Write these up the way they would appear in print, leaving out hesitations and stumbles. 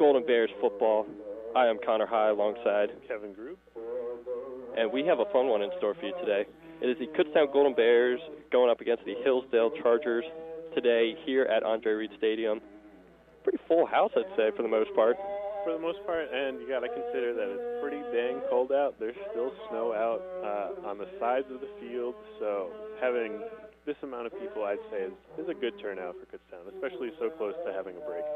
Golden Bears football. I am Connor High alongside Kevin Group. And we have a fun one in store for you today. It is the Kutztown Golden Bears going up against the Hillsdale Chargers today here at Andre Reed Stadium. Pretty full house, I'd say, for the most part. For the most part, and you got to consider that it's pretty dang cold out. There's still snow out on the sides of the field, so having this amount of people, I'd say, is a good turnout for Kutztown, especially so close to having a break.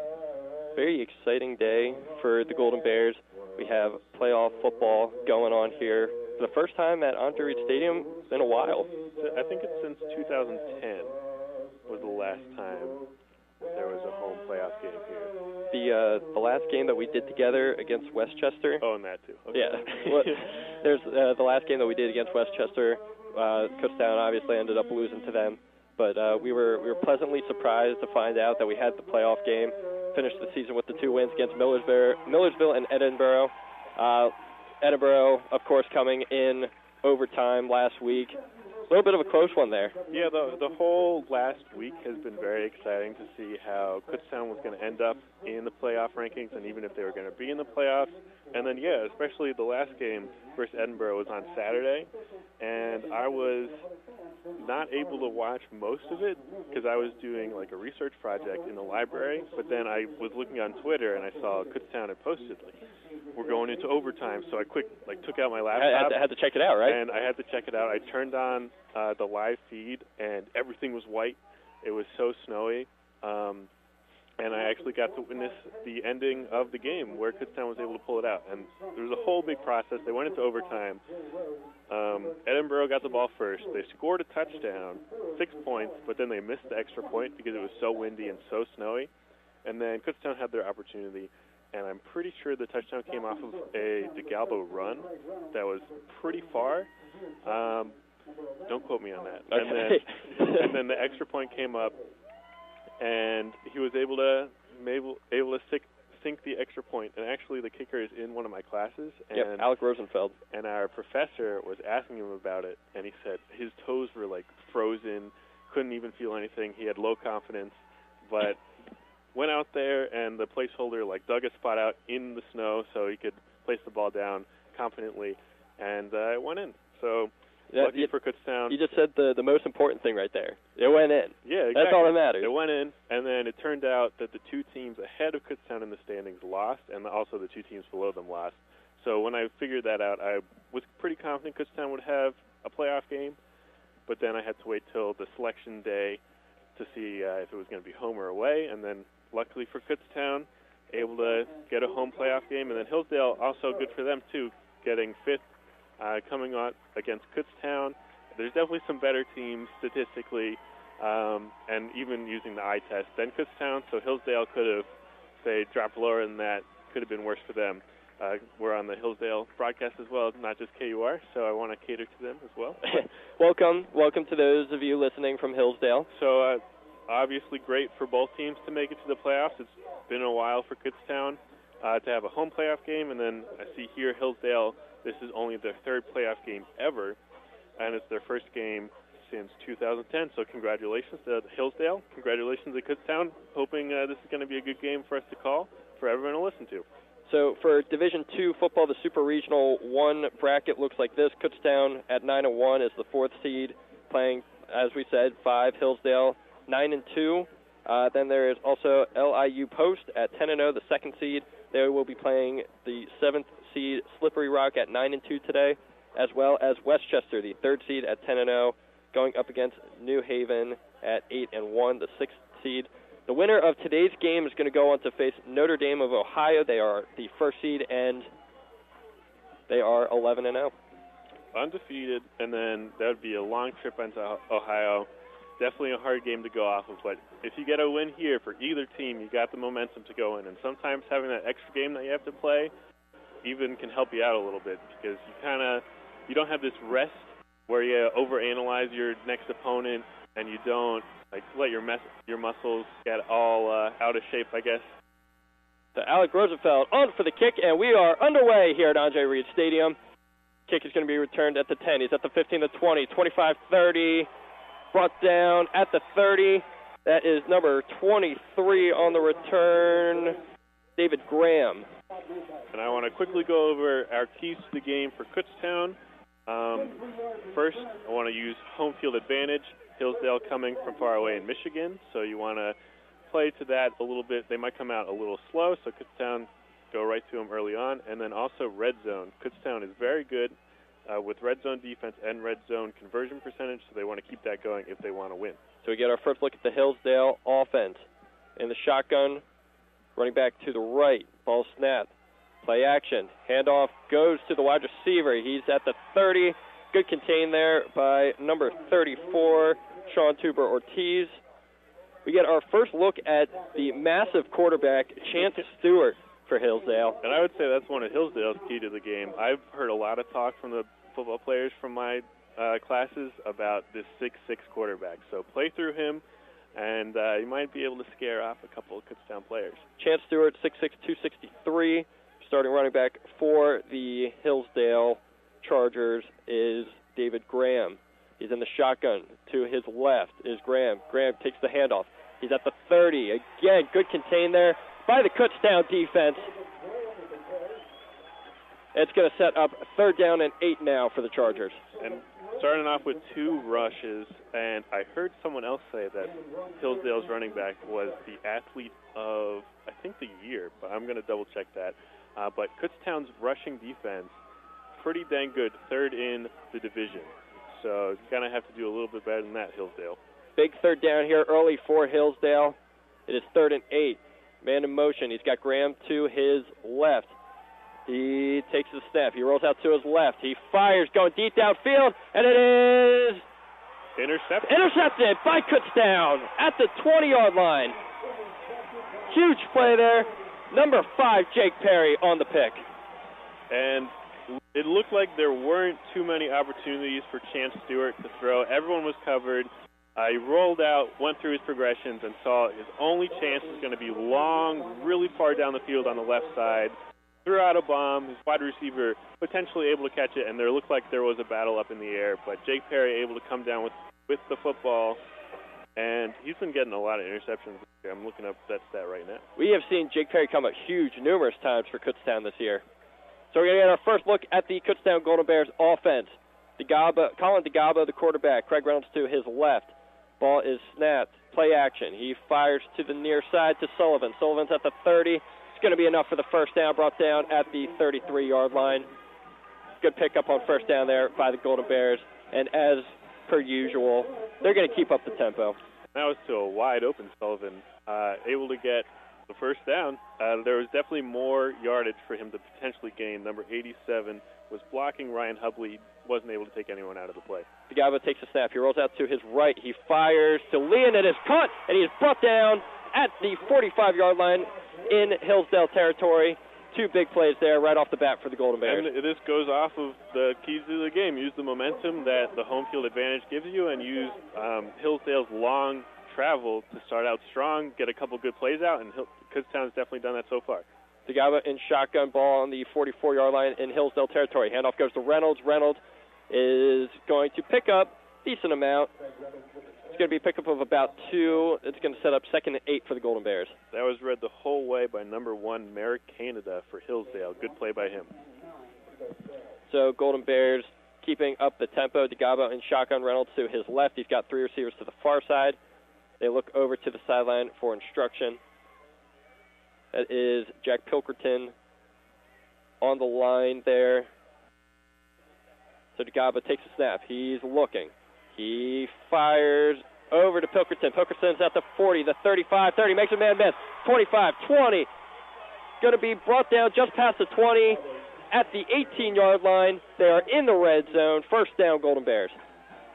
Very exciting day for the Golden Bears. We have playoff football going on here for the first time at Andre Reed Stadium in a while. I think it's since 2010 was the last time there was a home playoff game here. The last game that we did together against Westchester. Oh, and that too. Okay. Yeah. Well, there's the last game that we did against Westchester. Kutztown obviously ended up losing to them, but we were pleasantly surprised to find out that we had the playoff game. Finished the season with the 2 wins against Millersville and Edinboro. Edinboro, of course, coming in overtime last week. A little bit of a close one there. Yeah, the whole last week has been very exciting to see how Kutztown was going to end up in the playoff rankings, and even if they were going to be in the playoffs. And then, yeah, especially the last game versus Edinboro was on Saturday, and I was not able to watch most of it because I was doing like a research project in the library, but then I was looking on Twitter and I saw Kutztown had posted, like, we're going into overtime, so I took out my laptop. I had to check it out, right? And I had to check it out. I turned on the live feed, and everything was white. It was so snowy. And I actually got to witness the ending of the game where Kutztown was able to pull it out. And there was a whole big process. They went into overtime. Edinboro got the ball first. They scored a touchdown, 6 points, but then they missed the extra point because it was so windy and so snowy. And then Kutztown had their opportunity, and I'm pretty sure the touchdown came off of a DeGalbo run that was pretty far. Don't quote me on that. Okay. And then the extra point came up, and he was able to sink the extra point. And actually, the kicker is in one of my classes. And yep, Alec Rosenfeld. And our professor was asking him about it, and he said his toes were like frozen, couldn't even feel anything. He had low confidence, but went out there, and the placeholder like dug a spot out in the snow so he could place the ball down confidently, and it went in. So. Yeah, lucky for Kutztown. You just said the most important thing right there. It went in. Yeah, exactly. That's all that matters. It went in, and then it turned out that the two teams ahead of Kutztown in the standings lost, and also the two teams below them lost. So when I figured that out, I was pretty confident Kutztown would have a playoff game, but then I had to wait till the selection day to see if it was going to be home or away, and then luckily for Kutztown, able to get a home playoff game, and then Hillsdale, also good for them too, getting fifth. Coming out against Kutztown. There's definitely some better teams statistically, and even using the eye test than Kutztown, so Hillsdale could have, say, dropped lower than that. Could have been worse for them. We're on the Hillsdale broadcast as well, not just KUR, so I want to cater to them as well. Welcome to those of you listening from Hillsdale. So obviously great for both teams to make it to the playoffs. It's been a while for Kutztown to have a home playoff game, and then I see here Hillsdale, this is only their third playoff game ever, and it's their first game since 2010. So congratulations to Hillsdale. Congratulations to Kutztown. Hoping this is going to be a good game for us to call, for everyone to listen to. So for Division II football, the Super Regional 1 bracket looks like this. Kutztown at 9-1 is the 4th seed, playing, as we said, 5. Hillsdale 9-2. Then there is also LIU Post at 10-0, the 2nd seed. They will be playing the 7th seed Slippery Rock at 9-2 today, as well as Westchester, the 3rd seed at 10-0, going up against New Haven at 8-1, the 6th seed. The winner of today's game is going to go on to face Notre Dame of Ohio. They are the 1st seed, and they are 11-0. Undefeated, and then that would be a long trip into Ohio. Definitely a hard game to go off of, but if you get a win here for either team, you got the momentum to go in. And sometimes having that extra game that you have to play even can help you out a little bit, because you don't have this rest where you overanalyze your next opponent and you don't let your muscles get all out of shape, I guess. So Alec Rosenfeld on for the kick, and we are underway here at Andre Reed Stadium. Kick is going to be returned at the 10. He's at the 15, the 20, 25, 30. Brought down at the 30. That is number 23 on the return. David Graham. And I want to quickly go over our keys to the game for Kutztown. First, I want to use home field advantage. Hillsdale coming from far away in Michigan, so you want to play to that a little bit. They might come out a little slow, so Kutztown, go right to them early on. And then also red zone. Kutztown is very good with red zone defense and red zone conversion percentage, so they want to keep that going if they want to win. So we get our first look at the Hillsdale offense. In the shotgun, running back to the right, ball snap, play action, handoff goes to the wide receiver. He's at the 30. Good contain there by number 34, Sean Tuber Ortiz. We get our first look at the massive quarterback, Chance Stewart, for Hillsdale. And I would say that's one of Hillsdale's key to the game. I've heard a lot of talk from the football players from my classes about this 6'6 quarterback. So play through him, and you might be able to scare off a couple of Kutztown players. Chance Stewart, 6'6", 263. Starting running back for the Hillsdale Chargers is David Graham. He's in the shotgun. To his left is Graham. Graham takes the handoff. He's at the 30. Again, good contain there by the Kutztown defense. It's going to set up 3rd down and 8 now for the Chargers. And starting off with 2 rushes, and I heard someone else say that Hillsdale's running back was the athlete of, I think, the year, but I'm going to double-check that. But Kutztown's rushing defense, pretty dang good, 3rd in the division. So you kind of have to do a little bit better than that, Hillsdale. Big 3rd down here early for Hillsdale. It is 3rd and 8. Man in motion. He's got Graham to his left. He takes the snap. He rolls out to his left. He fires, going deep downfield, and it is intercepted by Kutztown at the 20-yard line. Huge play there. Number 5, Jake Perry on the pick. And it looked like there weren't too many opportunities for Chance Stewart to throw. Everyone was covered. He rolled out, went through his progressions, and saw his only chance was going to be long, really far down the field on the left side. Threw out a bomb. His wide receiver potentially able to catch it, and there looked like there was a battle up in the air. But Jake Perry able to come down with the football, and he's been getting a lot of interceptions. I'm looking up that stat right now. We have seen Jake Perry come up huge numerous times for Kutztown this year. So we're going to get our first look at the Kutztown Golden Bears offense. Colin DeGaba, the quarterback. Craig Reynolds to his left. Ball is snapped. Play action. He fires to the near side to Sullivan. Sullivan's at the 30. It's going to be enough for the first down, brought down at the 33-yard line. Good pickup on first down there by the Golden Bears. And as per usual, they're going to keep up the tempo. That was to a wide-open Sullivan, able to get the first down. There was definitely more yardage for him to potentially gain. Number 87 was blocking Ryan Hubley. Wasn't able to take anyone out of the play. DeGaba takes a snap. He rolls out to his right. He fires to Lee, and it is caught, and he is brought down at the 45-yard line in Hillsdale territory. 2 big plays there right off the bat for the Golden Bears. And this goes off of the keys to the game. Use the momentum that the home field advantage gives you, and use Hillsdale's long travel to start out strong, get a couple good plays out, and Kutztown's definitely done that so far. DeGaba in shotgun, ball on the 44-yard line in Hillsdale territory. Handoff goes to Reynolds. Reynolds is going to pick up a decent amount. It's going to be a pickup of about 2. It's going to set up 2nd and 8 for the Golden Bears. That was read the whole way by number 1, Merrick Canada for Hillsdale. Good play by him. So Golden Bears keeping up the tempo. DeGaba in shotgun, Reynolds to his left. He's got 3 receivers to the far side. They look over to the sideline for instruction. That is Jack Pilkerton on the line there. So DeGaba takes a snap. He's looking. He fires over to Pilkerton. Pilkerton's at the 40, the 35, 30, makes a man miss. 25, 20. Going to be brought down just past the 20 at the 18-yard line. They are in the red zone. First down, Golden Bears.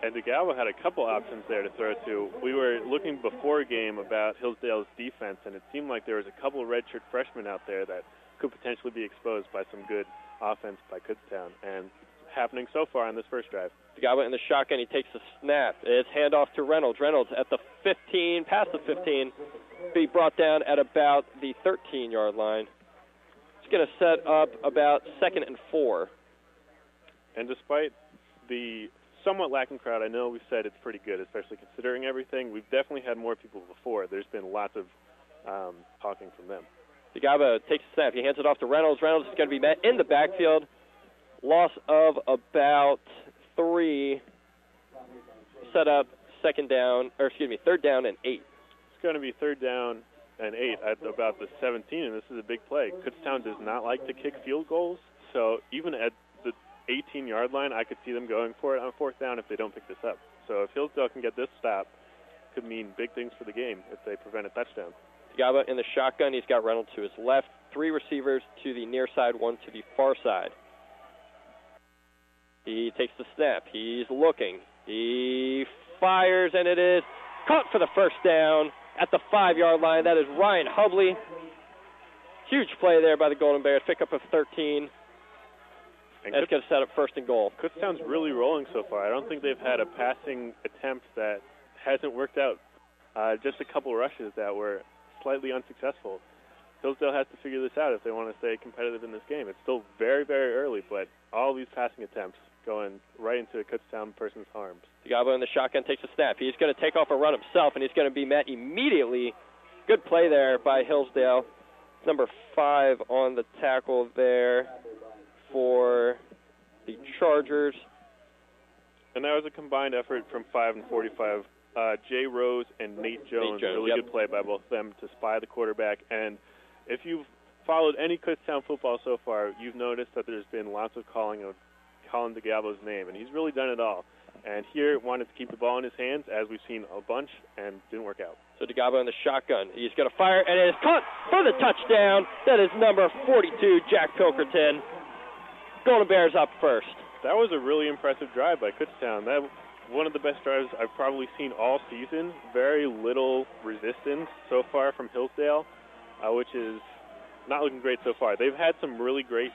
And DeGaba had a couple options there to throw to. We were looking before game about Hillsdale's defense, and it seemed like there was a couple of redshirt freshmen out there that could potentially be exposed by some good offense by Kutztown. And happening so far on this first drive. DeGaba in the shotgun. He takes the snap. It's handoff to Reynolds. Reynolds at the 15, past the 15, be brought down at about the 13-yard line. It's going to set up about 2nd and 4. And despite the somewhat lacking crowd, I know we've said it's pretty good, especially considering everything. We've definitely had more people before. There's been lots of talking from them. DeGaba takes a snap. He hands it off to Reynolds. Reynolds is going to be met in the backfield. Loss of about 3. Set up third down and 8. It's going to be 3rd down and 8 at about the 17, and this is a big play. Kutztown does not like to kick field goals, so even at the 18-yard line, I could see them going for it on 4th down if they don't pick this up. So if Hillsdale can get this stop, it could mean big things for the game if they prevent a touchdown. DeGaba in the shotgun. He's got Reynolds to his left. 3 receivers to the near side, 1 to the far side. He takes the snap. He's looking. He fires, and it is caught for the first down at the 5-yard line. That is Ryan Hubley. Huge play there by the Golden Bears. Pickup of 13. And that's going to set up 1st and goal. Kutztown's really rolling so far. I don't think they've had a passing attempt that hasn't worked out. Just a couple rushes that were slightly unsuccessful. Hillsdale has to figure this out if they want to stay competitive in this game. It's still very, very early, but all these passing attempts going right into a Kutztown person's arms. DeGaba in the shotgun takes a snap. He's going to take off a run himself, and he's going to be met immediately. Good play there by Hillsdale. Number 5 on the tackle there for the Chargers. And that was a combined effort from 5 and 45. Jay Rose and Nate Jones, really good play by both of them to spy the quarterback. And if you've followed any Kutztown football so far, you've noticed that there's been lots of calling of Colin DeGabo's name, and he's really done it all. And here wanted to keep the ball in his hands, as we've seen a bunch, and didn't work out. So DeGaba in the shotgun. He's going to fire, and it is caught for the touchdown. That is number 42, Jack Pilkerton. Golden Bears up first. That was a really impressive drive by Kutztown. That one of the best drives I've probably seen all season. Very little resistance so far from Hillsdale, which is not looking great so far. They've had some really great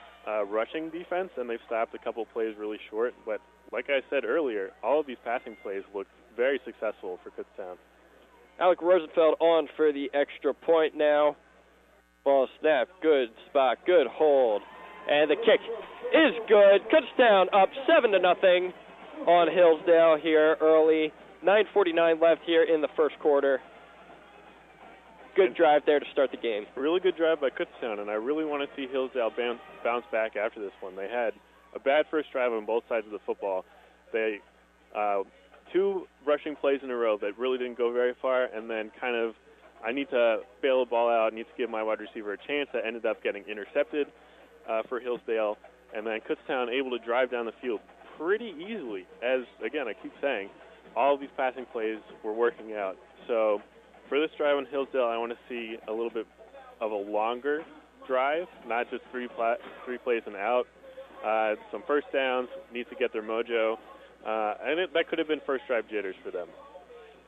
rushing defense, and they've stopped a couple plays really short. But like I said earlier, all of these passing plays look very successful for Kutztown. Alec Rosenfeld on for the extra point now. Ball snap, good spot, good hold. And the kick is good. Kutztown up 7-0 on Hillsdale here early. 9:49 left here in the first quarter. Good drive there to start the game. Really good drive by Kutztown, and I really want to see Hillsdale bounce back after this one. They had a bad first drive on both sides of the football. They 2 rushing plays in a row that really didn't go very far, and then kind of I need to bail the ball out, need to give my wide receiver a chance. That ended up getting intercepted for Hillsdale, and then Kutztown able to drive down the field pretty easily. As, again, I keep saying, all of these passing plays were working out. So for this drive on Hillsdale, I want to see a little bit of a longer drive, not just three plays and out. Some first downs, need to get their mojo. And that could have been first drive jitters for them.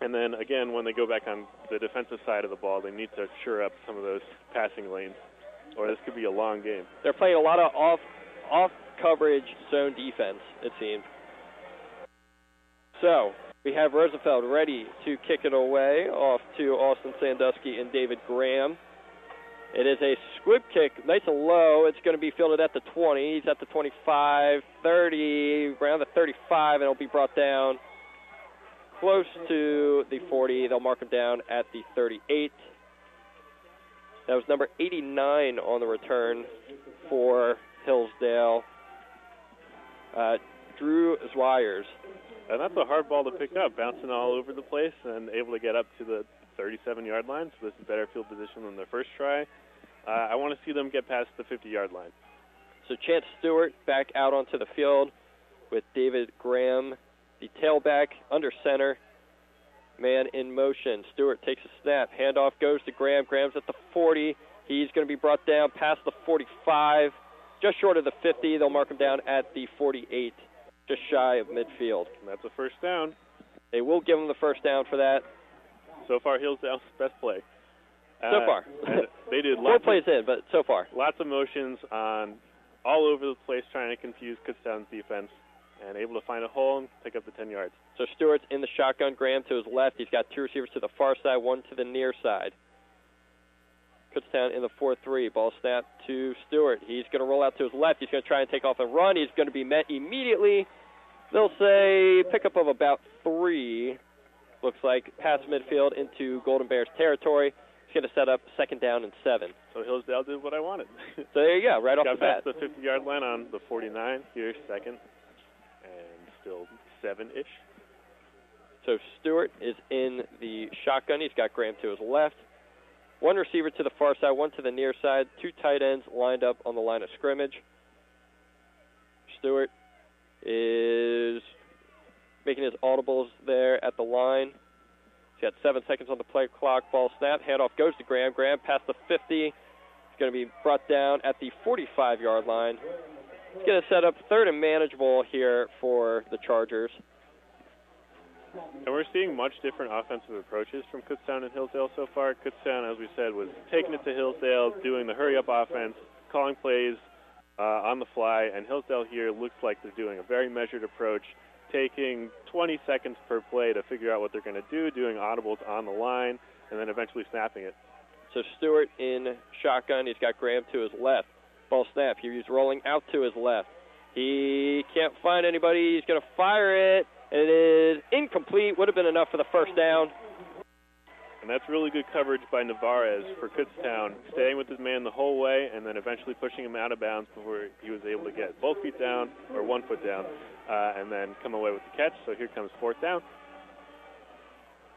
And then, again, when they go back on the defensive side of the ball, they need to shore up some of those passing lanes, or this could be a long game. They're playing a lot of off-coverage zone defense, it seems. So we have Rosenfeld ready to kick it away off to Austin Sandusky and David Graham. It is a squib kick, nice and low. It's going to be fielded at the 20. He's at the 25, 30, around the 35, and it'll be brought down close to the 40. They'll mark him down at the 38. That was number 89 on the return for Hillsdale, Drew Zwires. And that's a hard ball to pick up, bouncing all over the place and able to get up to the 37-yard line. So this is better field position than their first try. I want to see them get past the 50-yard line. So Chance Stewart back out onto the field with David Graham, the tailback, under center. Man in motion. Stewart takes a snap. Handoff goes to Graham. Graham's at the 40. He's going to be brought down past the 45. Just short of the 50. They'll mark him down at the 48, just shy of midfield. And that's a first down. They will give him the first down for that. So far, Hillsdale's best play. So far. They did 4 plays in, but so far. Lots of motions on all over the place trying to confuse Kutztown's defense and able to find a hole and pick up the 10 yards. So Stewart's in the shotgun. Graham to his left. He's got 2 receivers to the far side, 1 to the near side. Kutztown in the 4-3. Ball snap to Stewart. He's going to roll out to his left. He's going to try and take off and run. He's going to be met immediately. They'll say pickup of about 3. Looks like past midfield into Golden Bears territory. He's going to set up 2nd down and 7. So Hillsdale did what I wanted. So there you go, right off the bat. Got past the 50-yard line on the 49. Here's second, and still 7-ish. So Stewart is in the shotgun. He's got Graham to his left. One receiver to the far side, one to the near side. Two tight ends lined up on the line of scrimmage. Stewart is making his audibles there at the line. He's got 7 seconds on the play clock. Ball snap. Handoff goes to Graham. Graham past the 50. He's going to be brought down at the 45-yard line. He's going to set up third and manageable here for the Chargers. And we're seeing much different offensive approaches from Kutztown and Hillsdale so far. Kutztown, as we said, was taking it to Hillsdale, doing the hurry-up offense, calling plays on the fly, and Hillsdale here looks like they're doing a very measured approach, taking 20 seconds per play to figure out what they're going to do, doing audibles on the line, and then eventually snapping it. So Stewart in shotgun. He's got Graham to his left. Ball snap. He's rolling out to his left. He can't find anybody. He's going to fire it, and it is incomplete. Would have been enough for the first down. And that's really good coverage by Navarez for Kutztown, staying with his man the whole way and then eventually pushing him out of bounds before he was able to get both feet down, or 1 foot down, and then come away with the catch. So here comes fourth down.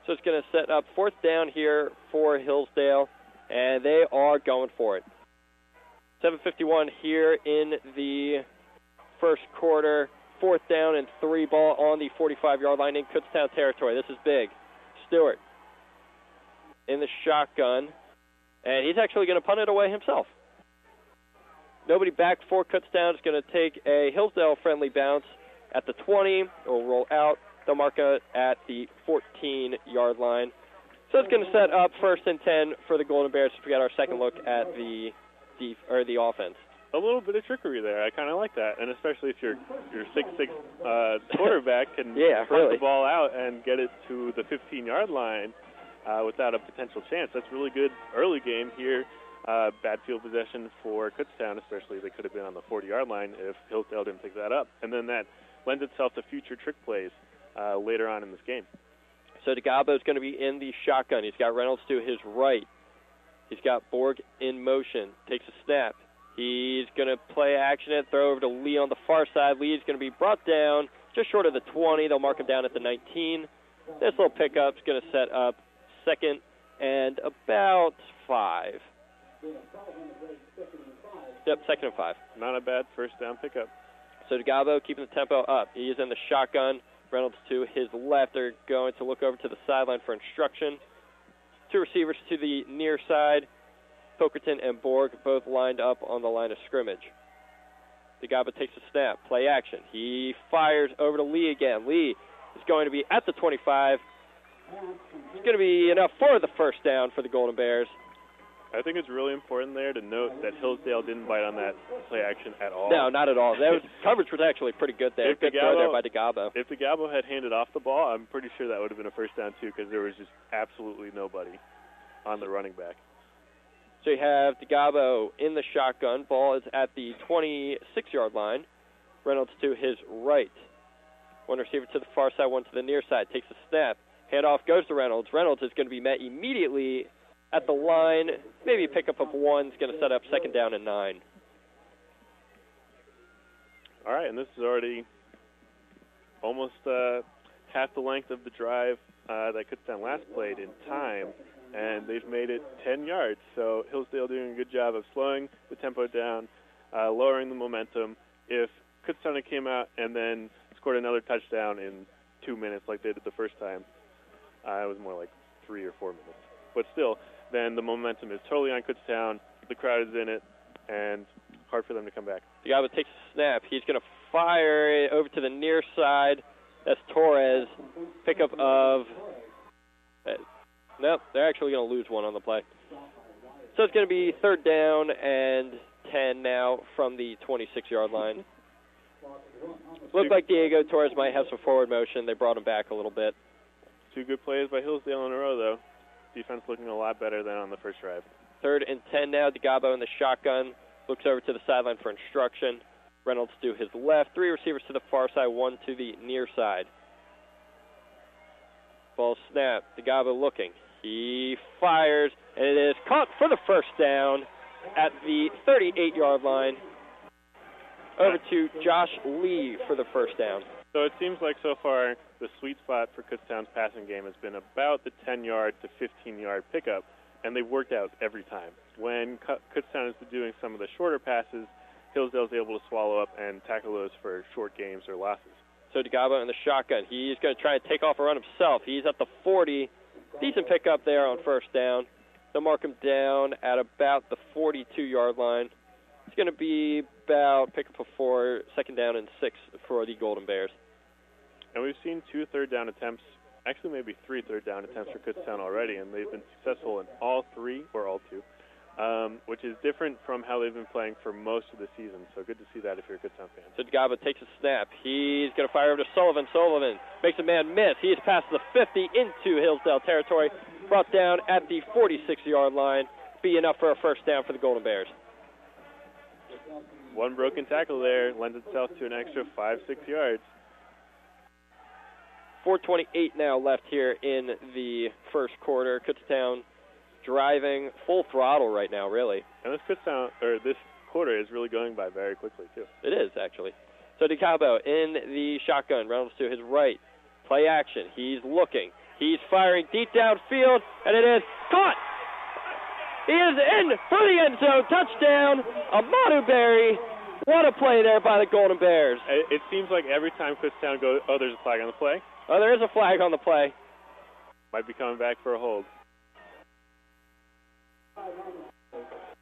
So it's going to set up fourth down here for Hillsdale, and they are going for it. 7:51 here in the first quarter. Fourth down and 3 ball on the 45-yard line in Kutztown territory. This is big. Stewart in the shotgun, and he's actually going to punt it away himself. Nobody back for Kutztown. Is going to take a Hillsdale-friendly bounce at the 20. It will roll out. They'll mark it at the 14-yard line. So it's going to set up first and 10 for the Golden Bears. We got our second look at the offense. A little bit of trickery there. I kind of like that, and especially if your 6'6" quarterback can punt the ball out and get it to the 15-yard line without a potential chance. That's really good early game here. Bad field possession for Kutztown, especially they could have been on the 40-yard line if Hillsdale didn't pick that up. And then that lends itself to future trick plays later on in this game. So DeGabo's going to be in the shotgun. He's got Reynolds to his right. He's got Borg in motion. Takes a snap. He's going to play action and throw over to Lee on the far side. Lee is going to be brought down just short of the 20. They'll mark him down at the 19. This little pickup is going to set up second and about 5. Yep, second and 5. Not a bad first down pickup. So DeGabo keeping the tempo up. He is in the shotgun. Reynolds to his left. They're going to look over to the sideline for instruction. 2 receivers to the near side. Pokerton and Borg both lined up on the line of scrimmage. DeGabo takes a snap. Play action. He fires over to Lee again. Lee is going to be at the 25. It's going to be enough for the first down for the Golden Bears. I think it's really important there to note that Hillsdale didn't bite on that play action at all. No, not at all. Coverage was actually pretty good there. Good throw there by DeGabo. If DeGabo had handed off the ball, I'm pretty sure that would have been a first down too, because there was just absolutely nobody on the running back. So you have DeGabo in the shotgun. Ball is at the 26-yard line. Reynolds to his right. One receiver to the far side, one to the near side. Takes a snap. Handoff goes to Reynolds. Reynolds is going to be met immediately at the line. Maybe a pickup of 1 is going to set up second down and 9. All right, and this is already almost half the length of the drive that Kutztown last played in time, and they've made it 10 yards. So Hillsdale doing a good job of slowing the tempo down, lowering the momentum. If Kutztown came out and then scored another touchdown in 2 minutes like they did the first time, it was more like 3 or 4 minutes. But still, then the momentum is totally on Kutztown. The crowd is in it, and hard for them to come back. DeGabo takes a snap. He's going to fire it over to the near side. That's Torres. Pickup of... Nope, they're actually going to lose 1 on the play. So it's going to be third down and 10 now from the 26-yard line. Looked like Diego Torres might have some forward motion. They brought him back a little bit. 2 good plays by Hillsdale in a row, though. Defense looking a lot better than on the first drive. Third and 10 now. DeGabo in the shotgun. Looks over to the sideline for instruction. Reynolds to his left. 3 receivers to the far side, 1 to the near side. Ball snap. DeGabo looking. He fires, and it is caught for the first down at the 38-yard line. Over to Josh Lee for the first down. So it seems like so far the sweet spot for Kutztown's passing game has been about the 10-yard to 15-yard pickup, and they've worked out every time. When Kutztown is doing some of the shorter passes, Hillsdale's able to swallow up and tackle those for short gains or losses. So DeGabo in the shotgun. He's going to try and take off a run himself. He's at the 40. Decent pickup there on first down. They'll mark him down at about the 42-yard line. It's going to be about pickup of 4, second down and 6 for the Golden Bears. And we've seen 2 third-down attempts, actually maybe 3 third-down attempts for Kutztown already, and they've been successful in all 3 or all 2, which is different from how they've been playing for most of the season. So good to see that if you're a Kutztown fan. So DeGabo takes a snap. He's going to fire over to Sullivan. Sullivan makes a man miss. He is past the 50 into Hillsdale territory, brought down at the 46-yard line. Be enough for a first down for the Golden Bears. One broken tackle there lends itself to an extra 5-6 yards. 4:28 now left here in the first quarter. Kutztown driving full throttle right now, really. And this quarter is really going by very quickly, too. It is, actually. So DeCabo in the shotgun. Reynolds to his right. Play action. He's looking. He's firing deep downfield, and it is caught. He is in for the end zone. Touchdown, Amadu Berry. What a play there by the Golden Bears. It seems like every time Kutztown goes, oh, there's a flag on the play. Oh, there is a flag on the play. Might be coming back for a hold.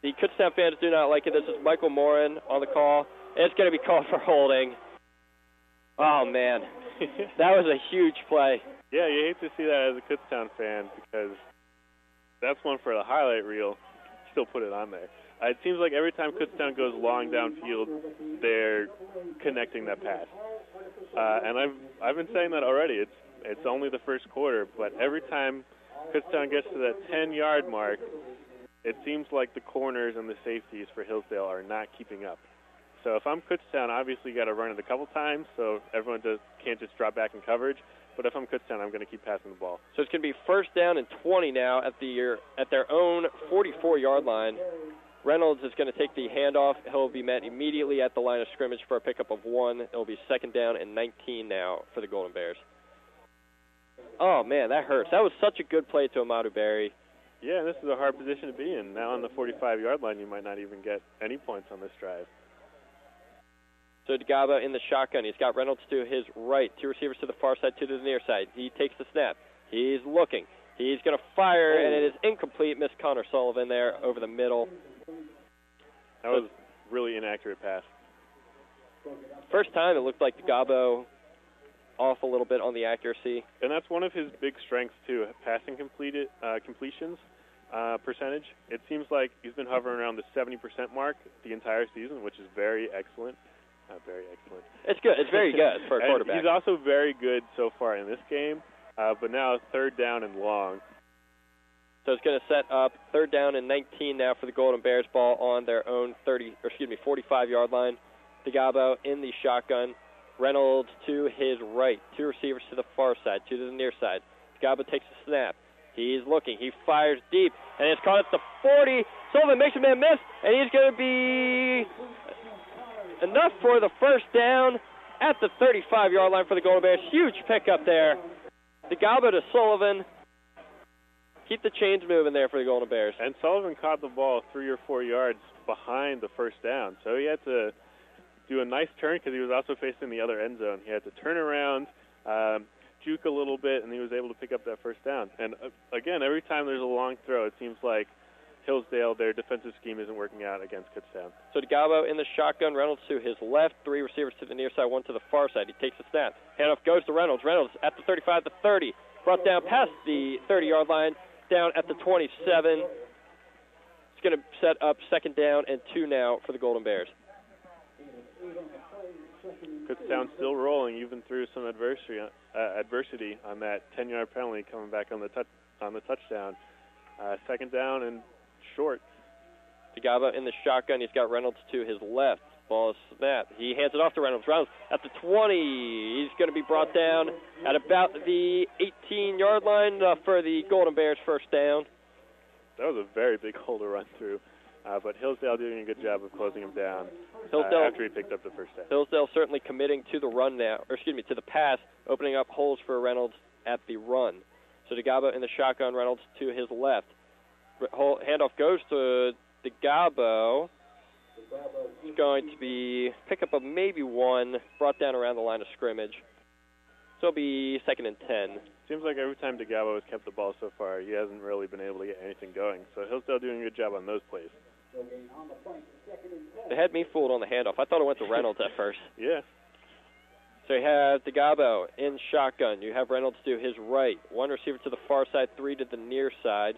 The Kutztown fans do not like it. This is Michael Morin on the call. It's going to be called for holding. Oh, man. That was a huge play. Yeah, you hate to see that as a Kutztown fan because that's one for the highlight reel. Still put it on there. It seems like every time Kutztown goes long downfield, they're connecting that pass. And I've been saying that already. It's only the first quarter, but every time Kutztown gets to that 10-yard mark, it seems like the corners and the safeties for Hillsdale are not keeping up. So if I'm Kutztown, obviously you got to run it a couple times, so everyone can't just drop back in coverage. But if I'm Kutztown, I'm going to keep passing the ball. So it's going to be first down and 20 now at their own 44-yard line. Reynolds is going to take the handoff. He'll be met immediately at the line of scrimmage for a pickup of 1. It'll be second down and 19 now for the Golden Bears. Oh, man, that hurts. That was such a good play to Amadu Berry. Yeah, this is a hard position to be in. Now on the 45-yard line, you might not even get any points on this drive. So DeGabo in the shotgun. He's got Reynolds to his right. 2 receivers to the far side, 2 to the near side. He takes the snap. He's looking. He's going to fire, and it is incomplete. Missed Connor Sullivan there over the middle. That was a really inaccurate pass. First time it looked like DeGabo off a little bit on the accuracy. And that's one of his big strengths, too, passing completions percentage. It seems like he's been hovering around the 70% mark the entire season, which is very excellent. Not very excellent. It's good. It's very good for a quarterback. He's also very good so far in this game, but now third down and long. So it's going to set up third down and 19 now for the Golden Bears. Ball on their own 45-yard line. DeGabo in the shotgun. Reynolds to his right. 2 receivers to the far side, 2 to the near side. DeGabo takes a snap. He's looking. He fires deep, and it's caught at the 40. Sullivan makes a man miss, and he's going to be enough for the first down at the 35-yard line for the Golden Bears. Huge pickup there. DeGabo to Sullivan. Keep the chains moving there for the Golden Bears. And Sullivan caught the ball 3 or 4 yards behind the first down, so he had to do a nice turn because he was also facing the other end zone. He had to turn around, juke a little bit, and he was able to pick up that first down. And again, every time there's a long throw, it seems like Hillsdale, their defensive scheme isn't working out against Kutztown. So DeGabo in the shotgun, Reynolds to his left, 3 receivers to the near side, 1 to the far side. He takes a snap. Handoff goes to Reynolds. Reynolds at the 35 to 30, brought down past the 30-yard line, down at the 27. It's going to set up second down and 2 now for the Golden Bears. Kutztown still rolling, even through some adversity on that 10-yard penalty coming back on the touchdown. Second down and short. DeGabo in the shotgun. He's got Reynolds to his left. Ball is snapped. He hands it off to Reynolds. Reynolds at the 20. He's going to be brought down at about the 18-yard line for the Golden Bears first down. That was a very big hole to run through. but Hillsdale doing a good job of closing him down after he picked up the first down. Hillsdale certainly committing to the run now, to the pass, opening up holes for Reynolds at the run. So DeGabo in the shotgun, Reynolds to his left. Handoff goes to DeGabo. It's going to be pick up a maybe one, brought down around the line of scrimmage. So it'll be 2nd and 10. Seems like every time DeGabo has kept the ball so far, he hasn't really been able to get anything going. So Hillsdale doing a good job on those plays. They had me fooled on the handoff. I thought it went to Reynolds at first. Yeah. So you have DeGabo in shotgun. You have Reynolds to his right. One receiver to the far side, 3 to the near side.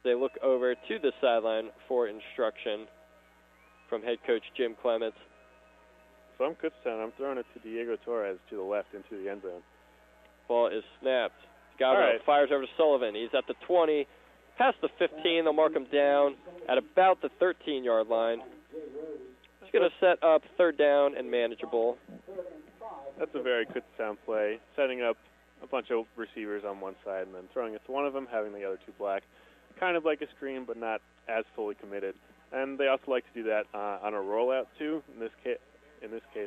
They look over to the sideline for instruction from head coach Jim Clements. So I'm Kutztown. I'm throwing it to Diego Torres to the left into the end zone. Ball is snapped. DeGabo fires over to Sullivan. He's at the 20. Past the 15, they'll mark him down at about the 13-yard line. He's going to set up 3rd down and manageable. That's a very Kutztown play, setting up a bunch of receivers on one side and then throwing it to one of them, having the other two black. Kind of like a screen, but not as fully committed. And they also like to do that on a rollout, too. In this case,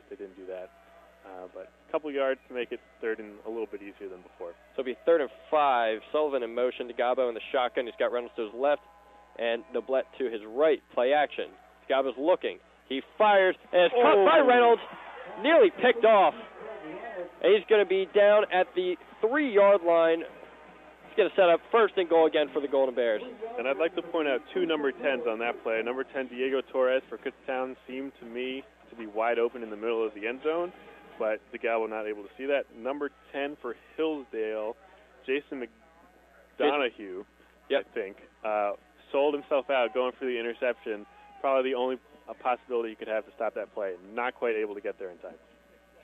they didn't do that. But a couple yards to make it 3rd and a little bit easier than before. So it'll be 3rd and 5. Sullivan in motion. DeGabo in the shotgun. He's got Reynolds to his left and Noblette to his right. Play action. DeGabo's looking. He fires, and it's caught by Reynolds. Nearly picked off. And he's going to be down at the 3-yard line. He's going to set up 1st and goal again for the Golden Bears. And I'd like to point out 2 number 10s on that play. Number 10, Diego Torres for Kutztown, seemed to me to be wide open in the middle of the end zone, but DeGabo not able to see that. Number 10 for Hillsdale, Jason McDonough, I think, sold himself out going for the interception. Probably the only possibility he could have to stop that play. Not quite able to get there in time.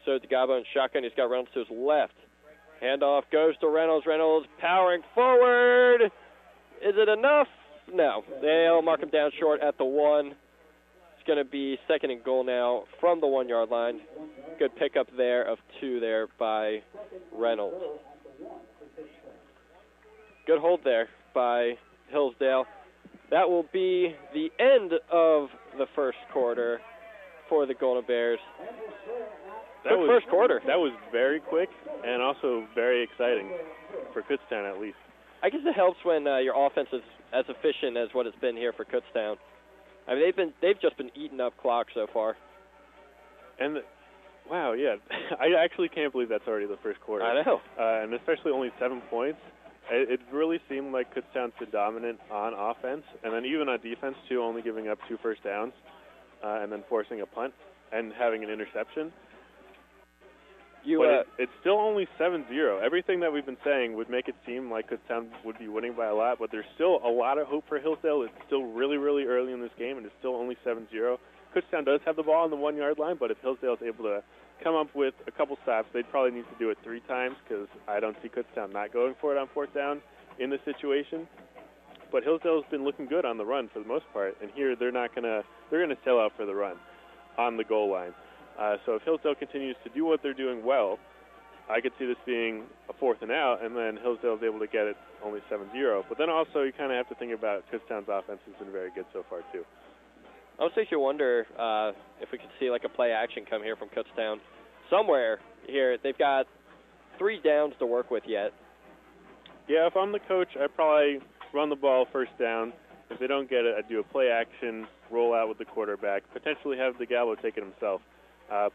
So DeGabo in shotgun. He's got Reynolds to his left. Handoff goes to Reynolds. Reynolds powering forward. Is it enough? No. They'll mark him down short at the 1. It's going to be 2nd and goal now from the 1-yard line. Good pickup there of 2 there by Reynolds. Good hold there by Hillsdale. That will be the end of the first quarter for the Golden Bears. First quarter. That was very quick and also very exciting for Kutztown at least. I guess it helps when your offense is as efficient as what it's been here for Kutztown. I mean, they've just been eating up clock so far. And wow, yeah, I actually can't believe that's already the first quarter. I know, and especially only 7 points. It really seemed like Kutztown's been dominant on offense, and then even on defense too, only giving up 2 first downs, and then forcing a punt and having an interception. It's still only 7-0. Everything that we've been saying would make it seem like Kutztown would be winning by a lot, but there's still a lot of hope for Hillsdale. It's still really, really early in this game, and it's still only 7-0. Kutztown does have the ball on the 1-yard line, but if Hillsdale is able to come up with a couple stops, they'd probably need to do it 3 times because I don't see Kutztown not going for it on 4th down in this situation. But Hillsdale's been looking good on the run for the most part, and here they're going to sell out for the run on the goal line. So if Hillsdale continues to do what they're doing well, I could see this being a 4th and out, and then Hillsdale's able to get it only 7-0. But then also you kind of have to think about Kutztown's offense has been very good so far too. I also makes you wonder if we could see like a play action come here from Kutztown somewhere here. They've got 3 downs to work with yet. Yeah, if I'm the coach, I'd probably run the ball 1st down. If they don't get it, I'd do a play action, roll out with the quarterback, potentially have DeGabo take it himself.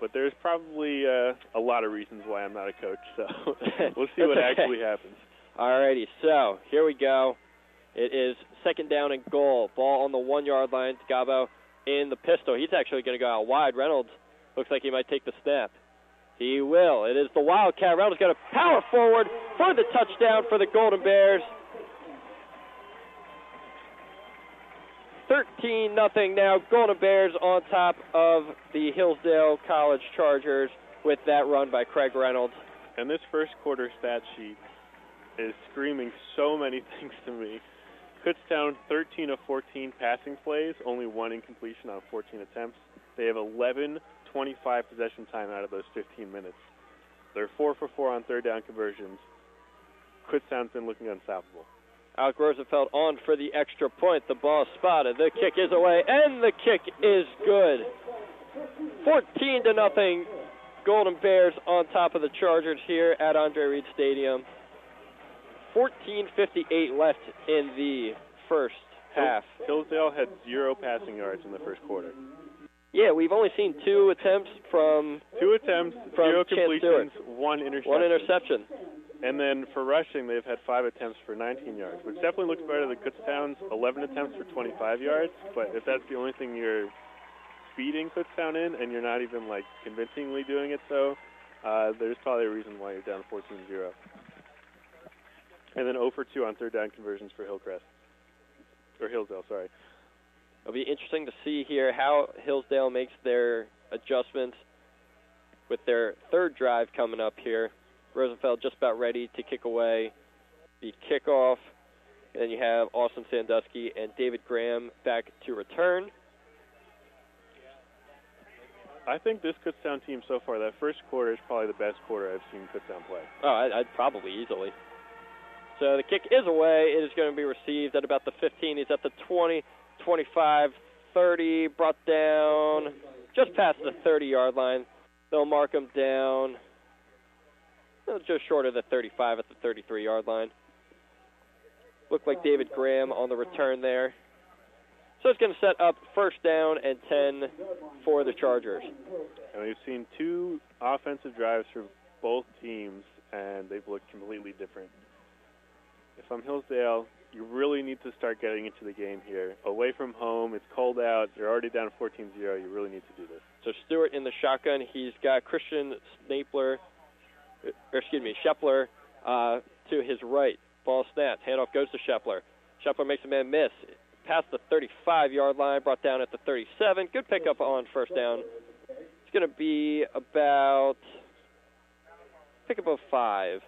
But there's probably a lot of reasons why I'm not a coach, so we'll see what actually happens. All righty, so here we go. It is 2nd down and goal. Ball on the 1-yard line. DeGabo in the pistol. He's actually going to go out wide. Reynolds looks like he might take the snap. He will. It is the Wildcat. Reynolds got to power forward for the touchdown for the Golden Bears. 13-0 now. Golden Bears on top of the Hillsdale College Chargers with that run by Craig Reynolds. And this first quarter stat sheet is screaming so many things to me. Kutztown, 13 of 14 passing plays, only 1 incompletion on 14 attempts. They have 11-25 possession time out of those 15 minutes. They're 4 for 4 on 3rd down conversions. Kutztown's been looking unstoppable. Alec Rosenfeld on for the extra point. The ball spotted. The kick is away, and the kick is good. 14-0. Golden Bears on top of the Chargers here at Andre Reed Stadium. 14:58 left in the first half. Hillsdale had 0 passing yards in the first quarter. Yeah, we've only seen 2 attempts from 0 completions, Stewart. 1 interception. 1 interception. And then for rushing, they've had 5 attempts for 19 yards, which definitely looks better than Kutztown's 11 attempts for 25 yards. But if that's the only thing you're beating Kutztown in, and you're not even like convincingly doing it so, there's probably a reason why you're down 14-0. And then 0 for 2 on third down conversions for Hillsdale, sorry. It'll be interesting to see here how Hillsdale makes their adjustments with their third drive coming up here. Rosenfeld just about ready to kick away the kickoff. And then you have Austin Sandusky and David Graham back to return. I think this Kutztown team so far, that first quarter is probably the best quarter I've seen Kutztown play. Oh, I'd probably easily. So the kick is away. It is going to be received at about the 15. He's at the 20, 25, 30, brought down just past the 30-yard line. They'll mark him down just short of the 35 at the 33-yard line. Looked like David Graham on the return there. So it's going to set up first down and 10 for the Chargers. And we've seen 2 offensive drives for both teams, and they've looked completely different. If I'm Hillsdale, you really need to start getting into the game here. Away from home, it's cold out, you're already down 14-0, you really need to do this. So Stewart in the shotgun, he's got Shepler to his right. Ball snaps, handoff goes to Shepler. Shepler makes a man miss. Past the 35-yard line, brought down at the 37. Good pickup on first down. It's going to be about pickup of 5.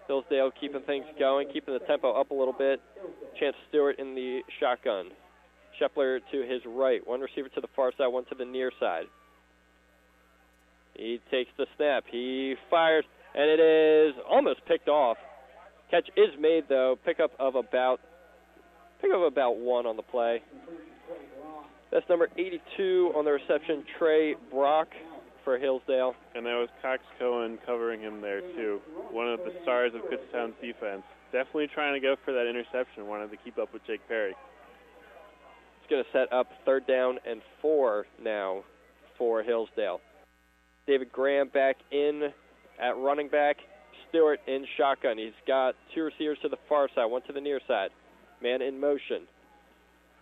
Hillsdale keeping things going, keeping the tempo up a little bit. Chance Stewart in the shotgun. Shepler to his right. One receiver to the far side, one to the near side. He takes the snap. He fires, and it is almost picked off. Catch is made, though. Pickup of about 1 on the play. That's number 82 on the reception, Trey Brock for Hillsdale. And that was Cox Cohen covering him there, too. One of the stars of Kutztown's defense. Definitely trying to go for that interception. Wanted to keep up with Jake Perry. It's going to set up third down and 4 now for Hillsdale. David Graham back in at running back. Stewart in shotgun. He's got 2 receivers to the far side, 1 to the near side. Man in motion.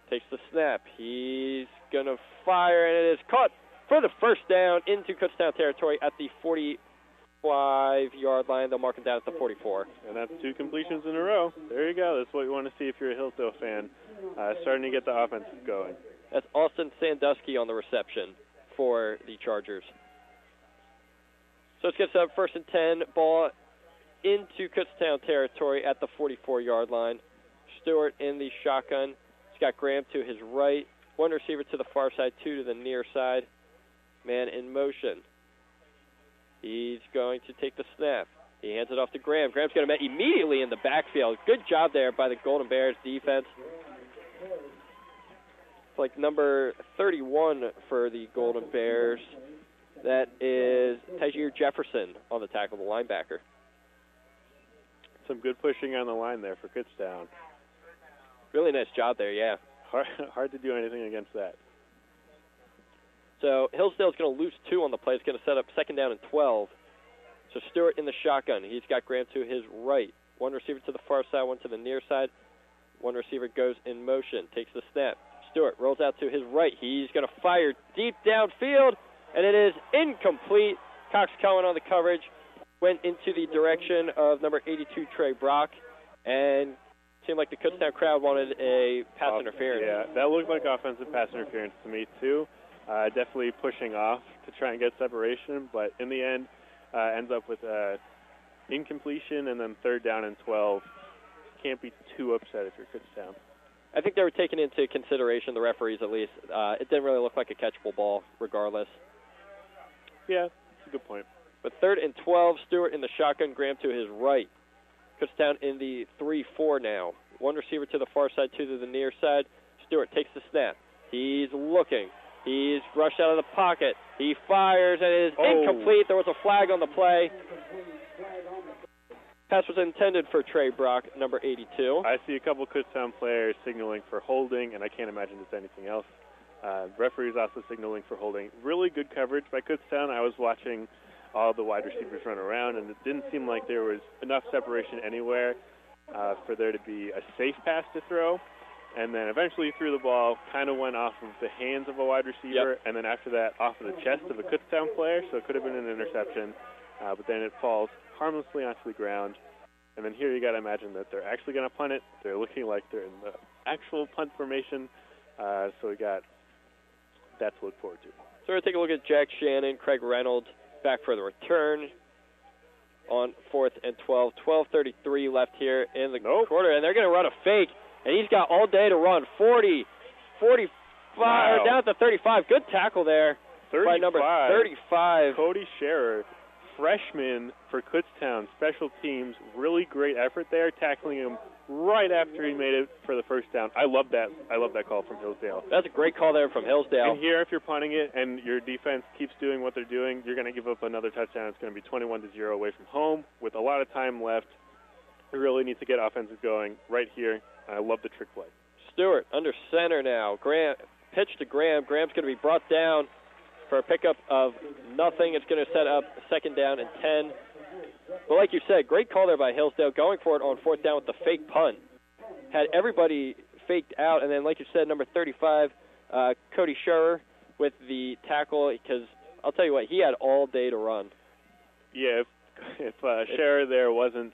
Takes the snap. He's going to fire, and it is caught for the first down into Kutztown territory at the 45-yard line. They'll mark him down at the 44. And that's 2 completions in a row. There you go. That's what you want to see if you're a Hillsdale fan. Starting to get the offense going. That's Austin Sandusky on the reception for the Chargers. So it's going to set up first and 10. Ball into Kutztown territory at the 44-yard line. Stewart in the shotgun. He's got Graham to his right. 1 receiver to the far side, 2 to the near side. Man in motion. He's going to take the snap. He hands it off to Graham. Graham's going to met immediately in the backfield. Good job there by the Golden Bears defense. It's like number 31 for the Golden Bears. That is Tajir Jefferson on the tackle, the linebacker. Some good pushing on the line there for Kutztown. Really nice job there, yeah. Hard to do anything against that. So Hillsdale's going to lose 2 on the play. It's going to set up second down and 12. So Stewart in the shotgun. He's got Graham to his right. 1 receiver to the far side, 1 to the near side. 1 receiver goes in motion, takes the snap. Stewart rolls out to his right. He's going to fire deep downfield, and it is incomplete. Cox Cohen on the coverage went into the direction of number 82, Trey Brock, and seemed like the Kutztown crowd wanted a pass interference. Yeah, that looked like offensive pass interference to me, too. Definitely pushing off to try and get separation, but in the end, ends up with incompletion and then third down and 12. Can't be too upset if you're Kutztown. I think they were taking into consideration, the referees at least. It didn't really look like a catchable ball, regardless. Yeah, a good point. But 3rd and 12, Stewart in the shotgun, Graham to his right. Kutztown in the 3-4 now. One receiver to the far side, two to the near side. Stewart takes the snap. He's looking. He's rushed out of the pocket. He fires, and it is incomplete. There was a flag on the play. Pass was intended for Trey Brock, number 82. I see a couple Kutztown players signaling for holding, and I can't imagine it's anything else. Referees also signaling for holding. Really good coverage by Kutztown. I was watching all the wide receivers run around, and it didn't seem like there was enough separation anywhere for there to be a safe pass to throw. And then eventually threw the ball, kind of went off of the hands of a wide receiver, and then after that off of the chest of a Kutztown player, so it could have been an interception. But then it falls harmlessly onto the ground. And then here you got to imagine that they're actually going to punt it. They're looking like they're in the actual punt formation. So we got that to look forward to. So we're going to take a look at Jack Shannon, Craig Reynolds back for the return on 4th and 12. 12:33 left here in the quarter, and they're going to run a fake. And he's got all day to run. 40, 45, down to 35. Good tackle there by number 35. Cody Scherer, freshman for Kutztown, special teams. Really great effort there, tackling him right after he made it for the first down. I love that call from Hillsdale. That's a great call there from Hillsdale. And here, if you're punting it and your defense keeps doing what they're doing, you're going to give up another touchdown. It's going to be 21-0 away from home with a lot of time left. We really need to get offenses going right here. I love the trick play. Stewart under center now. Graham, pitch to Graham. Graham's going to be brought down for a pickup of nothing. It's going to set up 2nd down and 10. But like you said, great call there by Hillsdale, going for it on 4th down with the fake punt. Had everybody faked out, and then like you said, number 35, Cody Scherer with the tackle, because I'll tell you what, he had all day to run. Yeah, if Scherer there wasn't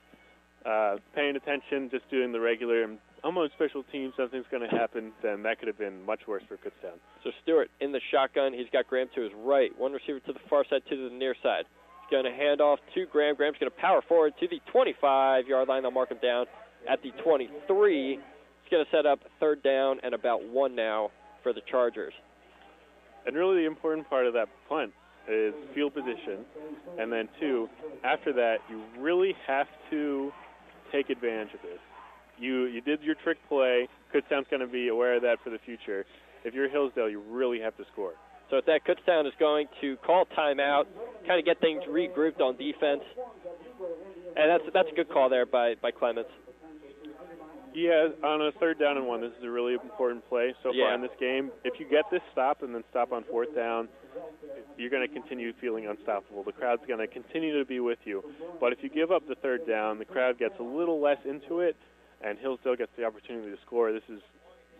paying attention, just doing the regular, I'm on special teams, something's going to happen, then that could have been much worse for Kutztown. So Stewart in the shotgun. He's got Graham to his right. One receiver to the far side, two to the near side. He's going to hand off to Graham. Graham's going to power forward to the 25-yard line. They'll mark him down at the 23. He's going to set up 3rd down and about 1 now for the Chargers. And really the important part of that punt is field position. And then, 2, after that, you really have to take advantage of this. You did your trick play. Kutztown's going to be aware of that for the future. If you're Hillsdale, you really have to score. So at that, Kutztown is going to call timeout, kind of get things regrouped on defense. And that's a good call there by Clements. Yeah, on a 3rd down and 1, this is a really important play so far in this game. If you get this stop and then stop on 4th down, you're going to continue feeling unstoppable. The crowd's going to continue to be with you. But if you give up the 3rd down, the crowd gets a little less into it, and Hillsdale gets the opportunity to score. This is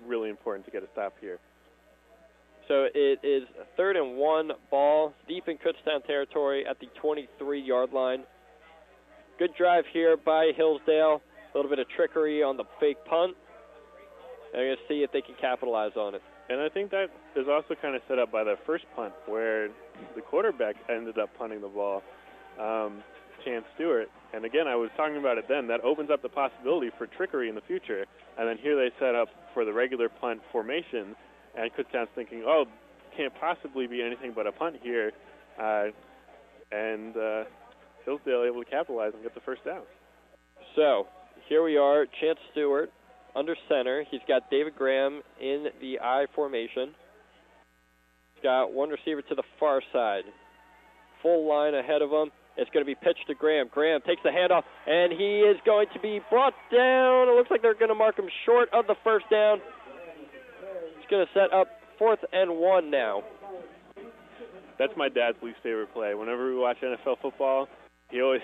really important to get a stop here. So it is a 3rd and 1 ball deep in Kutztown territory at the 23-yard line. Good drive here by Hillsdale. A little bit of trickery on the fake punt. They're going to see if they can capitalize on it. And I think that is also kind of set up by the first punt where the quarterback ended up punting the ball, Chance Stewart. And again, I was talking about it then. That opens up the possibility for trickery in the future. And then here they set up for the regular punt formation. And Kutztown's thinking, can't possibly be anything but a punt here. And Hillsdale able to capitalize and get the first down. So here we are, Chance Stewart under center. He's got David Graham in the I formation. He's got one receiver to the far side. Full line ahead of him. It's going to be pitched to Graham. Graham takes the handoff, and he is going to be brought down. It looks like they're going to mark him short of the first down. He's going to set up 4th and 1 now. That's my dad's least favorite play. Whenever we watch NFL football, he always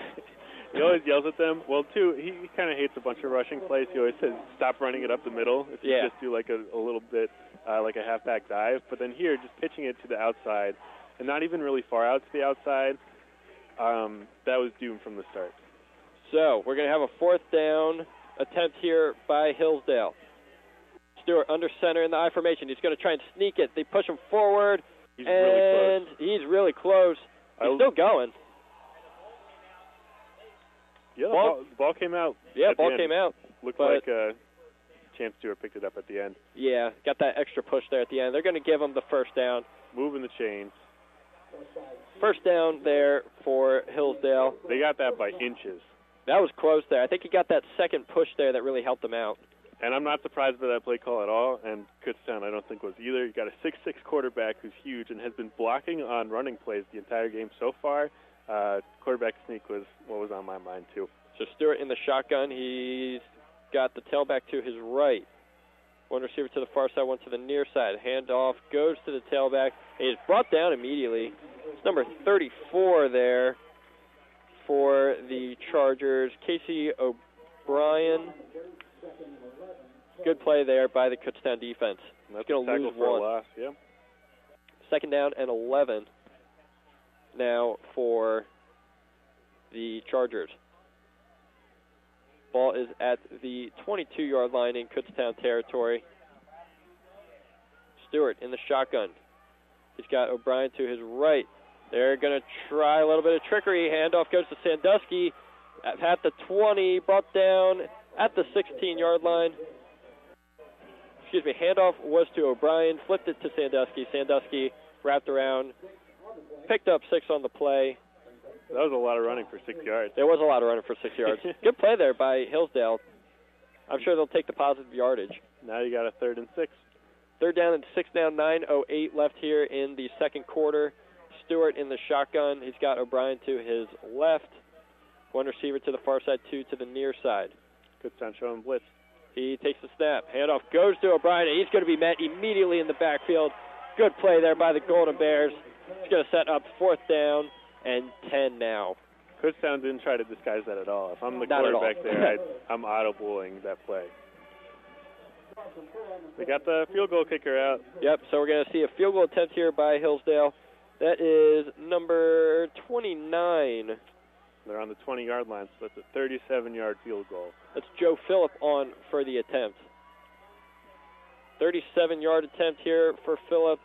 yells at them. Well, too, he kind of hates a bunch of rushing plays. He always says, stop running it up the middle. If you just do like a little bit like a halfback dive. But then here, just pitching it to the outside, and not even really far out to the outside, that was doomed from the start. So we're going to have a 4th down attempt here by Hillsdale. Stewart under center in the I formation. He's going to try and sneak it. They push him forward, He's really close. He's still going. Yeah, the ball came out. Yeah, ball came out. Looked like Chance Stewart picked it up at the end. Yeah, got that extra push there at the end. They're going to give him the first down. Moving the chains. First down there for Hillsdale. They got that by inches. That was close there. I think he got that second push there that really helped him out. And I'm not surprised by that play call at all, and Kutztown I don't think was either. You got a 6'6" quarterback who's huge and has been blocking on running plays the entire game so far. Quarterback sneak was what was on my mind, too. So Stewart in the shotgun. He's got the tailback to his right. One receiver to the far side, one to the near side. Handoff goes to the tailback. He is brought down immediately. It's number 34 there for the Chargers, Casey O'Brien. Good play there by the Kutztown defense. That's going to lose one. Loss, yeah. Second down and 11 now for the Chargers. Ball is at the 22-yard line in Kutztown territory. Stewart in the shotgun. He's got O'Brien to his right. They're going to try a little bit of trickery. Handoff goes to Sandusky at the 20, brought down at the 16-yard line. Handoff was to O'Brien, flipped it to Sandusky. Sandusky wrapped around, picked up 6 on the play. That was a lot of running for 6 yards. There was a lot of running for 6 yards. Good play there by Hillsdale. I'm sure they'll take the positive yardage. Now you got a 3rd and 6. 3rd down and 6 down, 9:08 left here in the second quarter. Stewart in the shotgun. He's got O'Brien to his left. One receiver to the far side, 2 to the near side. Kutztown showing blitz. He takes the snap. Handoff goes to O'Brien, and he's going to be met immediately in the backfield. Good play there by the Golden Bears. He's going to set up 4th down and 10 now. Kutztown didn't try to disguise that at all. If I'm the quarterback there, I'm audibling that play. They got the field goal kicker out. Yep, so we're going to see a field goal attempt here by Hillsdale. That is number 29. They're on the 20-yard line, so that's a 37-yard field goal. That's Joe Phillip on for the attempt. 37-yard attempt here for Phillip.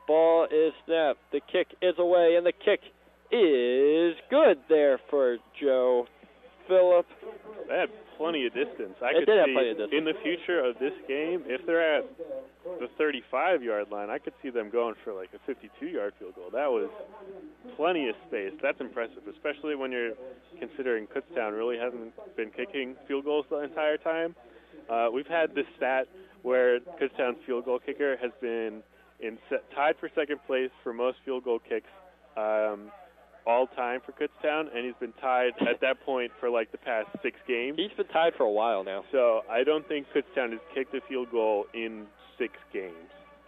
Ball is snapped. The kick is away, and the kick is good there for Joe Phillip. They had plenty of distance. I could see in the future of this game, if they're at the 35-yard line, I could see them going for like a 52-yard field goal. That was plenty of space. That's impressive, especially when you're considering Kutztown really hasn't been kicking field goals the entire time. We've had this stat where Kutztown's field goal kicker has been tied for second place for most field goal kicks all time for Kutztown, and he's been tied at that point for like the past 6 games. He's been tied for a while now. So I don't think Kutztown has kicked a field goal in 6 games.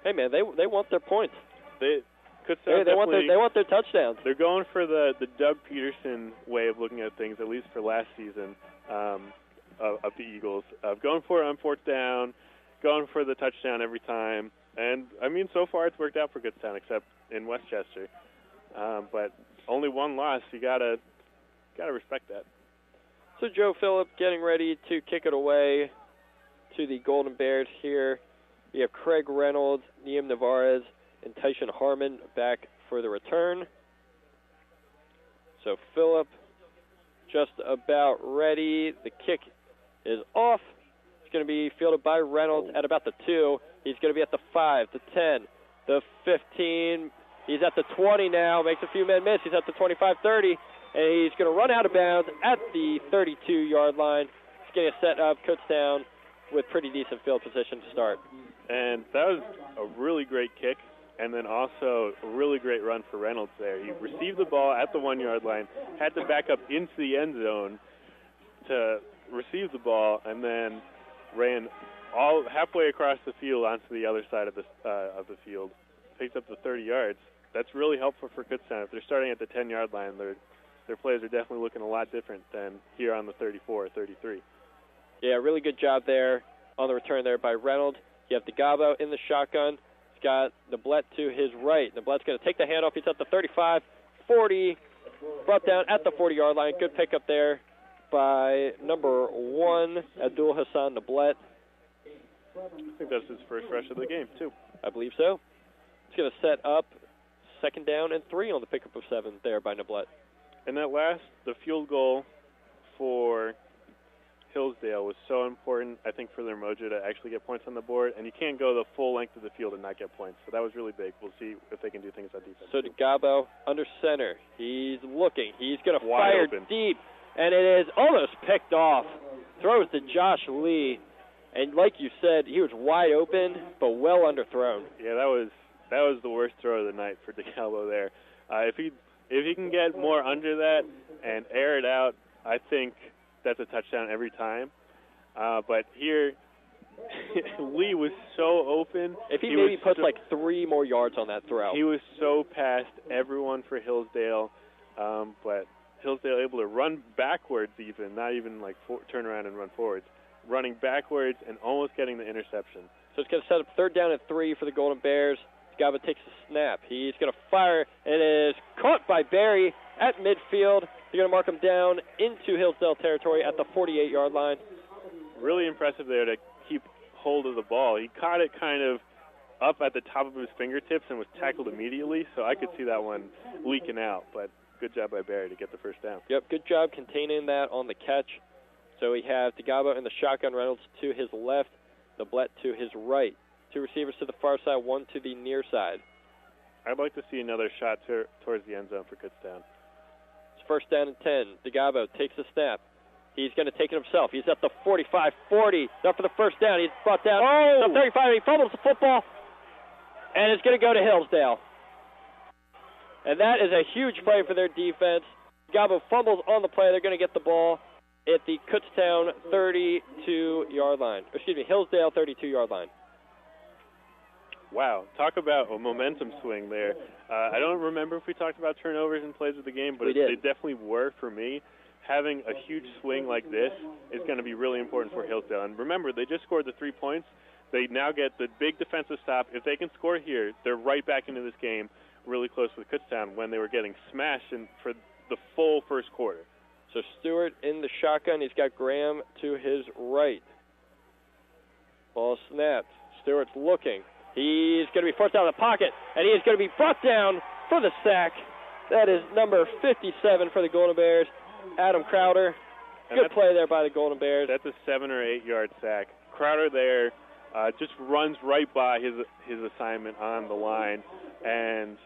Hey man, they want their points. They want their touchdowns. They're going for the Doug Peterson way of looking at things, at least for last season of the Eagles, of going for it on 4th down, going for the touchdown every time. And I mean, so far it's worked out for Kutztown, except in Westchester. But only 1 loss. You gotta respect that. So Joe Phillip getting ready to kick it away to the Golden Bears here. We have Craig Reynolds, Liam Navarez, and Tyson Harmon back for the return. So Phillip just about ready. The kick is off. It's going to be fielded by Reynolds at about the 2. He's going to be at the 5, the 10, the 15. He's at the 20 now. Makes a few men miss. He's at the 25, 30. And he's going to run out of bounds at the 32-yard line. He's going to set up Kutztown with pretty decent field position to start. And that was a really great kick, and then also a really great run for Reynolds there. He received the ball at the 1-yard line, had to back up into the end zone to receive the ball, and then ran all halfway across the field onto the other side of the field, picked up the 30 yards. That's really helpful for Kutztown. If they're starting at the 10-yard line, their plays are definitely looking a lot different than here on the 34 or 33. Yeah, really good job there on the return there by Reynolds. You have DeGabo in the shotgun. He's got Neblett to his right. Neblett's going to take the handoff. He's at the 35, 40, brought down at the 40-yard line. Good pickup there by number 1, Abdul Hassan Neblett. I think that's his first rush of the game, too. I believe so. He's going to set up 2nd down and 3 on the pickup of 7 there by Neblett. And the field goal for Hillsdale was so important, I think, for their mojo to actually get points on the board, and you can't go the full length of the field and not get points. So that was really big. We'll see if they can do things on defense. So DeGabo under center. He's looking. He's going to Wide fire open. deep, and it is almost picked off. Throws to Josh Lee, and like you said, he was wide open, but well underthrown. Yeah, that was the worst throw of the night for DeGabo there. If he can get more under that and air it out, I think that's a touchdown every time. But here, Lee was so open. If he maybe puts like 3 more yards on that throw. He was so past everyone for Hillsdale, but Hillsdale able to run backwards even, not even like turn around and run forwards. Running backwards and almost getting the interception. So it's going to set up 3rd down and 3 for the Golden Bears. Gaba takes the snap. He's going to fire. It is caught by Barry at midfield. They're going to mark him down into Hillsdale territory at the 48-yard line. Really impressive there to keep hold of the ball. He caught it kind of up at the top of his fingertips and was tackled immediately, so I could see that one leaking out. But good job by Barry to get the first down. Yep, good job containing that on the catch. So we have DeGabo in the shotgun, Reynolds to his left, the Blett to his right. 2 receivers to the far side, 1 to the near side. I'd like to see another shot towards the end zone for Kutztown. It's 1st down and 10. DeGabo takes the snap. He's going to take it himself. He's at the 45-40. Up for the 1st down. He's brought down to the 35. He fumbles the football, and it's going to go to Hillsdale. And that is a huge play for their defense. DeGabo fumbles on the play. They're going to get the ball at the Kutztown 32-yard line. Hillsdale 32-yard line. Wow, talk about a momentum swing there. I don't remember if we talked about turnovers and plays of the game, but they definitely were for me. Having a huge swing like this is going to be really important for Hillsdale. And remember, they just scored the 3 points. They now get the big defensive stop. If they can score here, they're right back into this game really close with Kutztown when they were getting smashed for the full first quarter. So Stewart in the shotgun. He's got Graham to his right. Ball snapped. Stewart's looking. He's going to be forced out of the pocket, and he is going to be brought down for the sack. That is number 57 for the Golden Bears, Adam Crowder. Good play there by the Golden Bears. That's a 7 or 8 yard sack. Crowder there just runs right by his assignment on the line, and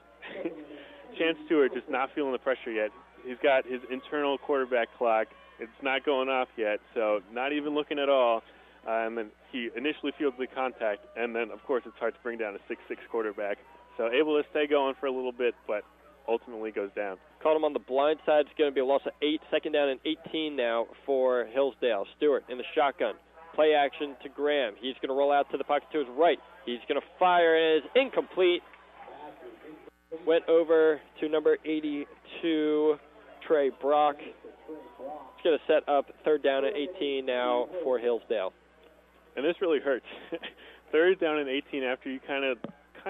Chance Stewart just not feeling the pressure yet. He's got his internal quarterback clock. It's not going off yet, so not even looking at all. And then he initially fields the contact, and then, of course, it's hard to bring down a 6'6" quarterback. So able to stay going for a little bit, but ultimately goes down. Caught him on the blind side. It's going to be a loss of 8. 2nd down and 18 now for Hillsdale. Stewart in the shotgun. Play action to Graham. He's going to roll out to the pocket to his right. He's going to fire, and it is incomplete. Went over to number 82, Trey Brock. It's going to set up 3rd down and 18 now for Hillsdale. And this really hurts. 3rd down and 18 after you kind of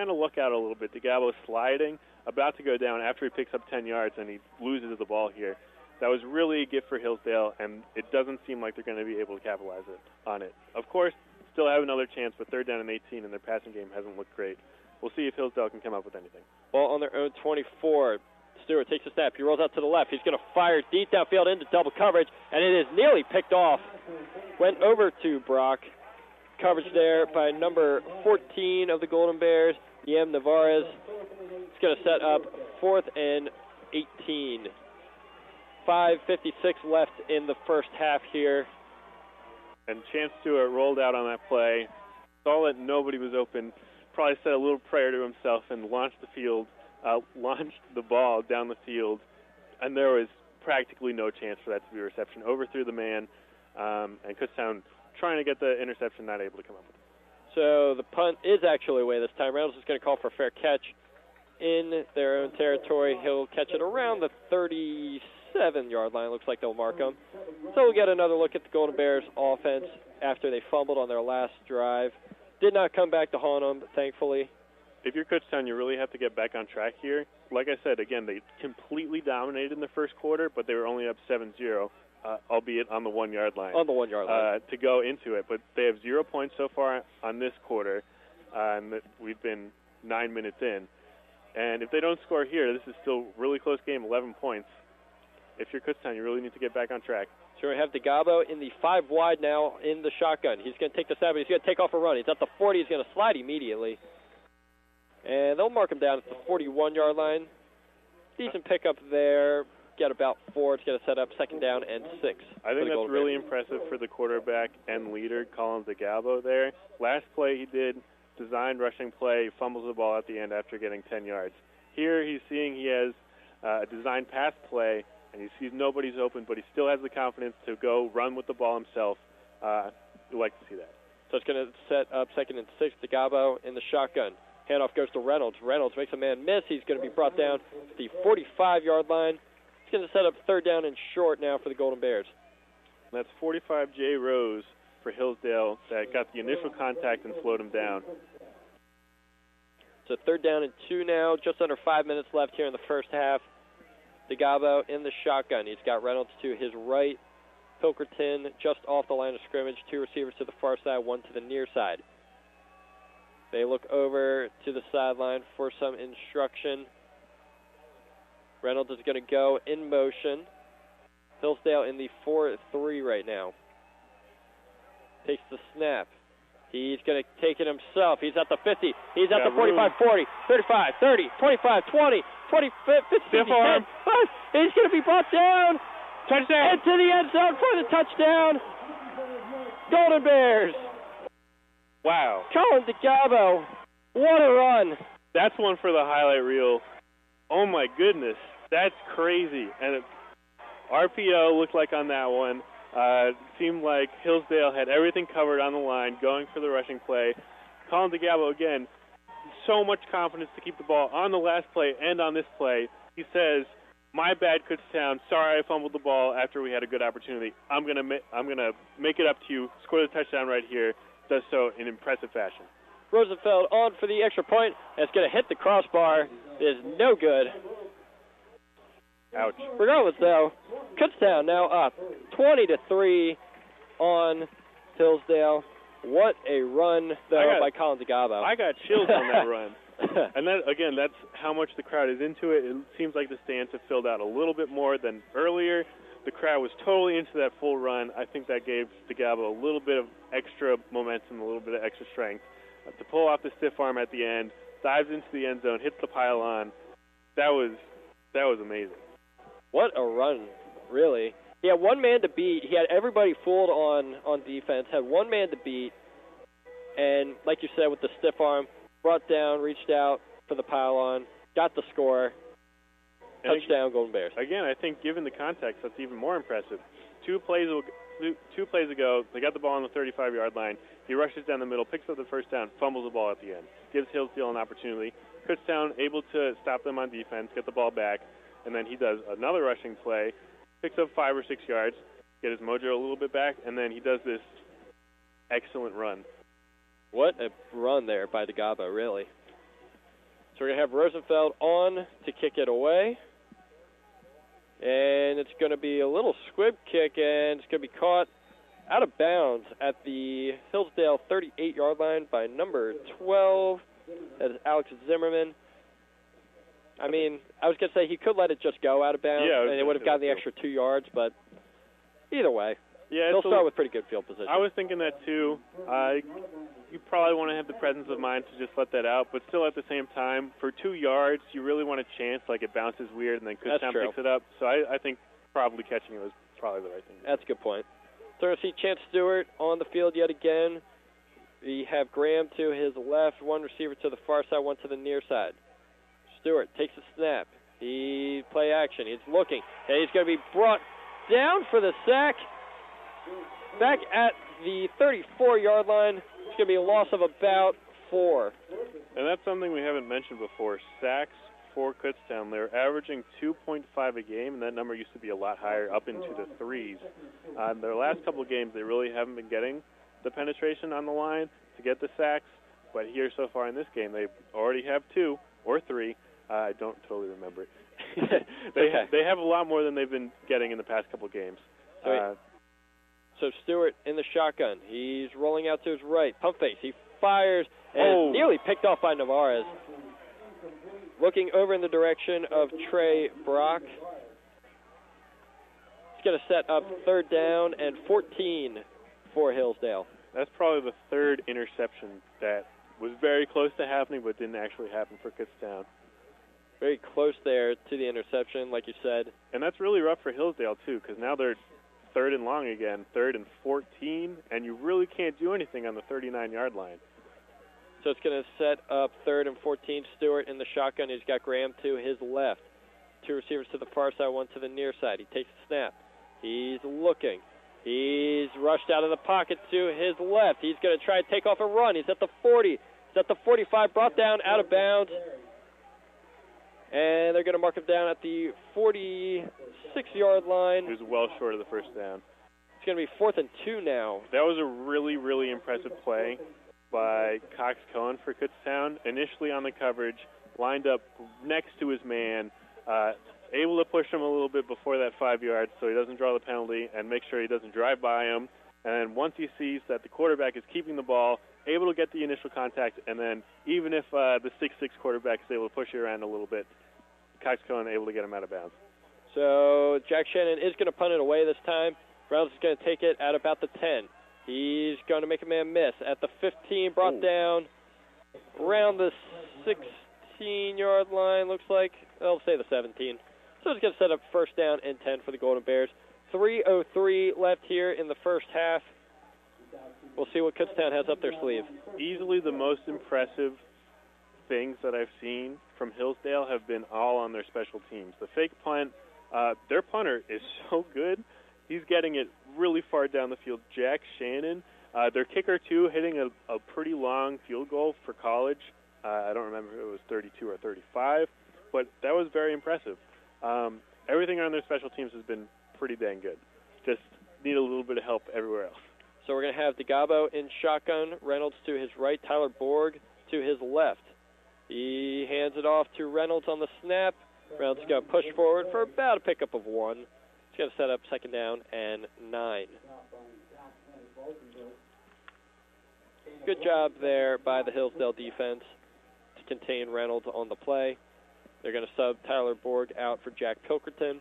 look out a little bit. DeGabo sliding, about to go down after he picks up 10 yards, and he loses the ball here. That was really a gift for Hillsdale, and it doesn't seem like they're going to be able to capitalize on it. Of course, still have another chance, but 3rd down and 18, and their passing game hasn't looked great. We'll see if Hillsdale can come up with anything. Ball on their own 24. Stewart takes a snap. He rolls out to the left. He's going to fire deep downfield into double coverage, and it is nearly picked off. Went over to Brock. Coverage there by number 14 of the Golden Bears, Yem Navarez. It's going to set up 4th and 18. 5:56 left in the first half here. And Chance Stewart rolled out on that play, saw that nobody was open, probably said a little prayer to himself and launched the ball down the field, and there was practically no chance for that to be a reception. Overthrew the man, and Kutztown trying to get the interception, not able to come up with it. So the punt is actually away this time. Reynolds is going to call for a fair catch in their own territory. He'll catch it around the 37-yard line. Looks like they'll mark him. So we'll get another look at the Golden Bears offense after they fumbled on their last drive. Did not come back to haunt them, thankfully. If you're Kutztown, you really have to get back on track here. Like I said, again, they completely dominated in the first quarter, but they were only up 7-0. Albeit on the 1-yard line. On the 1-yard line. To go into it. But they have 0 points so far on this quarter, and we've been 9 minutes in. And if they don't score here, this is still a really close game, 11 points. If you're Kutztown, you really need to get back on track. So we have DeGabo in the 5 wide now in the shotgun. He's going to take the 7. He's going to take off a run. He's at the 40. He's going to slide immediately. And they'll mark him down at the 41-yard line. Decent pickup there. Get about 4. It's going to set up 2nd down and 6. I think that's really impressive for the quarterback and leader, Colin DeGabo there. Last play he did, designed rushing play, fumbles the ball at the end after getting 10 yards. Here he's seeing he has a designed pass play, and he sees nobody's open, but he still has the confidence to go run with the ball himself. You like to see that. So it's going to set up 2nd and 6. DeGabo in the shotgun. Handoff goes to Reynolds. Reynolds makes a man miss. He's going to be brought down to the 45-yard line. He's going to set up 3rd down and short now for the Golden Bears. That's 45 J. Rose for Hillsdale that got the initial contact and slowed him down. So 3rd down and 2 now. Just under 5 minutes left here in the first half. DeGabo in the shotgun. He's got Reynolds to his right. Pilkerton just off the line of scrimmage. 2 receivers to the far side, 1 to the near side. They look over to the sideline for some instruction. Reynolds is going to go in motion. Hillsdale in the 4-3 right now. Takes the snap. He's going to take it himself. He's at the 50. He's at the 45, 40, 35, 30, 25, 20, 20, 50, 10. He's going to be brought down. Touchdown. Into the end zone for the touchdown. Golden Bears. Wow. Colin DeGabo. What a run. That's one for the highlight reel. Oh, my goodness. That's crazy. And RPO looked like on that one. It seemed like Hillsdale had everything covered on the line, going for the rushing play. Colin DeGabo, again, so much confidence to keep the ball on the last play and on this play. He says, my bad, Kutztown. Sorry I fumbled the ball after we had a good opportunity. I'm gonna make it up to you. Score the touchdown right here. Does so in impressive fashion. Rosenfeld on for the extra point. It's going to hit the crossbar. It is no good. Ouch. Regardless, though, Kutztown now up 20-3 on Hillsdale. What a run, though, by Colin DeGabo. I got chills on that run. And that, again, that's how much the crowd is into it. It seems like the stands have filled out a little bit more than earlier. The crowd was totally into that full run. I think that gave DeGabo a little bit of extra momentum, a little bit of extra strength. To pull off the stiff arm at the end, dives into the end zone, hits the pylon. That was amazing. What a run, really. He had one man to beat. He had everybody fooled on defense, had one man to beat, and like you said, with the stiff arm, brought down, reached out for the pylon, got the score. Touchdown, Golden Bears. Again, I think given the context, that's even more impressive. Two plays ago, they got the ball on the 35-yard line. He rushes down the middle, picks up the first down, fumbles the ball at the end. Gives Hillsdale an opportunity. Kutztown able to stop them on defense, get the ball back, and then he does another rushing play, picks up 5 or 6 yards, get his mojo a little bit back, and then he does this excellent run. What a run there by DeGabo, really. So we're going to have Rosenfeld on to kick it away. And it's going to be a little squib kick, and it's going to be caught out of bounds at the Hillsdale 38-yard line by number 12. That is Alex Zimmerman. I mean, I was going to say he could let it just go out of bounds, and it would have gotten the extra 2 yards, but either way. Yeah, they'll start with pretty good field position. I was thinking that too. You probably want to have the presence of mind to just let that out, but still at the same time, for 2 yards, you really want a chance, like it bounces weird and then Kutztown picks it up. So I think probably catching it was probably the right thing. That's a good point. So we're going to see Chance Stewart on the field yet again. We have Graham to his left, one receiver to the far side, one to the near side. Stewart takes a snap. He play action. He's looking, and he's going to be brought down for the sack. Back at the 34-yard line, it's going to be a loss of about 4. And that's something we haven't mentioned before. Sacks for Kutztown. They're averaging 2.5 a game, and that number used to be a lot higher, up into the 3s. Their last couple of games, they really haven't been getting the penetration on the line to get the sacks. But here so far in this game, they already have 2 or 3. I don't totally remember it. They have a lot more than they've been getting in the past couple of games. So Stewart in the shotgun. He's rolling out to his right. Pump face. He fires and nearly picked off by Navarez. Looking over in the direction of Trey Brock. It's going to set up 3rd down and 14 for Hillsdale. That's probably the 3rd interception that was very close to happening but didn't actually happen for Kutztown. Very close there to the interception, like you said. And that's really rough for Hillsdale, too, because now they're 3rd and long again, 3rd and 14, and you really can't do anything on the 39-yard line. So it's going to set up 3rd and 14. Stewart in the shotgun. He's got Graham to his left. 2 receivers to the far side, 1 to the near side. He takes the snap. He's looking. He's rushed out of the pocket to his left. He's going to try to take off a run. He's at the 40. He's at the 45, brought down out of bounds. And they're going to mark him down at the 46-yard line. He was well short of the first down. It's going to be 4th and 2 now. That was a really, really impressive play by Cox Cohen for Kutztown. Initially on the coverage, lined up next to his man, able to push him a little bit before that 5 yards so he doesn't draw the penalty and make sure he doesn't drive by him. And then once he sees that the quarterback is keeping the ball, able to get the initial contact, and then even if the 6'6 quarterback is able to push it around a little bit, Cox Cohen able to get him out of bounds. So Jack Shannon is going to punt it away this time. Browns is going to take it at about the 10. He's going to make a man miss. At the 15, brought down around the 16-yard line, looks like. I'll say the 17. So it's going to set up 1st down and 10 for the Golden Bears. 3:03 left here in the first half. We'll see what Kutztown has up their sleeve. Easily the most impressive things that I've seen from Hillsdale have been all on their special teams. The fake punt, their punter is so good. He's getting it really far down the field. Jack Shannon, their kicker, too, hitting a pretty long field goal for college. I don't remember if it was 32 or 35, but that was very impressive. Everything on their special teams has been pretty dang good. Just need a little bit of help everywhere else. So we're going to have DeGabo in shotgun, Reynolds to his right, Tyler Borg to his left. He hands it off to Reynolds on the snap. Reynolds is going to push forward for about a pickup of 1. He's going to set up 2nd down and 9. Good job there by the Hillsdale defense to contain Reynolds on the play. They're going to sub Tyler Borg out for Jack Pilkerton.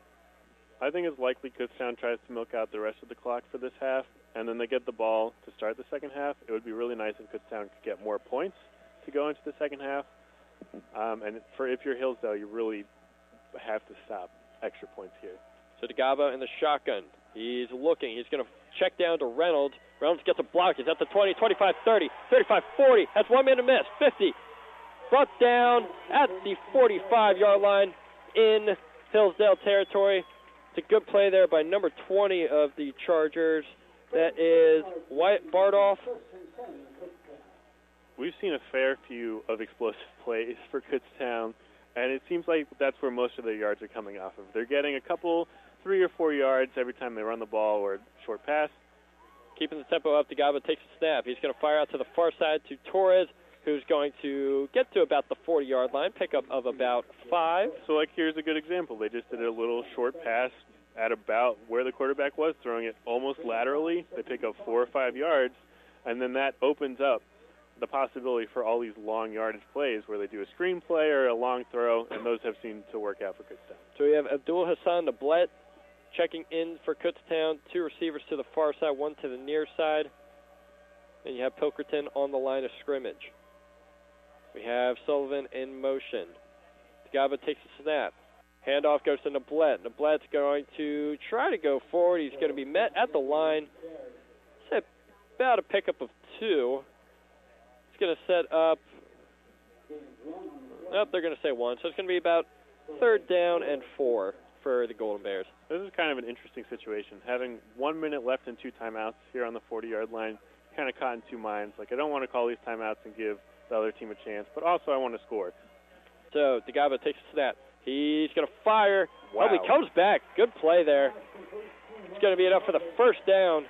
I think it's likely Kutztown tries to milk out the rest of the clock for this half, and then they get the ball to start the second half. It would be really nice if Kutztown could get more points to go into the second half. And if you're Hillsdale, you really have to stop extra points here. So DeGabo in the shotgun. He's looking. He's going to check down to Reynolds. Reynolds gets a block. He's at the 20, 25, 30, 35, 40. Has 1 man to miss. 50. Brought down at the 45-yard line in Hillsdale territory. It's a good play there by number 20 of the Chargers. That is Wyatt Bardoff. We've seen a fair few of explosive plays for Kutztown, and it seems like that's where most of their yards are coming off of. They're getting a couple, 3 or 4 yards every time they run the ball or short pass. Keeping the tempo up, DeGabo takes a snap. He's going to fire out to the far side to Torres, who's going to get to about the 40-yard line, pickup of about 5. So, here's a good example. They just did a little short pass at about where the quarterback was, throwing it almost laterally. They pick up 4 or 5 yards, and then that opens up the possibility for all these long yardage plays where they do a screen play or a long throw, and those have seemed to work out for Kutztown. So we have Abdul Hassan Nablet checking in for Kutztown. 2 receivers to the far side, 1 to the near side. And you have Pilkerton on the line of scrimmage. We have Sullivan in motion. DeGabo takes a snap. Handoff goes to Nablet. Nablet's going to try to go forward. He's going to be met at the line. It's about a pickup of 2. It's going to set up, they're going to say 1. So it's going to be about 3rd down and 4 for the Golden Bears. This is kind of an interesting situation. Having 1 minute left and 2 timeouts here on the 40-yard line, kind of caught in 2 minds. I don't want to call these timeouts and give the other team a chance, but also I want to score. So DeGabo takes a snap. He's going to fire. Wow. Oh, he comes back. Good play there. It's going to be enough for the 1st down.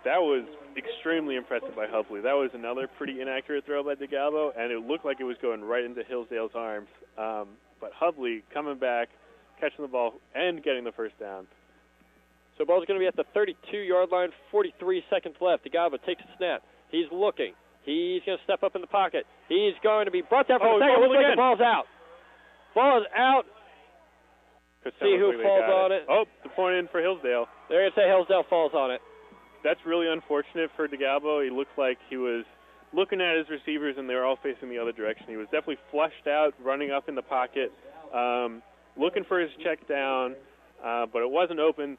That was extremely impressive by Hubley. That was another pretty inaccurate throw by DeGabo, and it looked like it was going right into Hillsdale's arms. But Hubley coming back, catching the ball, and getting the 1st down. So the ball's going to be at the 32-yard line, 43 seconds left. DeGabo takes a snap. He's looking. He's going to step up in the pocket. He's going to be brought down for the second. Looks like the ball's out. Ball is out. See who falls on it. Oh, the point in for Hillsdale. They're going to say Hillsdale falls on it. That's really unfortunate for DeGalbo. He looked like he was looking at his receivers, and they were all facing the other direction. He was definitely flushed out, running up in the pocket, looking for his check down, but it wasn't open.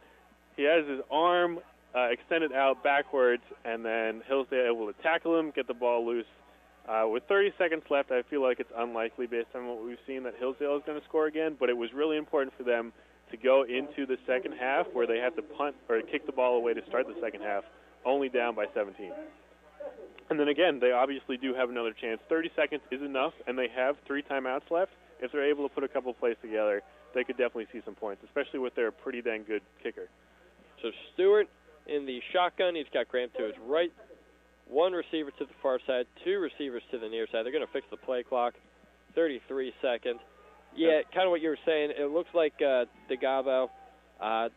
He has his arm extended out backwards, and then Hillsdale able to tackle him, get the ball loose. With 30 seconds left, I feel like it's unlikely based on what we've seen that Hillsdale is going to score again, but it was really important for them to go into the second half where they have to punt or kick the ball away to start the second half, only down by 17. And then again, they obviously do have another chance. 30 seconds is enough, and they have 3 timeouts left. If they're able to put a couple plays together, they could definitely see some points, especially with their pretty dang good kicker. So Stewart in the shotgun. He's got Graham to his right. 1 receiver to the far side, 2 receivers to the near side. They're going to fix the play clock. 33 seconds. Yeah, kind of what you were saying. It looks like DeGalbo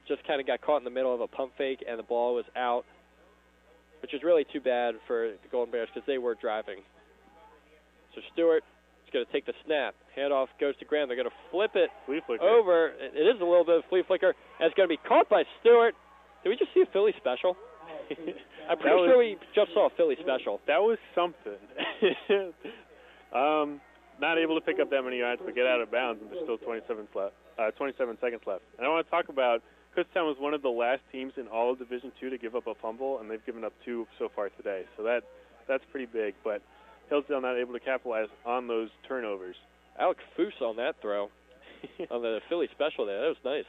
just kind of got caught in the middle of a pump fake, and the ball was out, which is really too bad for the Golden Bears because they were driving. So Stewart is going to take the snap. Handoff goes to Graham. They're going to flip it over. It is a little bit of a flea flicker, and it's going to be caught by Stewart. Did we just see a Philly special? I'm pretty sure we just saw a Philly special. That was something. Not able to pick up that many yards, but get out of bounds, and there's still 27 seconds left. And I want to talk about Kutztown was one of the last teams in all of Division II to give up a fumble, and they've given up 2 so far today. So that's pretty big, but Hillsdale not able to capitalize on those turnovers. Alex Foose on that throw on the Philly special there. That was nice.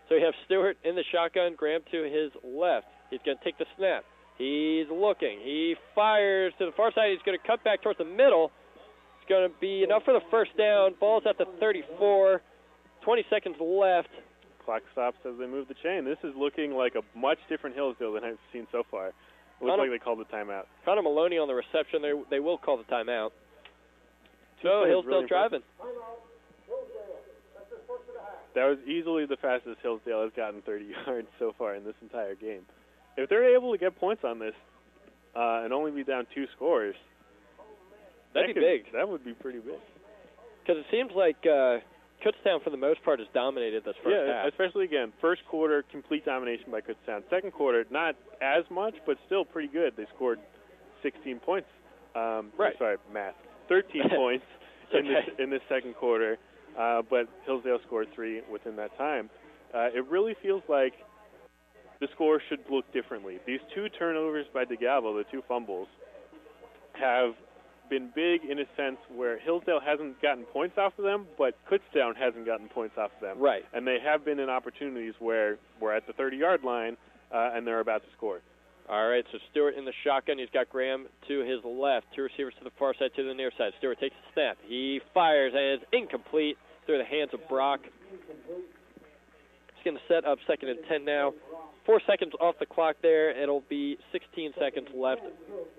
So you have Stewart in the shotgun, Graham to his left. He's going to take the snap. He's looking. He fires to the far side. He's going to cut back towards the middle. It's going to be enough for the first down. Ball's at the 34. 20 seconds left. Clock stops as they move the chain. This is looking like a much different Hillsdale than I've seen so far. It looks like they called the timeout. Connor Maloney on the reception. They will call the timeout. So Hillsdale really driving. That was easily the fastest Hillsdale has gotten 30 yards so far in this entire game. If they're able to get points on this and only be down 2 scores, that'd be big. That would be pretty big. Because it seems like Kutztown, for the most part, has dominated this first half. Yeah, especially, again, first quarter, complete domination by Kutztown. Second quarter, not as much, but still pretty good. They scored 16 points. Right. Sorry, math. 13 points in this second quarter, but Hillsdale scored 3 within that time. It really feels like the score should look differently. These 2 turnovers by DeGalbo, the 2 fumbles, have been big in a sense where Hillsdale hasn't gotten points off of them, but Kutztown hasn't gotten points off of them. Right. And they have been in opportunities where we're at the 30-yard line and they're about to score. All right, so Stewart in the shotgun. He's got Graham to his left. 2 receivers to the far side, to the near side. Stewart takes the snap. He fires, and it's incomplete through the hands of Brock. He's going to set up 2nd and 10 now. 4 seconds off the clock there. It'll be 16 seconds left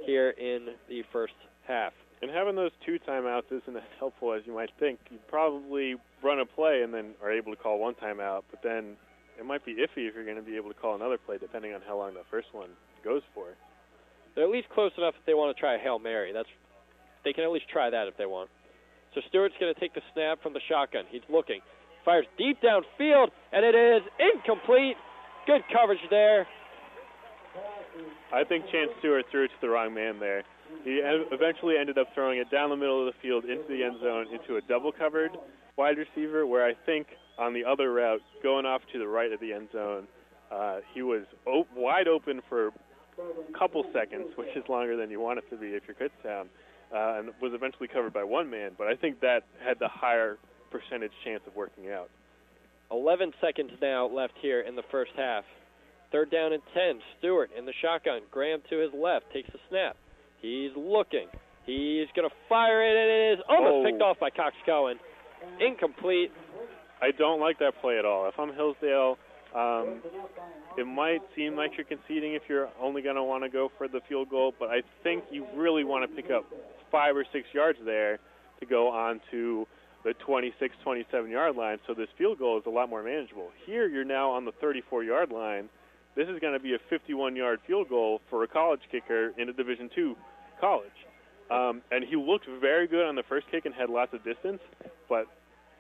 here in the first half. And having those 2 timeouts isn't as helpful as you might think. You probably run a play and then are able to call 1 timeout, but then it might be iffy if you're going to be able to call another play depending on how long that first one goes for. They're at least close enough if they want to try a Hail Mary. They can at least try that if they want. So Stewart's going to take the snap from the shotgun. He's looking. Fires deep downfield, and it is incomplete. Good coverage there. I think Chance Stewart threw it to the wrong man there. He eventually ended up throwing it down the middle of the field into the end zone into a double-covered wide receiver, where I think on the other route, going off to the right of the end zone, he was wide open for a couple seconds, which is longer than you want it to be if you're Kutztown, and was eventually covered by 1 man. But I think that had the higher percentage chance of working out. 11 seconds now left here in the first half. 3rd down and 10. Stewart in the shotgun. Graham to his left takes the snap. He's looking. He's going to fire it, and it is almost picked off by Cox Cohen. Incomplete. I don't like that play at all. If I'm Hillsdale, it might seem like you're conceding if you're only going to want to go for the field goal, but I think you really want to pick up 5 or 6 yards there to go on to the 26, 27-yard line, so this field goal is a lot more manageable. Here you're now on the 34-yard line. This is going to be a 51-yard field goal for a college kicker in a Division II college. And he looked very good on the first kick and had lots of distance, but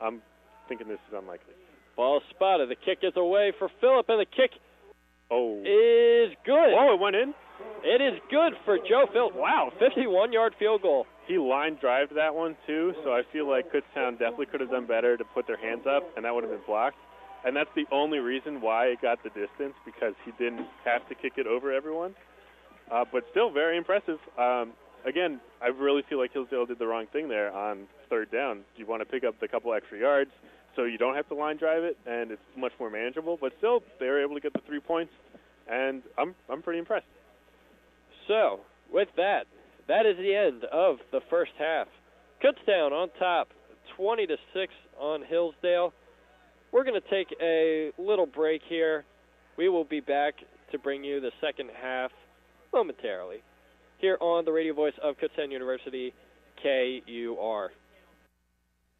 I'm thinking this is unlikely. Ball spotted. The kick is away for Phillip, and the kick is good. Oh, it went in? It is good for Joe Phillip. Wow, 51-yard field goal. He line-drived that one, too, so I feel like Kutztown definitely could have done better to put their hands up, and that would have been blocked. And that's the only reason why it got the distance, because he didn't have to kick it over everyone. But still very impressive. Again, I really feel like Hillsdale did the wrong thing there on third down. You want to pick up the couple extra yards so you don't have to line drive it, and it's much more manageable. But still, they were able to get the 3 points, and I'm pretty impressed. So, with that is the end of the first half. Kutztown on top, 20-6 on Hillsdale. We're going to take a little break here. We will be back to bring you the second half momentarily here on the radio voice of Kutztown University, KUR.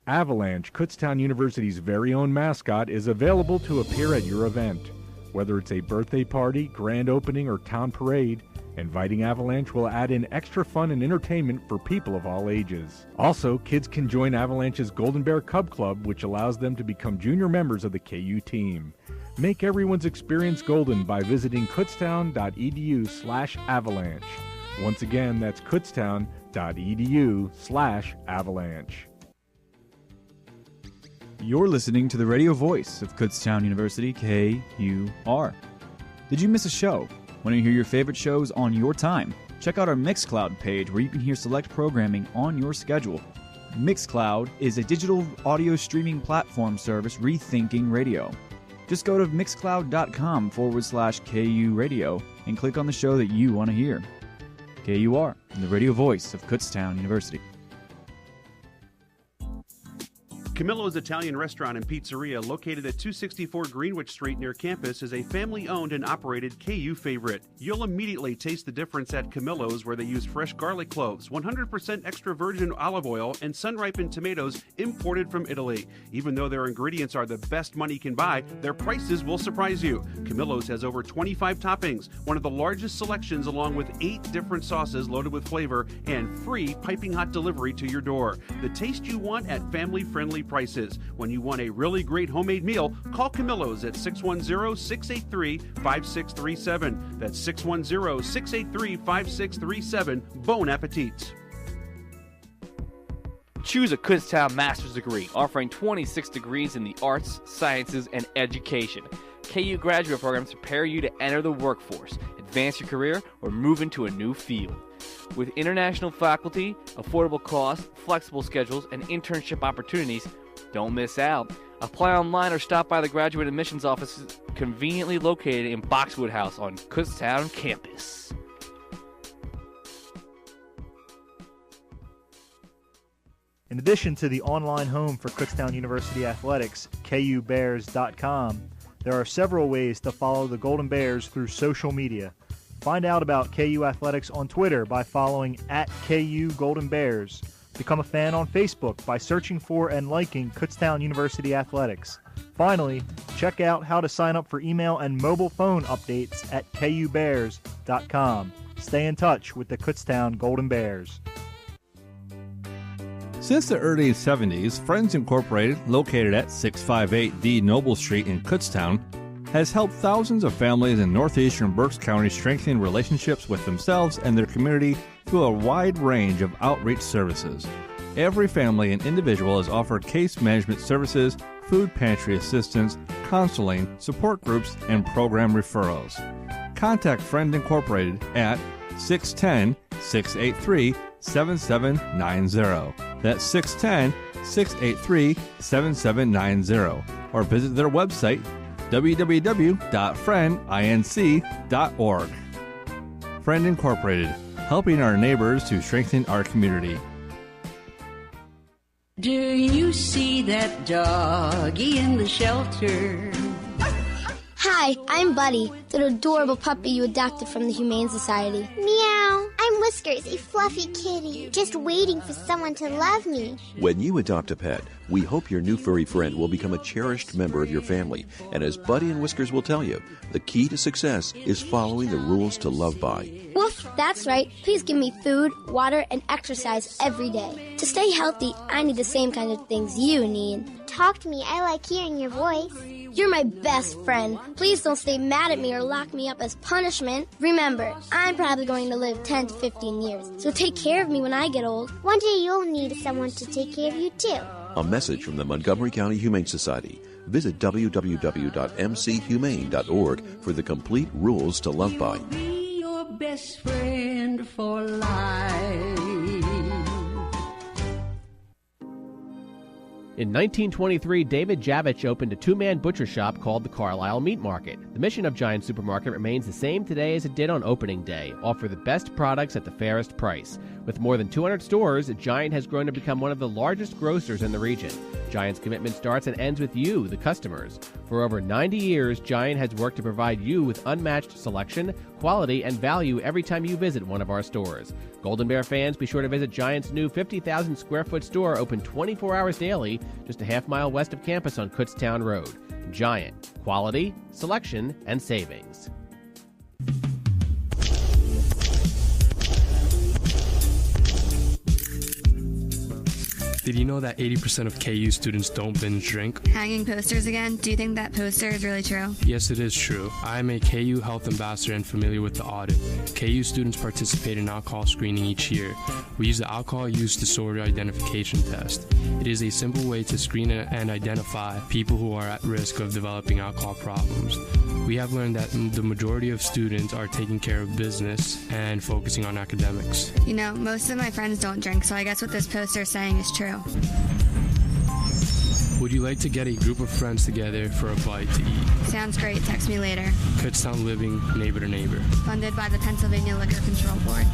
Avalanche, Kutztown University's very own mascot, is available to appear at your event. Whether it's a birthday party, grand opening, or town parade, inviting Avalanche will add in extra fun and entertainment for people of all ages. Also, kids can join Avalanche's Golden Bear Cub Club, which allows them to become junior members of the KU team. Make everyone's experience golden by visiting kutztown.edu/avalanche. Once again, that's kutztown.edu/avalanche. You're listening to the radio voice of Kutztown University, KUR. Did you miss a show? Want to hear your favorite shows on your time? Check out our Mixcloud page where you can hear select programming on your schedule. Mixcloud is a digital audio streaming platform service rethinking radio. Just go to mixcloud.com/KURadio and click on the show that you want to hear. KUR, the radio voice of Kutztown University. Camillo's Italian Restaurant and Pizzeria, located at 264 Greenwich Street near campus, is a family-owned and operated KU favorite. You'll immediately taste the difference at Camillo's, where they use fresh garlic cloves, 100% extra virgin olive oil, and sun-ripened tomatoes imported from Italy. Even though their ingredients are the best money can buy, their prices will surprise you. Camillo's has over 25 toppings, one of the largest selections, along with 8 different sauces loaded with flavor, and free piping hot delivery to your door. The taste you want at family-friendly prices. When you want a really great homemade meal, call Camillo's at 610-683-5637. That's 610-683-5637. Bon appetit. Choose a Kutztown Master's Degree, offering 26 degrees in the arts, sciences, and education. KU graduate programs prepare you to enter the workforce, advance your career, or move into a new field. With international faculty, affordable costs, flexible schedules, and internship opportunities, don't miss out. Apply online or stop by the graduate admissions offices conveniently located in Boxwood House on Kutztown campus. In addition to the online home for Kutztown University Athletics, KUBears.com, there are several ways to follow the Golden Bears through social media. Find out about KU Athletics on Twitter by following @KU Golden Bears. Become a fan on Facebook by searching for and liking Kutztown University Athletics. Finally, check out how to sign up for email and mobile phone updates at KUBears.com. Stay in touch with the Kutztown Golden Bears. Since the early 70s, Friends Incorporated, located at 658 D Noble Street in Kutztown, has helped thousands of families in northeastern Berks County strengthen relationships with themselves and their community through a wide range of outreach services. Every family and individual is offered case management services, food pantry assistance, counseling, support groups, and program referrals. Contact Friend Incorporated at 610-683-7790. That's 610-683-7790. Or visit their website, www.friendinc.org. Friend Incorporated, helping our neighbors to strengthen our community. Do you see that doggy in the shelter? Hi, Hi, I'm Buddy, the adorable puppy you adopted from the Humane Society. Meow. I'm Whiskers, a fluffy kitty, just waiting for someone to love me. When you adopt a pet, we hope your new furry friend will become a cherished member of your family. And as Buddy and Whiskers will tell you, the key to success is following the rules to love by. Woof, that's right. Please give me food, water, and exercise every day. To stay healthy, I need the same kind of things you need. Talk to me. I like hearing your voice. You're my best friend. Please don't stay mad at me or lock me up as punishment. Remember, I'm probably going to live 10 to 15 years, so take care of me when I get old. One day you'll need someone to take care of you, too. A message from the Montgomery County Humane Society. Visit www.mchumane.org for the complete rules to love by. Be your best friend for life. In 1923, David Javich opened a two-man butcher shop called the Carlisle Meat Market. The mission of Giant Supermarket remains the same today as it did on opening day: offer the best products at the fairest price. With more than 200 stores, Giant has grown to become one of the largest grocers in the region. Giant's commitment starts and ends with you, the customers. For over 90 years, Giant has worked to provide you with unmatched selection, quality, and value every time you visit one of our stores. Golden Bear fans, be sure to visit Giant's new 50,000 square foot store, open 24 hours daily, just a half-mile west of campus on Kutztown Road. Giant. Quality, selection, and savings. Did you know that 80% of KU students don't binge drink? Hanging posters again? Do you think that poster is really true? Yes, it is true. I am a KU health ambassador and familiar with the audit. KU students participate in alcohol screening each year. We use the Alcohol Use Disorder Identification Test. It is a simple way to screen and identify people who are at risk of developing alcohol problems. We have learned that the majority of students are taking care of business and focusing on academics. You know, most of my friends don't drink, so I guess what this poster is saying is true. Would you like to get a group of friends together for a bite to eat? Sounds great. Text me later. Kutztown Living, neighbor to neighbor. Funded by the Pennsylvania Liquor Control Board.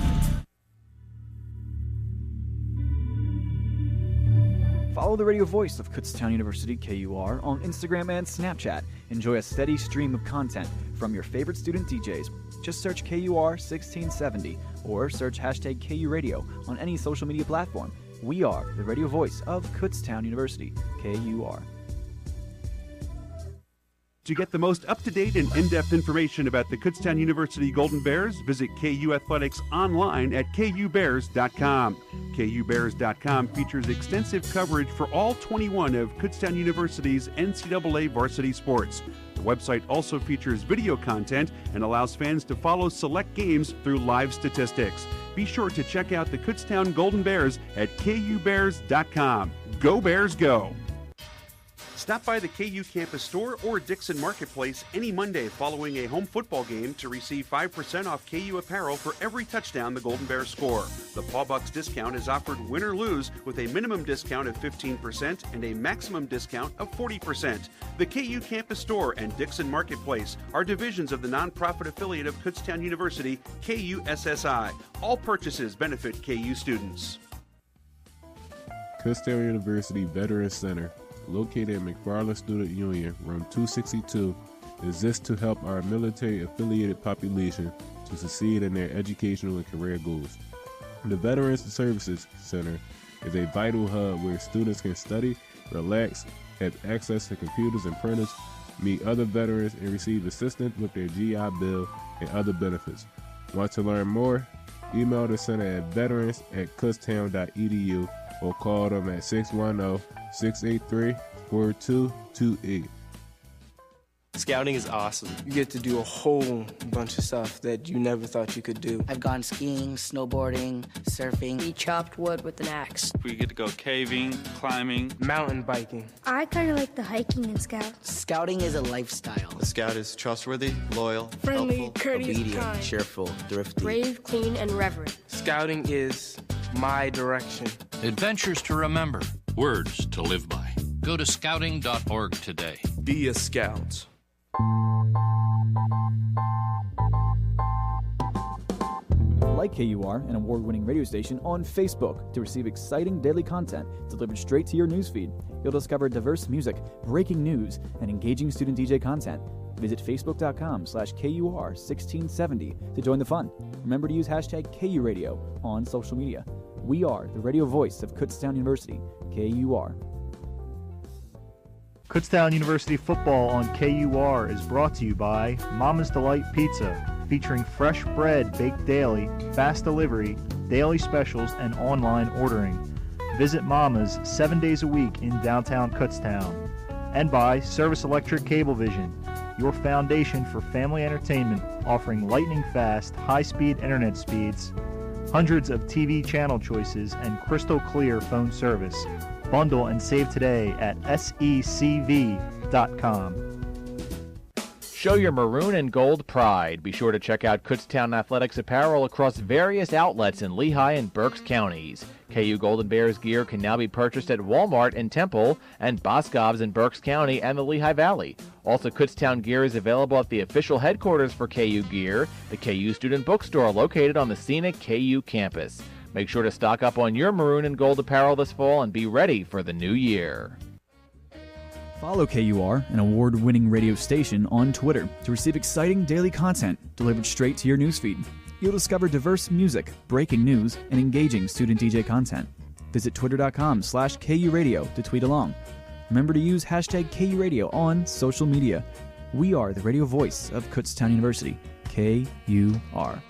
Follow the radio voice of Kutztown University, KUR, on Instagram and Snapchat. Enjoy a steady stream of content from your favorite student DJs. Just search KUR 1670 or search hashtag KURadio on any social media platform. We are the radio voice of Kutztown University, KUR. To get the most up-to-date and in-depth information about the Kutztown University Golden Bears, visit KU Athletics online at KUBears.com. KUBears.com features extensive coverage for all 21 of Kutztown University's NCAA varsity sports. The website also features video content and allows fans to follow select games through live statistics. Be sure to check out the Kutztown Golden Bears at KUBears.com. Go Bears, go! Stop by the KU campus store or Dixon Marketplace any Monday following a home football game to receive 5% off KU apparel for every touchdown the Golden Bears score. The Paw Bucks discount is offered win or lose with a minimum discount of 15% and a maximum discount of 40%. The KU campus store and Dixon Marketplace are divisions of the nonprofit affiliate of Kutztown University, KUSSI. All purchases benefit KU students. Kutztown University Veterans Center, located at McFarland Student Union, room 262, exists to help our military-affiliated population to succeed in their educational and career goals. The Veterans Services Center is a vital hub where students can study, relax, have access to computers and printers, meet other veterans, and receive assistance with their GI Bill and other benefits. Want to learn more? Email the center at veterans@kutztown.edu or call them at 610-683-4228. Scouting is awesome. You get to do a whole bunch of stuff that you never thought you could do. I've gone skiing, snowboarding, surfing. We chopped wood with an axe. We get to go caving, climbing, mountain biking. I kind of like the hiking in Scouts. Scouting is a lifestyle. A Scout is trustworthy, loyal, friendly, helpful, courteous, obedient, kind, cheerful, thrifty, brave, clean, and reverent. Scouting is my direction. Adventures to remember, words to live by. Go to scouting.org today. Be a scout. Like KUR, an award-winning radio station, on Facebook to receive exciting daily content delivered straight to your newsfeed. You'll discover diverse music, breaking news, and engaging student DJ content. Visit facebook.com/KUR1670 to join the fun. Remember to use hashtag KURadio on social media. We are the radio voice of Kutztown University, KUR. Kutztown University football on KUR is brought to you by Mama's Delight Pizza, featuring fresh bread baked daily, fast delivery, daily specials, and online ordering. Visit Mama's 7 days a week in downtown Kutztown. And by Service Electric Cablevision, your foundation for family entertainment, offering lightning-fast, high-speed internet speeds, hundreds of TV channel choices, and crystal-clear phone service. Bundle and save today at secv.com. Show your maroon and gold pride. Be sure to check out Kutztown Athletics apparel across various outlets in Lehigh and Berks counties. KU Golden Bears gear can now be purchased at Walmart in Temple and Boscov's in Berks County and the Lehigh Valley. Also, Kutztown gear is available at the official headquarters for KU Gear, the KU Student Bookstore located on the scenic KU campus. Make sure to stock up on your maroon and gold apparel this fall and be ready for the new year. Follow KUR, an award-winning radio station, on Twitter to receive exciting daily content delivered straight to your newsfeed. You'll discover diverse music, breaking news, and engaging student DJ content. Visit twitter.com/KURadio to tweet along. Remember to use hashtag KURadio on social media. We are the radio voice of Kutztown University, KUR.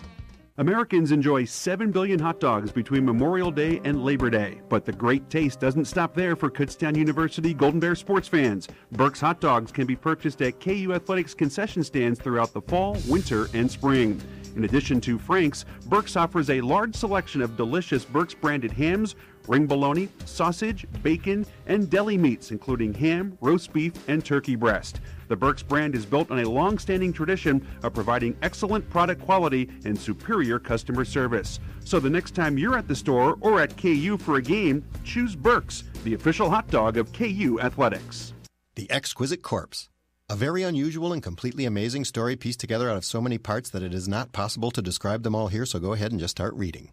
Americans enjoy 7 billion hot dogs between Memorial Day and Labor Day. But the great taste doesn't stop there for Kutztown University Golden Bear sports fans. Burke's hot dogs can be purchased at KU Athletics concession stands throughout the fall, winter, and spring. In addition to Frank's, Burke's offers a large selection of delicious Burke's branded hams, ring bologna, sausage, bacon, and deli meats, including ham, roast beef, and turkey breast. The Burke's brand is built on a long-standing tradition of providing excellent product quality and superior customer service. So the next time you're at the store or at KU for a game, choose Burke's, the official hot dog of KU Athletics. The Exquisite Corpse. A very unusual and completely amazing story pieced together out of so many parts that it is not possible to describe them all here, so go ahead and just start reading.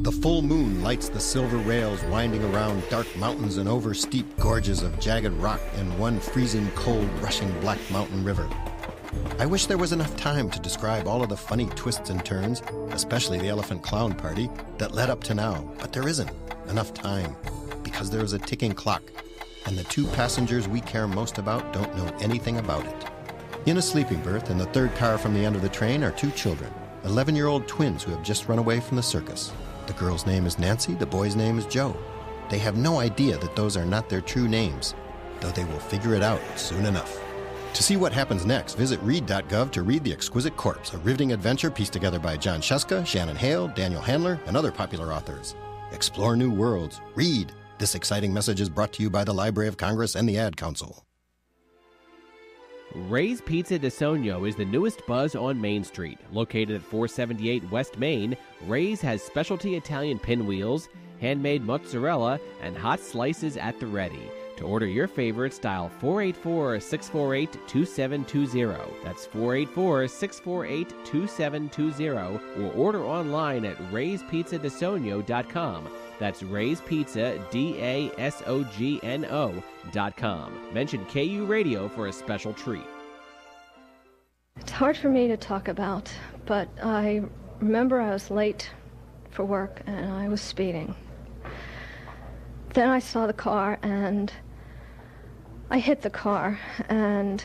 The full moon lights the silver rails winding around dark mountains and over steep gorges of jagged rock and one freezing cold rushing black mountain river. I wish there was enough time to describe all of the funny twists and turns, especially the elephant clown party, that led up to now, but there isn't enough time because there is a ticking clock, and the two passengers we care most about don't know anything about it. In a sleeping berth in the third car from the end of the train are two children, 11-year-old twins who have just run away from the circus. The girl's name is Nancy, the boy's name is Joe. They have no idea that those are not their true names, though they will figure it out soon enough. To see what happens next, visit read.gov to read The Exquisite Corpse, a riveting adventure pieced together by John Sheska, Shannon Hale, Daniel Handler, and other popular authors. Explore new worlds. Read. This exciting message is brought to you by the Library of Congress and the Ad Council. Ray's Pizza de Sogno is the newest buzz on Main Street. Located at 478 West Main, Ray's has specialty Italian pinwheels, handmade mozzarella, and hot slices at the ready. To order your favorites, dial 484-648-2720. That's 484-648-2720, or order online at rayspizzadesogno.com. That's Ray's Pizza, DASOGNO.com. Mention KU Radio for a special treat. It's hard for me to talk about, but I remember I was late for work and I was speeding. Then I saw the car and I hit the car, and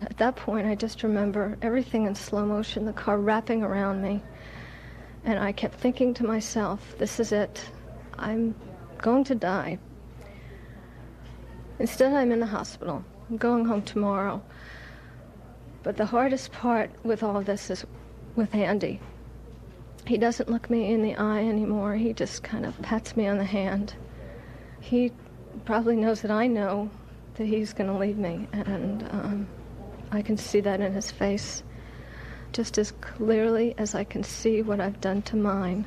at that point I just remember everything in slow motion, the car wrapping around me, and I kept thinking to myself, this is it. I'm going to die. Instead, I'm in the hospital. I'm going home tomorrow. But the hardest part with all this is with Andy. He doesn't look me in the eye anymore. He just kind of pats me on the hand. He probably knows that I know that he's going to leave me, and I can see that in his face just as clearly as I can see what I've done to mine.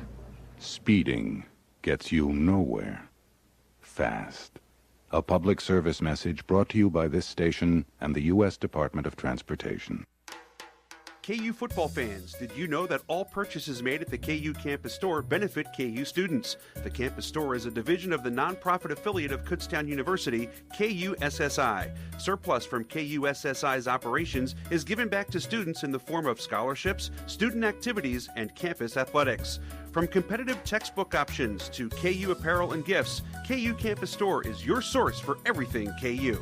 Speeding gets you nowhere fast. A public service message brought to you by this station and the U.S. Department of Transportation. KU football fans, did you know that all purchases made at the KU Campus Store benefit KU students? The Campus Store is a division of the nonprofit affiliate of Kutztown University, KUSSI. Surplus from KUSSI's operations is given back to students in the form of scholarships, student activities, and campus athletics. From competitive textbook options to KU apparel and gifts, KU Campus Store is your source for everything KU.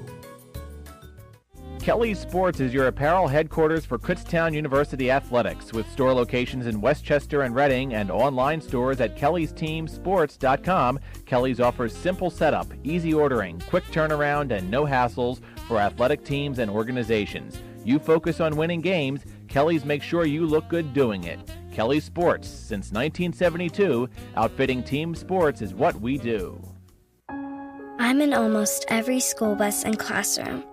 Kelly's Sports is your apparel headquarters for Kutztown University Athletics, with store locations in Westchester and Reading and online stores at kellysteamsports.com. Kelly's offers simple setup, easy ordering, quick turnaround, and no hassles for athletic teams and organizations. You focus on winning games, Kelly's makes sure you look good doing it. Kelly's Sports, since 1972, outfitting team sports is what we do. I'm in almost every school bus and classroom.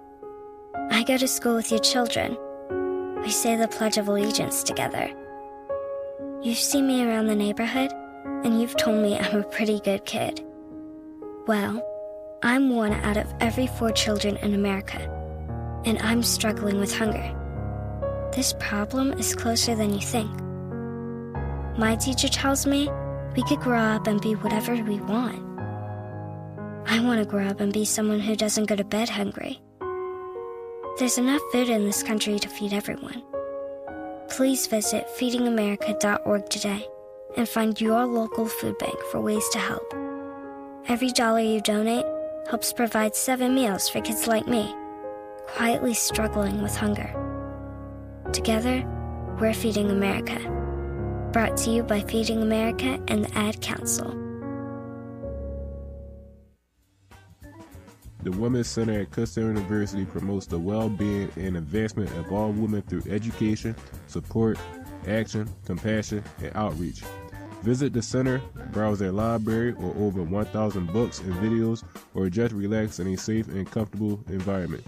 I go to school with your children. We say the Pledge of Allegiance together. You've seen me around the neighborhood, and you've told me I'm a pretty good kid. Well, I'm one out of every 4 children in America, and I'm struggling with hunger. This problem is closer than you think. My teacher tells me we could grow up and be whatever we want. I want to grow up and be someone who doesn't go to bed hungry. There's enough food in this country to feed everyone. Please visit feedingamerica.org today and find your local food bank for ways to help. Every dollar you donate helps provide 7 meals for kids like me, quietly struggling with hunger. Together, we're Feeding America. Brought to you by Feeding America and the Ad Council. The Women's Center at Kutztown University promotes the well-being and advancement of all women through education, support, action, compassion, and outreach. Visit the center, browse their library or over 1,000 books and videos, or just relax in a safe and comfortable environment.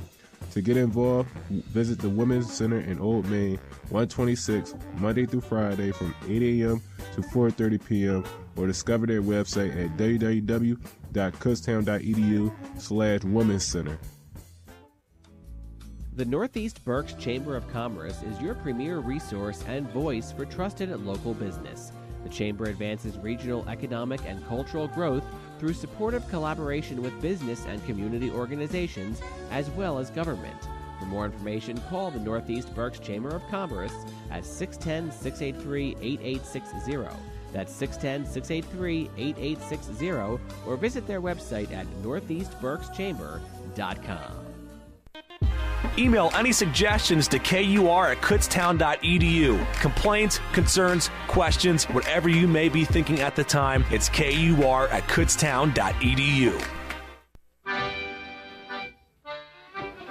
To get involved, visit the Women's Center in Old Main, 126, Monday through Friday from 8 a.m. to 4:30 p.m. or discover their website at www.kutztown.edu/Women's Center. The Northeast Berks Chamber of Commerce is your premier resource and voice for trusted local business. The Chamber advances regional economic and cultural growth through supportive collaboration with business and community organizations, as well as government. For more information, call the Northeast Berks Chamber of Commerce at 610-683-8860. That's 610-683-8860, or visit their website at northeastberkschamber.com. Email any suggestions to KUR@kutztown.edu. Complaints, concerns, questions, whatever you may be thinking at the time, it's KUR@kutztown.edu.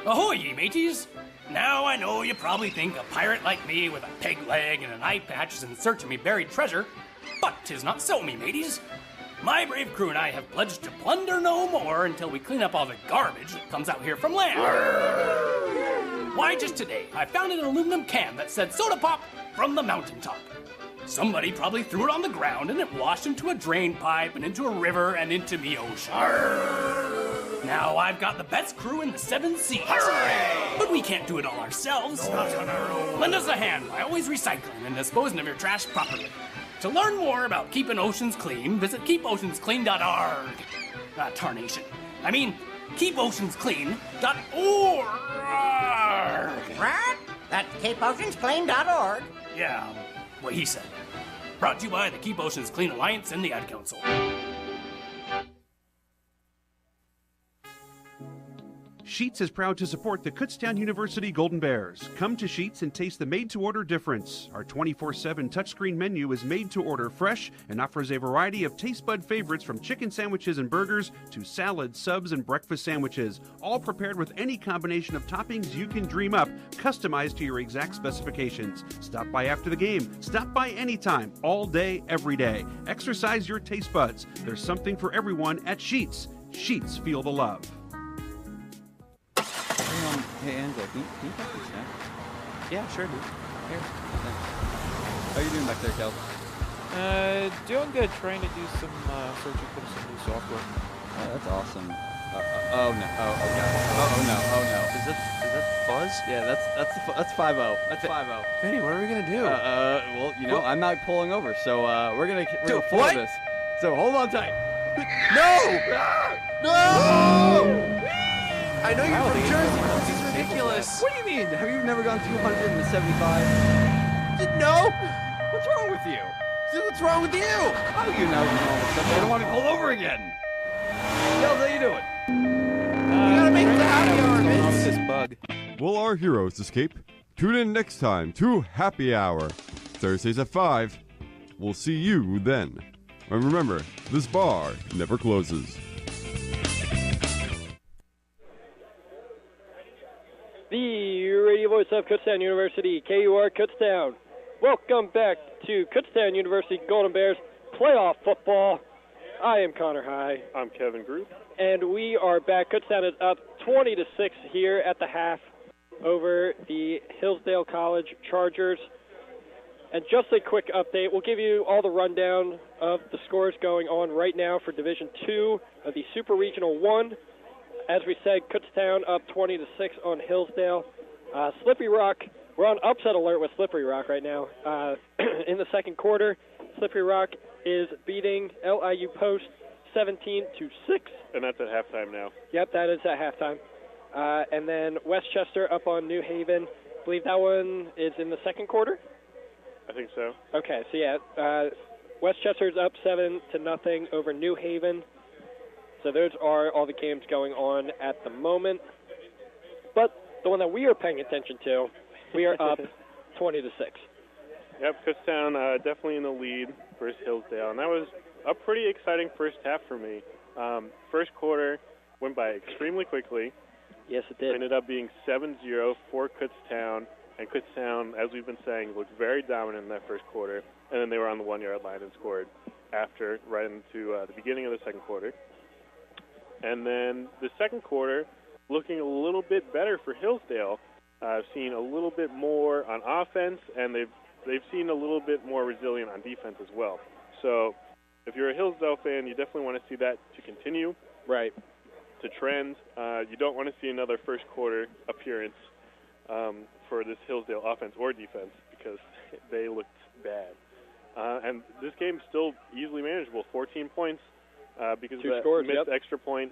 Ahoy, ye mateys! Now I know you probably think a pirate like me with a peg leg and an eye patch is in search of me buried treasure, but 'tis not so, me mateys. My brave crew and I have pledged to plunder no more until we clean up all the garbage that comes out here from land. Why, just today, I found an aluminum can that said soda pop from the mountaintop. Somebody probably threw it on the ground and it washed into a drain pipe and into a river and into the ocean. Now I've got the best crew in the 7 seas. Hooray! But we can't do it all ourselves. Not on our own. Lend us a hand by always recycling and disposing of your trash properly. To learn more about keeping oceans clean, visit keepoceansclean.org. Tarnation. I mean, keepoceansclean.org. Right? That's keepoceansclean.org. Yeah, what he said. Brought to you by the Keep Oceans Clean Alliance and the Ad Council. Sheetz is proud to support the Kutztown University Golden Bears. Come to Sheetz and taste the made-to-order difference. Our 24/7 touchscreen menu is made to order fresh and offers a variety of taste bud favorites from chicken sandwiches and burgers to salads, subs, and breakfast sandwiches, all prepared with any combination of toppings you can dream up, customized to your exact specifications. Stop by after the game. Stop by anytime, all day, every day. Exercise your taste buds. There's something for everyone at Sheetz. Sheetz, feel the love. Hey, Angela, can you pass me snack? Yeah, sure, dude. Here. Thanks. How are you doing back there, Kel? Doing good. Trying to do some searching for some new software. Oh, that's awesome. Oh no! Oh god! Oh no! Is that Buzz? Yeah, that's 5-0. That's 5-0. Vinny, what are we gonna do? Well, I'm not pulling over, so we're gonna follow what? this. So hold on tight. No! No! I know you're from Jersey, but this is ridiculous. What do you mean? Have you never gone 275? No. What's wrong with you? What's wrong with you? How do you know all this stuff? I don't want to pull over again. How are you doing? You gotta make the happy hour, Vince. This bug. Will our heroes escape? Tune in next time to Happy Hour, Thursdays at 5. We'll see you then. And remember, this bar never closes. The radio voice of Kutztown University, KUR Kutztown. Welcome back to Kutztown University Golden Bears playoff football. I am Connor High. I'm Kevin Group. And we are back. Kutztown is up 20-6 here at the half over the Hillsdale College Chargers. And just a quick update, we'll give you all the rundown of the scores going on right now for Division II of the Super Regional 1. As we said, Kutztown up 20-6 on Hillsdale. Slippery Rock, we're on upset alert with Slippery Rock right now. In the second quarter, Slippery Rock is beating LIU Post 17-6. And that's at halftime now. Yep, that is at halftime. And then Westchester up on New Haven. I believe that one is in the second quarter? I think so. Okay, so yeah, Westchester's up 7-0 over New Haven. So those are all the games going on at the moment. But the one that we are paying attention to, we are up 20-6. Yep, Kutztown definitely in the lead versus Hillsdale, and that was a pretty exciting first half for me. First quarter went by extremely quickly. Yes, it did. Ended up being 7-0 for Kutztown, and Kutztown, as we've been saying, looked very dominant in that first quarter, and then they were on the 1-yard line and scored after, right into the beginning of the second quarter. And then the second quarter, looking a little bit better for Hillsdale. I've seen a little bit more on offense, and they've seen a little bit more resilient on defense as well. So if you're a Hillsdale fan, you definitely want to see that to continue. Right. To trend. You don't want to see another first quarter appearance for this Hillsdale offense or defense because they looked bad. And this game's still easily manageable, 14 points because of that missed extra point.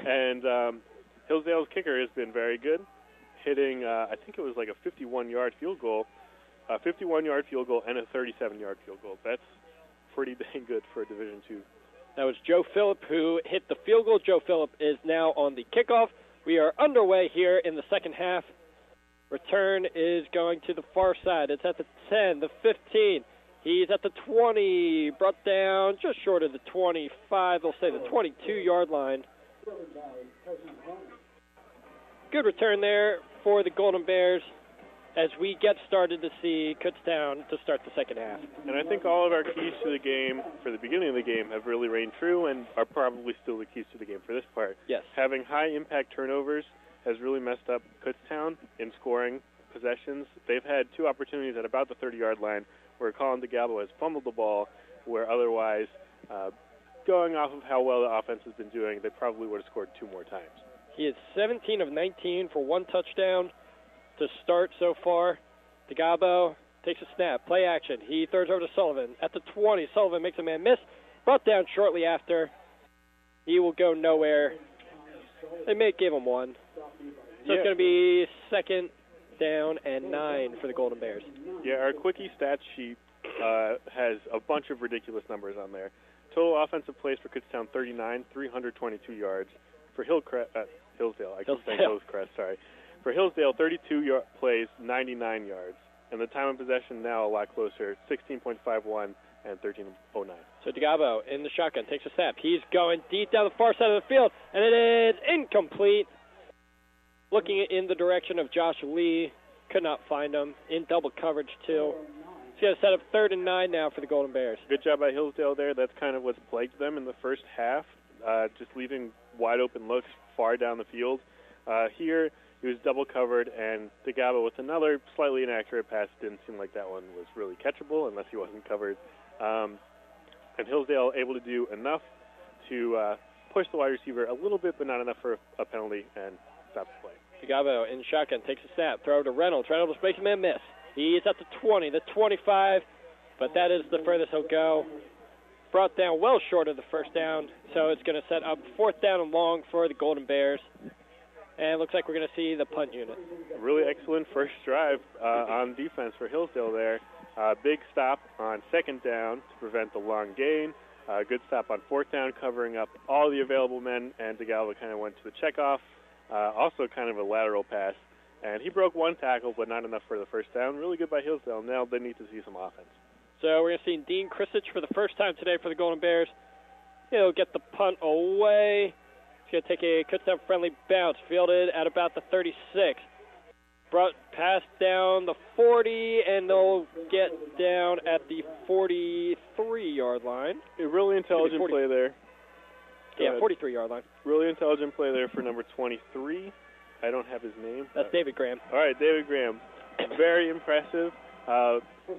And Hillsdale's kicker has been very good, hitting, I think it was like a 51-yard field goal, and a 37-yard field goal. That's pretty dang good for Division II. That was Joe Phillip who hit the field goal. Joe Phillip is now on the kickoff. We are underway here in the second half. Return is going to the far side. It's at the 10, the 15. He's at the 20, brought down just short of the 25. They'll say the 22-yard line. Good return there for the Golden Bears as we get started to see Kutztown to start the second half. And I think all of our keys to the game for the beginning of the game have really reigned true and are probably still the keys to the game for this part. Yes. Having high-impact turnovers has really messed up Kutztown in scoring possessions. They've had two opportunities at about the 30-yard line where Colin DeGalbo has fumbled the ball, where otherwise, going off of how well the offense has been doing, they probably would have scored two more times. He is 17 of 19 for one touchdown to start so far. DeGalbo takes a snap, play action. He throws over to Sullivan at the 20. Sullivan makes a man miss, brought down shortly after. He will go nowhere. They may give him one. So it's going to be second down and 9 for the Golden Bears. Yeah, our quickie stats sheet has a bunch of ridiculous numbers on there. Total offensive plays for Kutztown 39, 322 yards. For Hillsdale, I keep saying Hillscrest, sorry. For Hillsdale, 32 plays, 99 yards. And the time of possession now a lot closer, 16.51 and 13.09. So DeGalbo in the shotgun takes a snap. He's going deep down the far side of the field, and it is incomplete. Looking in the direction of Josh Lee, could not find him. In double coverage, too. He's going to set up 3rd and 9 now for the Golden Bears. Good job by Hillsdale there. That's kind of what's plagued them in the first half, just leaving wide-open looks far down the field. Here, he was double covered, and DeGalbo with another slightly inaccurate pass. Didn't seem like that one was really catchable unless he wasn't covered. And Hillsdale able to do enough to pushed the wide receiver a little bit, but not enough for a penalty, and stopped the play. Figavo in shotgun, takes a snap, throw to Reynolds. Reynolds makes him a miss. He is at the 20, the 25, but that is the furthest he'll go. Brought down well short of the first down, so it's going to set up 4th down and long for the Golden Bears. And it looks like we're going to see the punt unit. A really excellent first drive on defense for Hillsdale there. Big stop on 2nd down to prevent the long gain. Good stop on 4th down, covering up all the available men, and DeGalva kind of went to the checkoff. Also kind of a lateral pass. And he broke 1 tackle, but not enough for the first down. Really good by Hillsdale. Now they need to see some offense. So we're going to see Dean Krisich for the first time today for the Golden Bears. He'll get the punt away. He's going to take a Kutztown-friendly bounce, fielded at about the 36. Brought past down the 40, and they'll get down at the 43-yard line. A really intelligent play there. Yeah, 43-yard line. Really intelligent play there for number 23. I don't have his name. That's David Graham. All right, David Graham. Very impressive.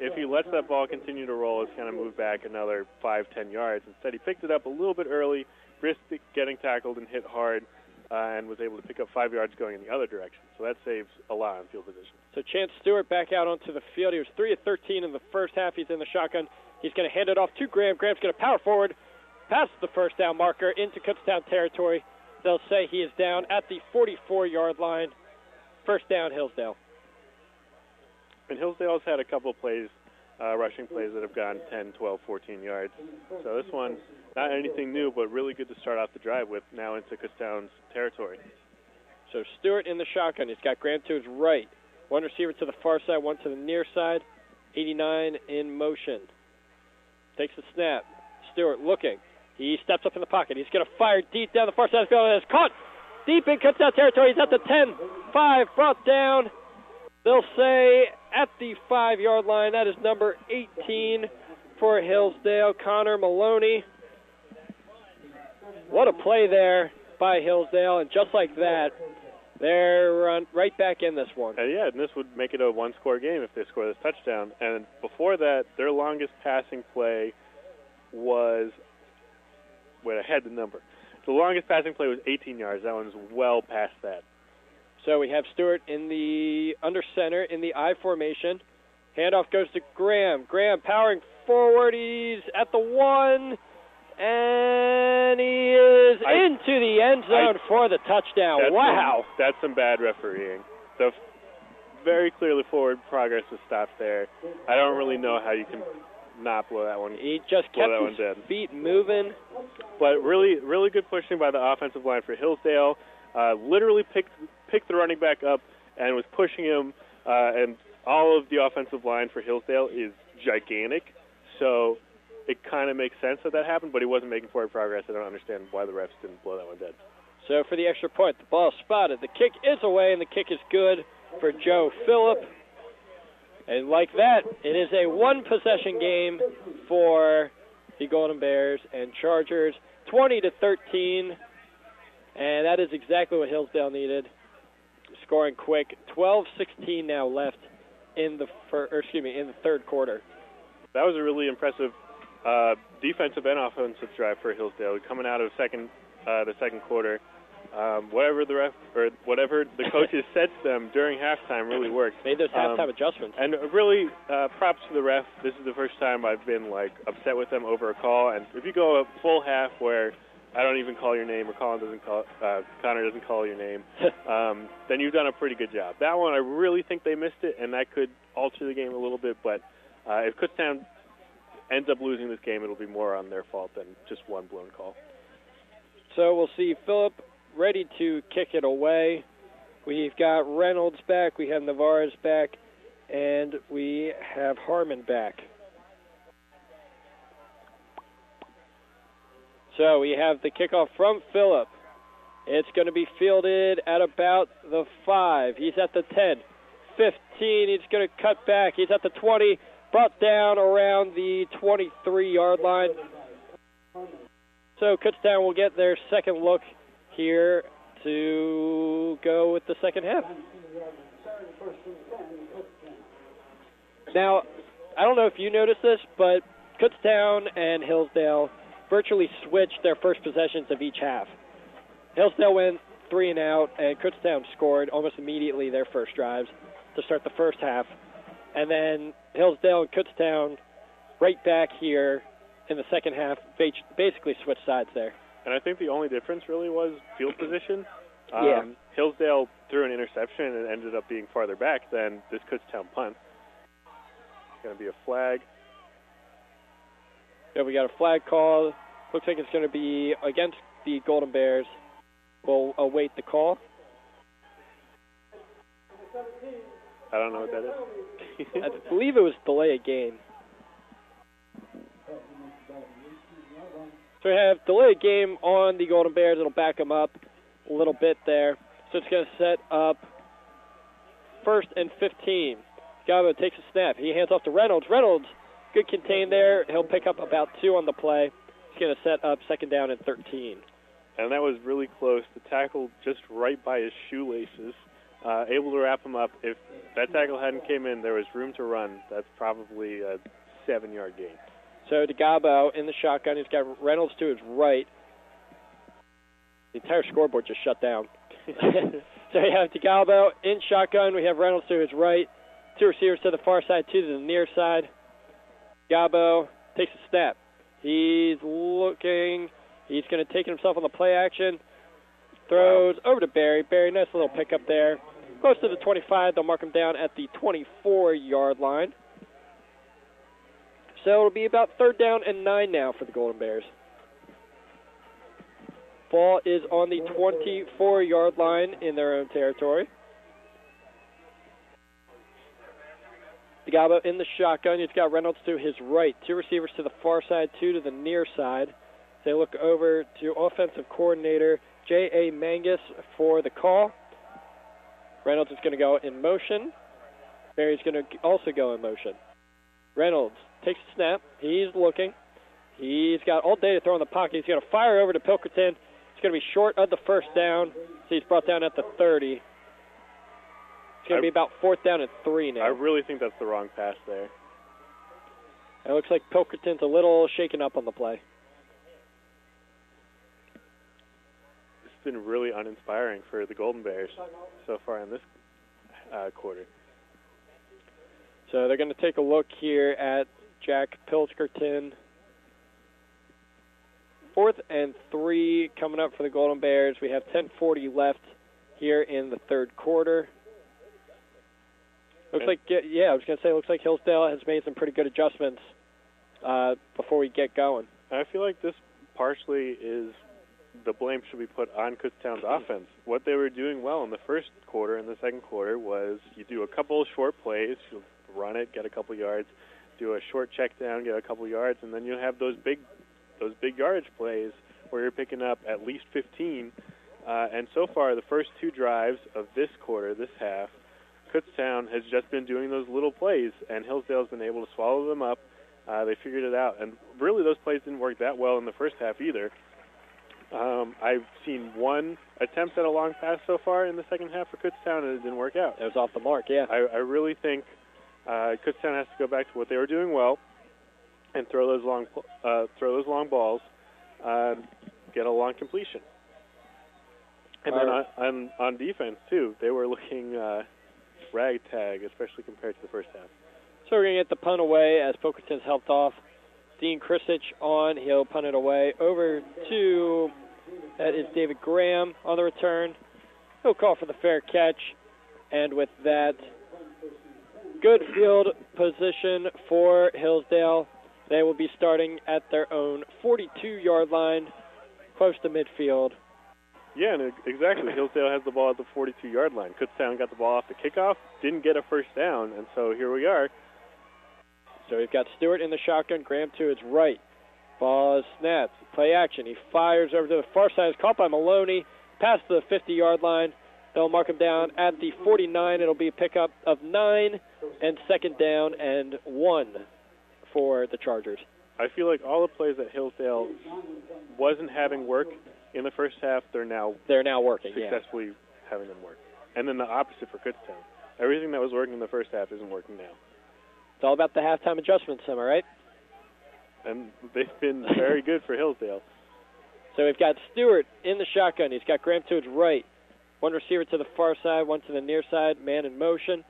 If he lets that ball continue to roll, it's kind of moved back another 5-10 yards. Instead, he picked it up a little bit early, risked getting tackled and hit hard, and was able to pick up 5 yards going in the other direction. So that saves a lot on field position. So Chance Stewart back out onto the field. He was 3 of 13 in the first half. He's in the shotgun. He's going to hand it off to Graham. Graham's going to power forward, past the first down marker into Kutztown territory. They'll say he is down at the 44-yard line. First down, Hillsdale. And Hillsdale's had a couple of plays, rushing plays that have gone 10, 12, 14 yards. So this one, not anything new, but really good to start off the drive with, now into Kutztown's territory. So Stewart in the shotgun. He's got Graham to his right. One receiver to the far side, one to the near side. 89 in motion. Takes the snap. Stewart looking. He steps up in the pocket. He's going to fire deep down the far side of the field. It's caught deep in Kutztown territory. He's at the 10, 5, brought down. They'll say at the 5-yard line. That is number 18 for Hillsdale, Connor Maloney. What a play there by Hillsdale, and just like that, they're right back in this one. Yeah, and this would make it a one-score game if they score this touchdown. And before that, their longest passing play was, wait, I had the number. The longest passing play was 18 yards. That one's well past that. So we have Stewart in the under center in the I formation. Handoff goes to Graham. Graham powering forward. He's at the 1, and he is into the end zone for the touchdown. Wow. That's some bad refereeing. So very clearly forward progress was stopped there. I don't really know how you can not blow that one. He just kept his feet moving. But really, really good pushing by the offensive line for Hillsdale. Literally picked the running back up and was pushing him, and all of the offensive line for Hillsdale is gigantic, so it kind of makes sense that happened, but he wasn't making forward progress. I don't understand why the refs didn't blow that one dead. So for the extra point, the ball spotted. The kick is away, and the kick is good for Joe Phillip. And like that, it is a one-possession game for the Golden Bears and Chargers, 20-13. And that is exactly what Hillsdale needed. Scoring quick. 12-16 now left in the third quarter. That was a really impressive defensive and offensive drive for Hillsdale. Coming out of the second quarter, whatever the coaches said to them during halftime really worked. Made those halftime adjustments. And really, props to the ref. This is the first time I've been upset with them over a call. And if you go a full half where I don't even call your name, or Connor doesn't call your name, then you've done a pretty good job. That one, I really think they missed it, and that could alter the game a little bit. But if Kutztown ends up losing this game, it'll be more on their fault than just one blown call. So we'll see Phillip ready to kick it away. We've got Reynolds back, we have Navarez back, and we have Harmon back. So we have the kickoff from Phillip. It's going to be fielded at about the 5. He's at the 10, 15. He's going to cut back. He's at the 20, brought down around the 23-yard line. So Kutztown will get their second look here to go with the second half. Now, I don't know if you noticed this, but Kutztown and Hillsdale virtually switched their first possessions of each half. Hillsdale went 3 and out, and Kutztown scored almost immediately their first drives to start the first half. And then Hillsdale and Kutztown right back here in the second half, basically switched sides there. And I think the only difference really was field position. Yeah. Hillsdale threw an interception and it ended up being farther back than this Kutztown punt. It's going to be a flag. Yeah, we got a flag call. Looks like it's going to be against the Golden Bears. We'll await the call. I don't know what that is. I believe it was delay of game. So we have delay of game on the Golden Bears. It'll back them up a little bit there. So it's going to set up 1st and 15. Gabo takes a snap. He hands off to Reynolds. Reynolds, good contain there. He'll pick up about 2 on the play. He's going to set up 2nd down and 13. And that was really close. The tackle just right by his shoelaces. Able to wrap him up. If that tackle hadn't came in, there was room to run. That's probably a 7-yard gain. So DeGabo in the shotgun. He's got Reynolds to his right. The entire scoreboard just shut down. So we have DeGabo in shotgun. We have Reynolds to his right. 2 receivers to the far side, 2 to the near side. DeGabo takes a snap. He's looking. He's going to take himself on the play action. Throws over to Barry. Barry, nice little pickup there. Close to the 25. They'll mark him down at the 24-yard line. So it'll be about 3rd down and 9 now for the Golden Bears. Ball is on the 24-yard line in their own territory. DeGabo in the shotgun. He's got Reynolds to his right. 2 receivers to the far side, 2 to the near side. They look over to offensive coordinator J.A. Mangus for the call. Reynolds is going to go in motion. Barry's going to also go in motion. Reynolds takes a snap. He's looking. He's got all day to throw in the pocket. He's going to fire over to Pilkerton. It's going to be short of the 1st down, so he's brought down at the 30. It's going to be about 4th down and 3 now. I really think that's the wrong pass there. It looks like Pilkerton's a little shaken up on the play. It's been really uninspiring for the Golden Bears so far in this quarter. So they're going to take a look here at Jack Pilkerton. 4th and 3 coming up for the Golden Bears. We have 10:40 left here in the 3rd quarter. Looks like, I was going to say, looks like Hillsdale has made some pretty good adjustments before we get going. I feel like this partially is the blame should be put on Kutztown's offense. What they were doing well in the first quarter and the second quarter was you do a couple of short plays, you run it, get a couple yards, do a short check down, get a couple yards, and then you have those big yardage plays where you're picking up at least 15. And so far, the first 2 drives of this quarter, this half, Kutztown has just been doing those little plays, and Hillsdale's been able to swallow them up. They figured it out. And really, those plays didn't work that well in the first half either. I've seen 1 attempt at a long pass so far in the second half for Kutztown, and it didn't work out. It was off the mark, yeah. I really think Kutztown has to go back to what they were doing well and throw those long balls, get a long completion. And then on defense, too, they were looking ragtag, especially compared to the first half. So we're going to get the punt away as Pilkerton's helped off. Dean Kristich on. He'll punt it away over to, that is David Graham on the return. He'll call for the fair catch. And with that, good field position for Hillsdale. They will be starting at their own 42-yard line, close to midfield. Yeah, and exactly. Hillsdale has the ball at the 42-yard line. Kutztown got the ball off the kickoff, didn't get a first down, and so here we are. So we've got Stewart in the shotgun, Graham to his right. Ball is snapped. Play action. He fires over to the far side. It's caught by Maloney. Past the 50-yard line. They'll mark him down at the 49. It'll be a pickup of 9 and 2nd down and 1 for the Chargers. I feel like all the plays that Hillsdale wasn't having work in the first half, they're now working, successfully having them work. And then the opposite for Kutztown. Everything that was working in the first half isn't working now. It's all about the halftime adjustments, am I right? and they've been very good for Hillsdale. So we've got Stewart in the shotgun. He's got Graham to his right. One receiver to the far side, one to the near side. Man in motion.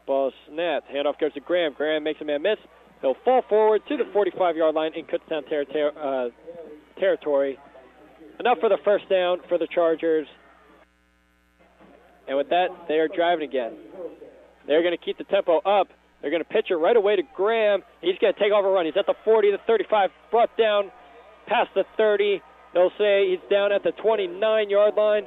Ball snapped. Handoff goes to Graham. Graham makes a man miss. He'll fall forward to the 45-yard line in Kutztown territory. Enough for the first down for the Chargers. And with that, they are driving again. They're going to keep the tempo up. They're going to pitch it right away to Graham. He's going to take off a run. He's at the 40, the 35, brought down past the 30. They'll say he's down at the 29-yard line.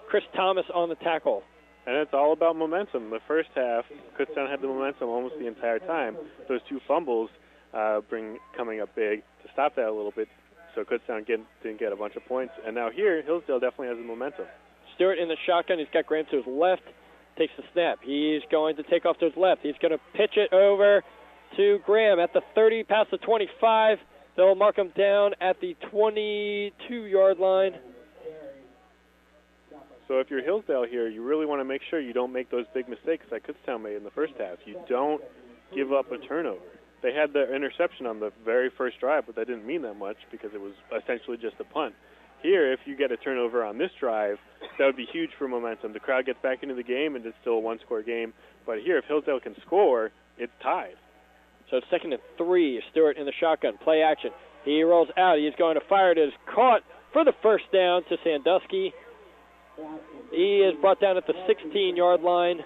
Chris Thomas on the tackle. And it's all about momentum. The first half, Kutztown had the momentum almost the entire time. Those two fumbles coming up big to stop that a little bit, so Kutztown didn't get a bunch of points. And now here, Hillsdale definitely has the momentum. Stewart in the shotgun. He's got Graham to his left. Takes the snap. He's going to take off to his left. He's going to pitch it over to Graham at the 30, past the 25. They'll mark him down at the 22-yard line. So if you're Hillsdale here, you really want to make sure you don't make those big mistakes that Kutztown made in the first half. You don't give up a turnover. They had the interception on the very first drive, but that didn't mean that much because it was essentially just a punt. Here, if you get a turnover on this drive, that would be huge for momentum. The crowd gets back into the game, and it's still a one-score game. But here, if Hillsdale can score, it's tied. So 2nd and 3, Stewart in the shotgun. Play action. He rolls out. He's going to fire. It is caught for the first down to Sandusky. He is brought down at the 16-yard line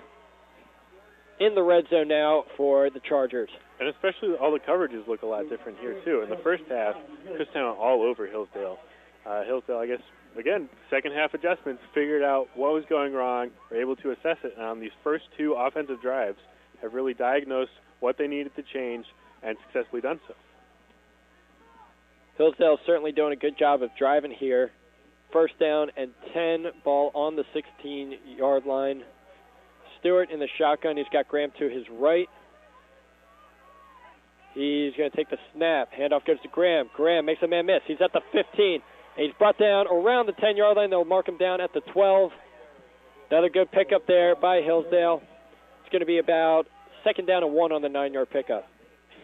in the red zone now for the Chargers. And especially all the coverages look a lot different here, too. In the first half, Kutztown all over Hillsdale. Hillsdale, I guess, again, second half adjustments, figured out what was going wrong, were able to assess it, and on these first two offensive drives have really diagnosed what they needed to change and successfully done so. Hillsdale certainly doing a good job of driving here. First down and 10, ball on the 16-yard line. Stewart in the shotgun. He's got Graham to his right. He's going to take the snap. Handoff goes to Graham. Graham makes a man miss. He's at the 15. He's brought down around the 10-yard line. They'll mark him down at the 12. Another good pickup there by Hillsdale. It's going to be about 2nd down and 1 on the 9-yard pickup.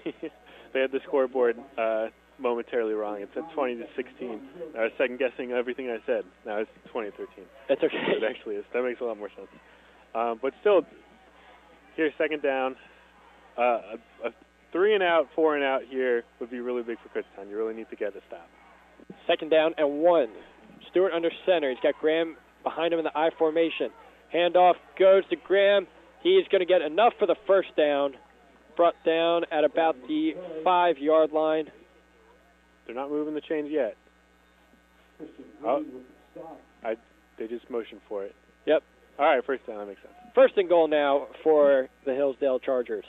They had the scoreboard momentarily wrong. It said 20-16. I was second-guessing everything I said. Now it's 20-13. That's okay. It actually is. That makes a lot more sense. But still, here's 2nd down. A 3-and-out, 4-and-out here would be really big for Kutztown. You really need to get a stop. 2nd down and 1. Stewart under center. He's got Graham behind him in the I formation. Handoff goes to Graham. He's going to get enough for the first down. Brought down at about the 5-yard line. They're not moving the chains yet. Oh, they just motioned for it. Yep. All right, first down. That makes sense. 1st and goal now for the Hillsdale Chargers.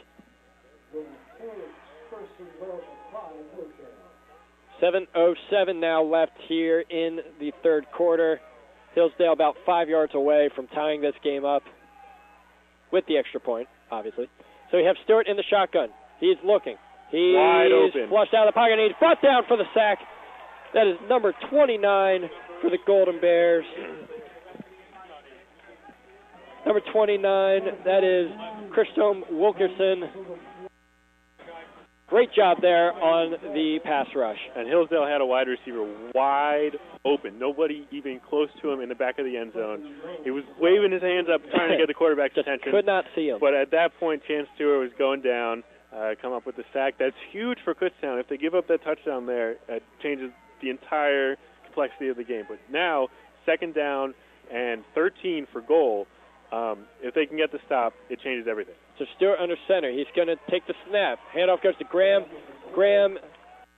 7:07 now left here in the third quarter. Hillsdale about 5 yards away from tying this game up with the extra point, obviously. So we have Stewart in the shotgun. He's looking. He's wide open. Flushed out of the pocket, and he's brought down for the sack. That is number 29 for the Golden Bears. Number 29, that is Christome Wilkerson. Great job there on the pass rush. And Hillsdale had a wide receiver wide open. Nobody even close to him in the back of the end zone. He was waving his hands up trying to get the quarterback's attention. Could not see him. But at that point, Chance Stewart was going down, come up with the sack. That's huge for Kutztown. If they give up that touchdown there, it changes the entire complexity of the game. But now, 2nd down and 13 for goal. If they can get the stop, it changes everything. So Stewart under center. He's going to take the snap. Handoff goes to Graham. Graham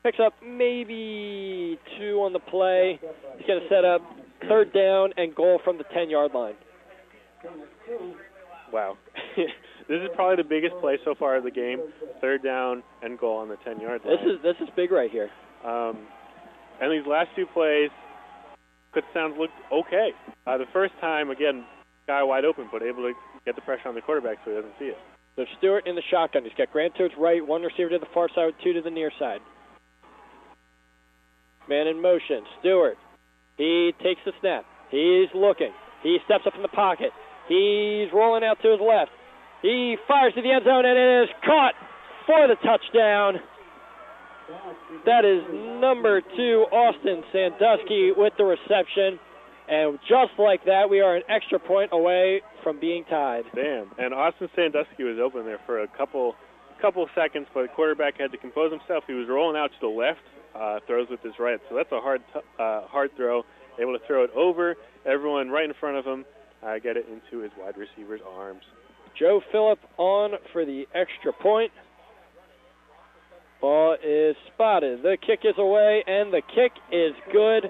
picks up maybe 2 on the play. He's going to set up 3rd down and goal from the 10-yard line. Wow. This is probably the biggest play so far of the game. 3rd down and goal on the 10-yard line. This is big right here. And these last 2 plays, Kutztown looked okay. The first time, again, guy wide open, but able to get the pressure on the quarterback so he doesn't see it. So Stewart in the shotgun. He's got Grant to his right, 1 receiver to the far side, 2 to the near side. Man in motion. Stewart. He takes the snap. He's looking. He steps up in the pocket. He's rolling out to his left. He fires to the end zone, and it is caught for the touchdown. That is number 2, Austin Sandusky with the reception. And just like that, we are an extra point away from being tied. Damn. And Austin Sandusky was open there for a couple seconds, but the quarterback had to compose himself. He was rolling out to the left, throws with his right. So that's a hard throw. Able to throw it over everyone right in front of him, get it into his wide receiver's arms. Joe Phillip on for the extra point. Ball is spotted. The kick is away, and the kick is good.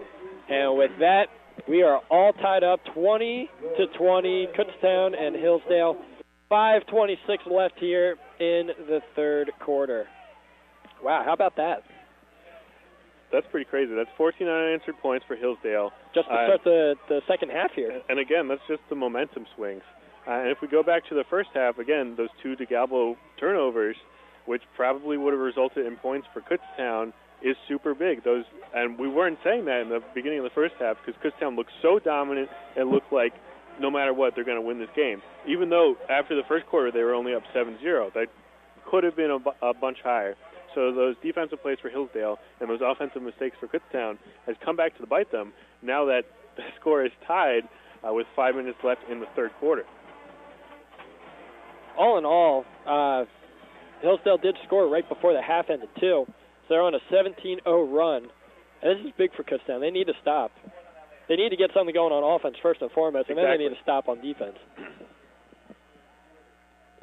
And with that, we are all tied up 20-20, Kutztown and Hillsdale. 5:26 left here in the third quarter. Wow, how about that? That's pretty crazy. That's 14 unanswered points for Hillsdale. Just to start the second half here. And again, that's just the momentum swings. And if we go back to the first half, again, those 2 DeGalbo turnovers, which probably would have resulted in points for Kutztown, is super big. And we weren't saying that in the beginning of the first half because Kutztown looked so dominant and looked like no matter what, they're going to win this game. Even though after the first quarter they were only up 7-0. That could have been a bunch higher. So those defensive plays for Hillsdale and those offensive mistakes for Kutztown has come back to bite them now that the score is tied with 5 minutes left in the third quarter. All in all, Hillsdale did score right before the half ended, too. So they're on a 17-0 run. And this is big for Kutztown. They need to stop. They need to get something going on offense first and foremost, and then they need to stop on defense.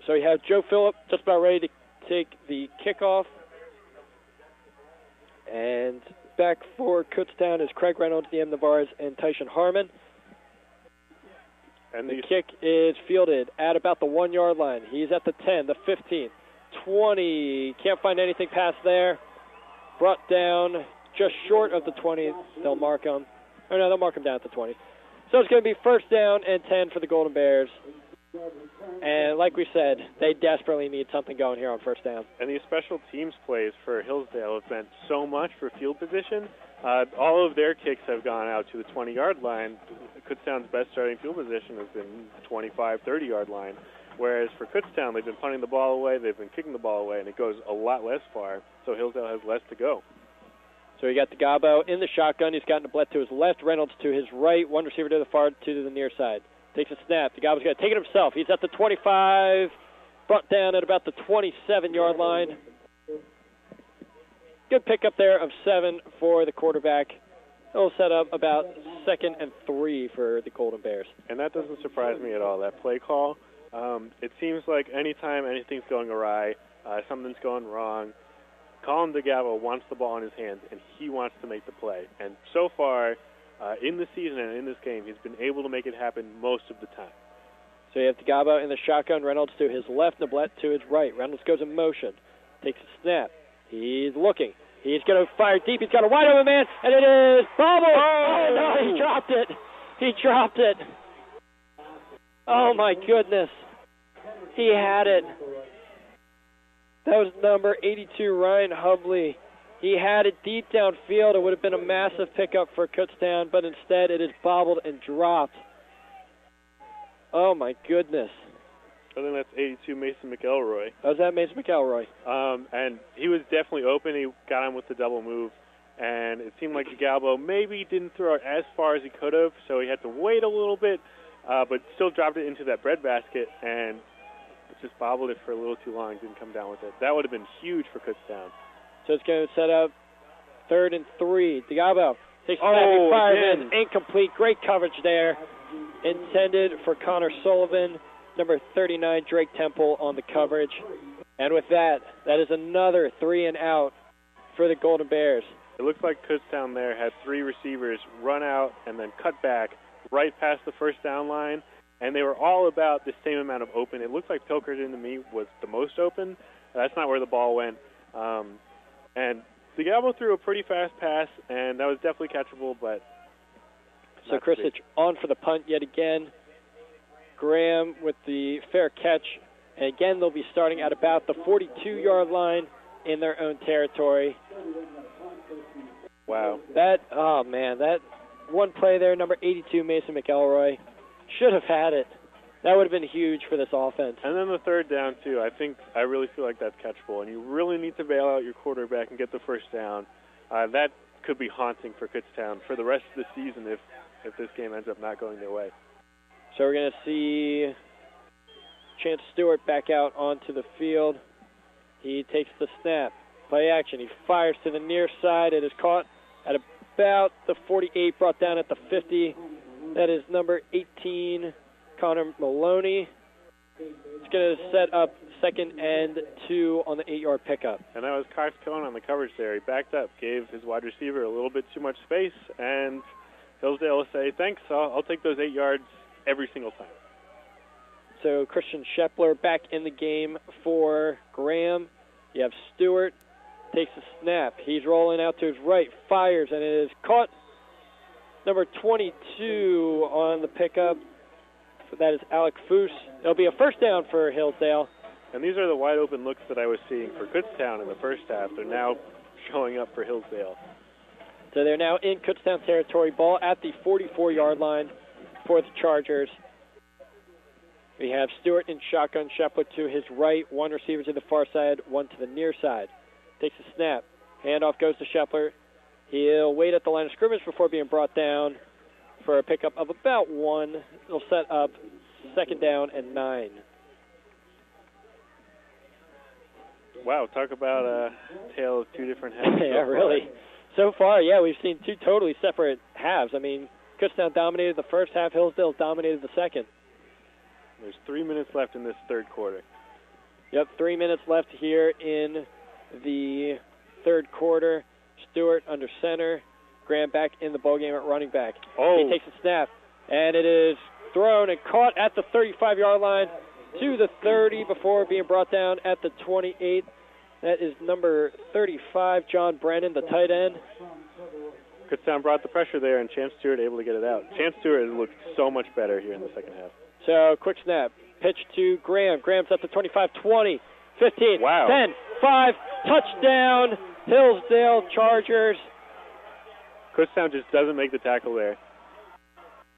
So you have Joe Phillip just about ready to take the kickoff. And back for Kutztown is Craig Reynolds, DM Navarez, and Tyson Harmon. And the kick is fielded at about the 1-yard line. He's at the 10, the 15, 20. Can't find anything past there. Brought down just short of the 20. They'll mark him. Oh, no, they'll mark him down at the 20. So it's going to be first down and 10 for the Golden Bears. And like we said, they desperately need something going here on first down. And these special teams plays for Hillsdale have meant so much for field position. All of their kicks have gone out to the 20-yard line. Kutztown's best starting field position has been 25, 30-yard line. Whereas for Kutztown, they've been punting the ball away, they've been kicking the ball away, and it goes a lot less far. So Hillsdale has less to go. So you got DeGalbo in the shotgun. He's got Nablett to his left, Reynolds to his right, one receiver to the far, two to the near side. Takes a snap. DeGalbo's going to take it himself. He's at the 25, brought down at about the 27-yard line. Good pickup there of 7 for the quarterback. It'll set up about 2nd and 3 for the Golden Bears. And that doesn't surprise me at all, that play call. It seems like anytime anything's going awry, something's going wrong, Colin DeGalbo wants the ball in his hands, and he wants to make the play. And so far, in the season and in this game, he's been able to make it happen most of the time. So you have DeGalbo in the shotgun, Reynolds to his left, Nablett to his right. Reynolds goes in motion, takes a snap. He's looking. He's going to fire deep. He's got a wide open man, and it is bobbled. Oh, no, he dropped it. He dropped it. Oh, my goodness. He had it. That was number 82, Ryan Hubley. He had it deep downfield. It would have been a massive pickup for Kutztown, but instead it is bobbled and dropped. Oh, my goodness. I think that's 82 Mason McElroy. Oh, was that Mason McElroy? And he was definitely open. He got him with the double move. And it seemed like DeGalbo maybe didn't throw it as far as he could have, so he had to wait a little bit, but still dropped it into that breadbasket and just bobbled it for a little too long, didn't come down with it. That would have been huge for Kutztown. So it's going to set up 3rd and 3. DeGalbo takes a snap, he fires in, incomplete. Great coverage there. Intended for Connor Sullivan, number 39, Drake Temple on the coverage. And with that, that is another 3 and out for the Golden Bears. It looks like Kutztown there had 3 receivers run out and then cut back right past the first down line, and they were all about the same amount of open. It looked like Pilkington to me was the most open. That's not where the ball went. And DeGalbo threw a pretty fast pass, and that was definitely catchable, but so Kristich on for the punt yet again. Graham with the fair catch. And again, they'll be starting at about the 42-yard line in their own territory. Wow. That one play there, number 82, Mason McElroy, should have had it. That would have been huge for this offense. And then the third down, too. I really feel like that's catchable, and you really need to bail out your quarterback and get the first down. That could be haunting for Kutztown for the rest of the season if this game ends up not going their way. So we're going to see Chance Stewart back out onto the field. He takes the snap. Play action. He fires to the near side. It is caught at about the 48, brought down at the 50. That is number 18, Connor Maloney. It's going to set up 2nd and 2 on the 8-yard pickup. And that was Cox Cohen on the coverage there. He backed up, gave his wide receiver a little bit too much space, and Hillsdale will say, thanks, I'll take those 8 yards every single time. So Christian Shepler back in the game for Graham. You have Stewart, takes a snap. He's rolling out to his right, fires, and it is caught. Number 22 on the pickup. That is Alec Foose. It'll be a first down for Hillsdale. And these are the wide open looks that I was seeing for Kutztown in the first half. They're now showing up for Hillsdale. So they're now in Kutztown territory. Ball at the 44-yard line for the Chargers. We have Stewart in shotgun, Shepler to his right, one receiver to the far side, one to the near side. Takes a snap. Handoff goes to Shepler. He'll wait at the line of scrimmage before being brought down for a pickup of about 1. It'll set up 2nd down and 9. Wow, talk about a tale of two different halves. Yeah, really. So far, yeah, we've seen two totally separate halves. I mean, Kutztown dominated the first half. Hillsdale dominated the second. There's 3 minutes left in this third quarter. Yep, 3 minutes left here in the third quarter. Stewart under center. Graham back in the ballgame at running back. Oh. He takes a snap, and it is thrown and caught at the 35-yard line to the 30 before being brought down at the 28. That is number 35, John Brennan, the tight end. Kutztown brought the pressure there, and Chance Stewart able to get it out. Chance Stewart has looked so much better here in the second half. So, quick snap. Pitch to Graham. Graham's up to 25, 20, 15, wow. 10, 5, touchdown, Hillsdale Chargers. Kutztown just doesn't make the tackle there.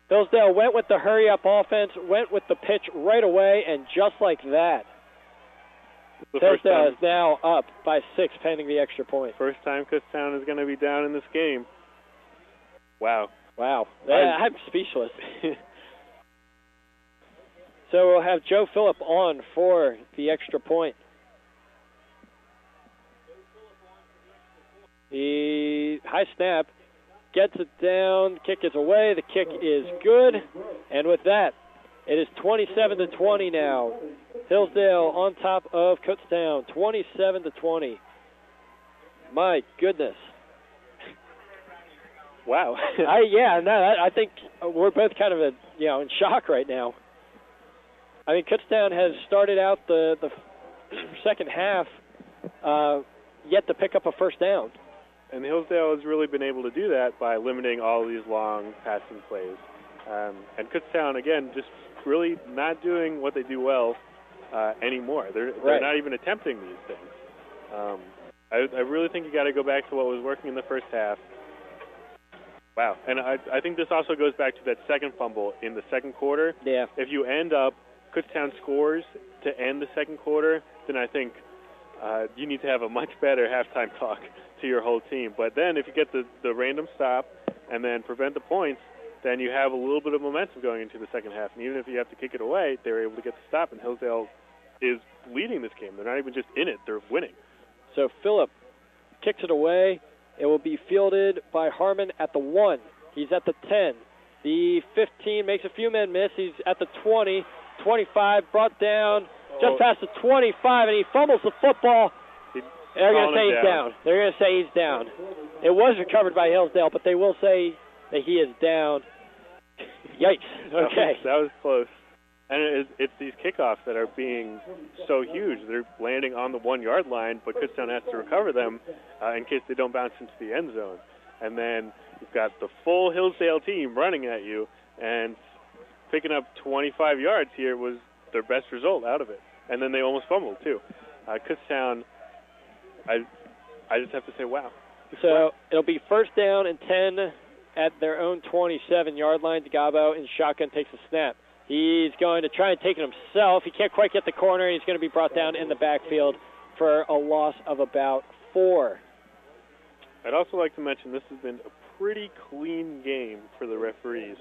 Hillsdale went with the hurry-up offense, went with the pitch right away, and just like that, Hillsdale is now up by 6 pending the extra point. First time Kutztown is going to be down in this game. Wow. Wow. I'm speechless. So we'll have Joe Phillip on for the extra point. The high snap gets it down. Kick is away. The kick is good. And with that, it is 27-20 now. Hillsdale on top of Kutztown, 27-20. My goodness. Wow. I think we're both kind of in shock right now. I mean, Kutztown has started out the second half yet to pick up a first down. And Hillsdale has really been able to do that by limiting all these long passing plays. And Kutztown, again, just really not doing what they do well anymore. They're not even attempting these things. I really think you got to go back to what was working in the first half. Wow. And I think this also goes back to that second fumble in the second quarter. Yeah. If you end up Kutztown scores to end the second quarter, then I think you need to have a much better halftime talk to your whole team. But then if you get the random stop and then prevent the points, then you have a little bit of momentum going into the second half. And even if you have to kick it away, they're able to get the stop, and Hillsdale is leading this game. They're not even just in it, they're winning. So Phillip kicks it away. It will be fielded by Harmon at the 1. He's at the 10. The 15 makes a few men miss. He's at the 20. 25 brought down just past the 25, and he fumbles the football. They're going to say he's down. They're going to say he's down. It was recovered by Hillsdale, but they will say that he is down. Yikes. Okay. That was close. And it's these kickoffs that are being so huge. They're landing on the 1-yard line, but Kutztown has to recover them in case they don't bounce into the end zone. And then you've got the full Hillsdale team running at you, and picking up 25 yards here was their best result out of it. And then they almost fumbled, too. Kutztown, I just have to say, wow. So it'll be first down and 10 at their own 27-yard line. DeGabo in shotgun takes a snap. He's going to try and take it himself. He can't quite get the corner. He's going to be brought down in the backfield for a loss of about 4. I'd also like to mention this has been a pretty clean game for the referees.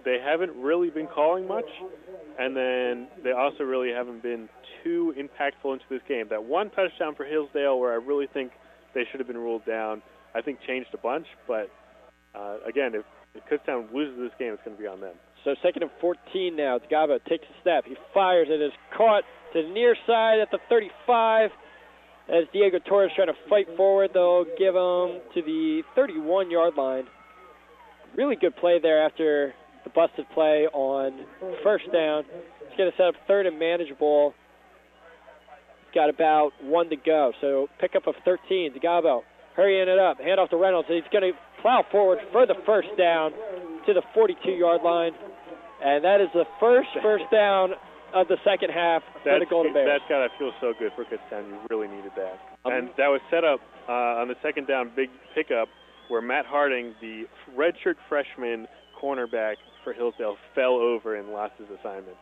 They haven't really been calling much, and then they also really haven't been too impactful into this game. That one touchdown for Hillsdale, where I really think they should have been ruled down, I think changed a bunch. But again, if Kutztown loses this game, it's going to be on them. So 2nd and 14 now. Gabo takes a step. He fires. It is caught to the near side at the 35. As Diego Torres trying to fight forward, they'll give him to the 31-yard line. Really good play there after the busted play on first down. He's going to set up 3rd and manageable. He's got about 1 to go. So pickup of 13. Gabo hurrying it up. Hand off to Reynolds. He's going to plow forward for the first down to the 42-yard line. And that is the first down of the second half for the Golden Bears. That's got to feel so good for Kutztown. You really needed that. And that was set up on the second down big pickup where Matt Harding, the redshirt freshman cornerback for Hillsdale, fell over and lost his assignment.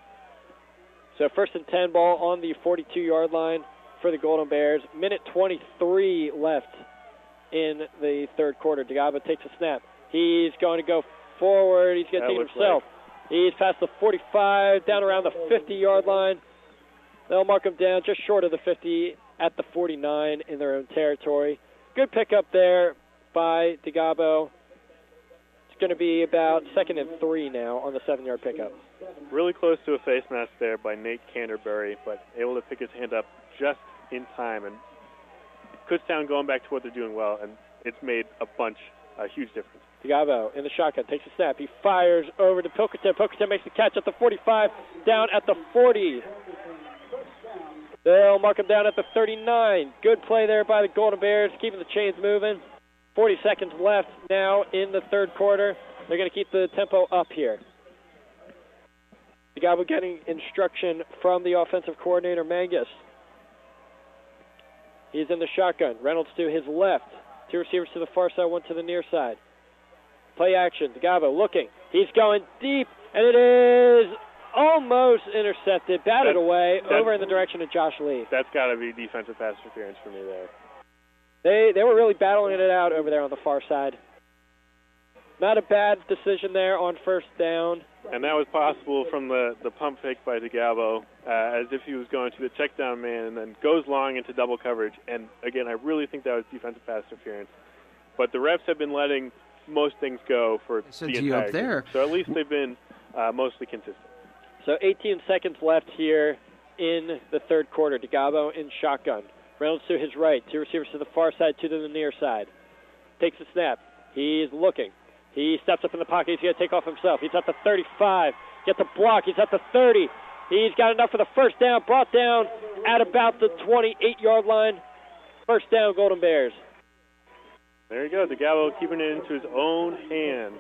So 1st and 10 ball on the 42-yard line for the Golden Bears. Minute 23 left in the third quarter. Dagaba takes a snap. He's going to go forward. He's going to take it himself. He's past the 45, down around the 50-yard line. They'll mark him down just short of the 50 at the 49 in their own territory. Good pickup there by Dagabo. It's going to be about 2nd and 3 now on the 7-yard pickup. Really close to a face mask there by Nate Canterbury, but able to pick his hand up just in time. And Kutztown going back to what they're doing well, and it's made a huge difference. Dagabo in the shotgun, takes a snap. He fires over to Pilkerton. Pilkerton makes the catch at the 45, down at the 40. They'll mark him down at the 39. Good play there by the Golden Bears, keeping the chains moving. 40 seconds left now in the third quarter. They're going to keep the tempo up here. Dagabo getting instruction from the offensive coordinator, Mangus. He's in the shotgun. Reynolds to his left. 2 receivers to the far side, 1 to the near side. Play action. Dagabo looking. He's going deep, and it is almost intercepted, batted away, over in the direction of Josh Lee. That's got to be defensive pass interference for me there. They were really battling it out over there on the far side. Not a bad decision there on first down. And that was possible from the pump fake by Dagabo, as if he was going to the check down man and then goes long into double coverage. And again, I really think that was defensive pass interference. But the refs have been letting most things go for the entire game. So at least they've been mostly consistent. So 18 seconds left here in the third quarter. Dagabo in shotgun. Reynolds to his right. 2 receivers to the far side, 2 to the near side. Takes a snap. He's looking. He steps up in the pocket. He's going to take off himself. He's at the 35. Gets a block. He's at the 30. He's got enough for the first down. Brought down at about the 28-yard line. First down, Golden Bears. There you go. Dagabo keeping it into his own hands.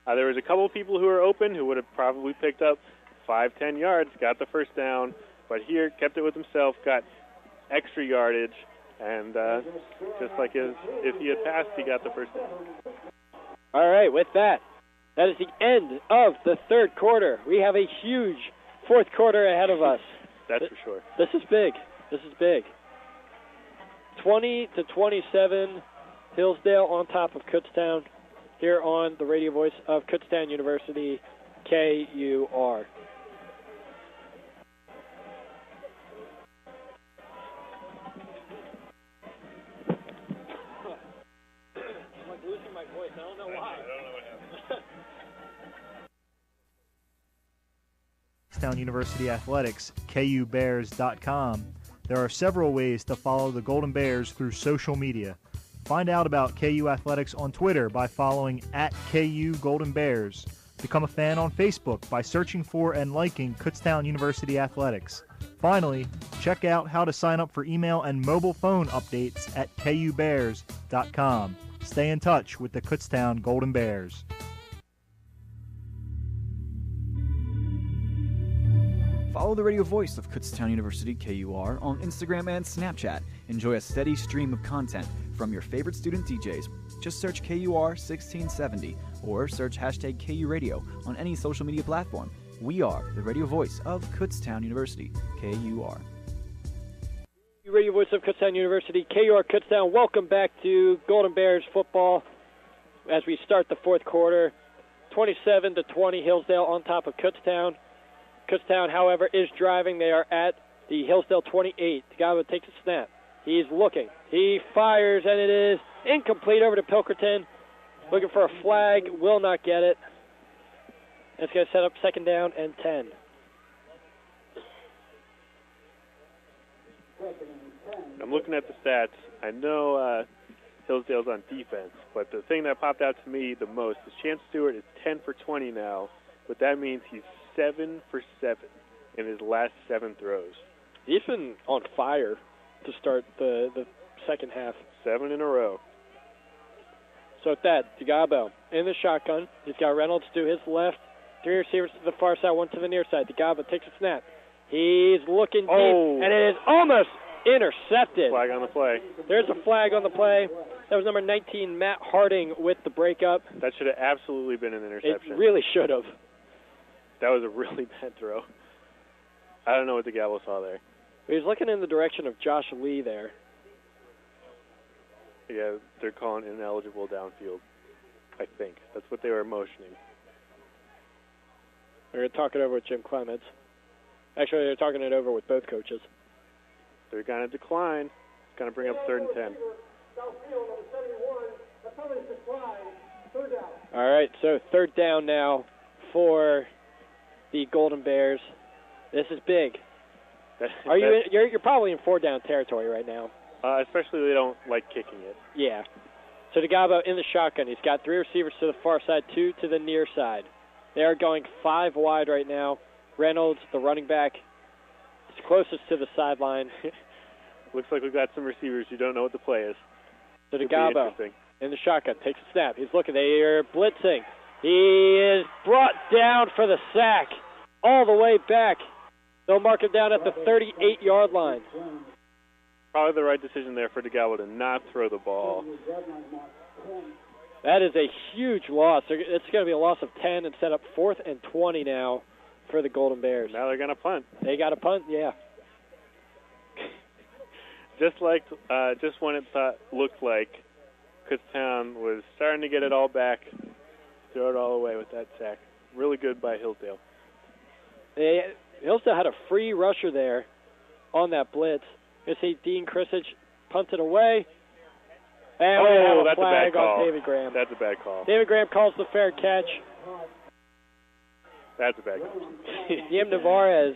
There was a couple of people who were open who would have probably picked up 5-10 yards, got the first down, but here kept it with himself, got extra yardage, and just like if he had passed, he got the first down. All right, with that is the end of the third quarter. We have a huge fourth quarter ahead of us. That's for sure. This is big. This is big. 20-27, Hillsdale on top of Kutztown here on the radio voice of Kutztown University, KUR. Losing my voice. I don't know why. I don't know what happened. Kutztown University Athletics, KUBears.com. There are several ways to follow the Golden Bears through social media. Find out about KU Athletics on Twitter by following @KU Golden Bears. Become a fan on Facebook by searching for and liking Kutztown University Athletics. Finally, check out how to sign up for email and mobile phone updates at KUBears.com. Stay in touch with the Kutztown Golden Bears. Follow the radio voice of Kutztown University, KUR, on Instagram and Snapchat. Enjoy a steady stream of content from your favorite student DJs. Just search KUR 1670 or search #KURadio on any social media platform. We are the radio voice of Kutztown University, KUR. Radio voice of Kutztown University, KUR Kutztown. Welcome back to Golden Bears football as we start the fourth quarter. 27-20, Hillsdale on top of Kutztown. Kutztown, however, is driving. They are at the Hillsdale 28. Tagawa takes a snap. He's looking. He fires, and it is incomplete over to Pilkerton. Looking for a flag. Will not get it. It's going to set up second down and 10. I'm looking at the stats. I know Hillsdale's on defense, but the thing that popped out to me the most is Chance Stewart is 10 for 20 now, but that means he's 7 for 7 in his last 7 throws. He's been on fire to start the second half. 7 in a row. So with that, Tagabo in the shotgun. He's got Reynolds to his left. 3 receivers to the far side, 1 to the near side. Tagabo takes a snap. He's looking deep, and it is almost intercepted. Flag on the play. There's a flag on the play. That was number 19, Matt Harding, with the breakup. That should have absolutely been an interception. It really should have. That was a really bad throw. I don't know what the Gabo saw there. He was looking in the direction of Josh Lee there. Yeah, they're calling ineligible downfield, I think. That's what they were motioning. They're going to talk it over with Jim Clements. Actually, they're talking it over with both coaches. They're going to decline. It's going to bring up 3rd and 10. All right, so 3rd down now for the Golden Bears. This is big. You're probably in 4-down territory right now. Especially they don't like kicking it. Yeah. So Tagabo in the shotgun. He's got 3 receivers to the far side, 2 to the near side. They are going 5 wide right now. Reynolds, the running back, is closest to the sideline. Looks like we've got some receivers who don't know what the play is. So Tagabo in the shotgun takes a snap. He's looking. They are blitzing. He is brought down for the sack all the way back. They'll mark him down at the 38-yard line. Probably the right decision there for Tagawa to not throw the ball. That is a huge loss. It's going to be a loss of 10 and set up 4th and 20 now for the Golden Bears. Now they're going to punt. They got to punt, yeah. Just when it looked like Kutztown was starting to get it all back, throw it all away with that sack. Really good by Hillsdale. Hillsdale had a free rusher there on that blitz. You see Dean Chrisage punted away. And we have a flag on David Graham. That's a bad call. David Graham calls the fair catch. That's a bad call. Diem Navarez,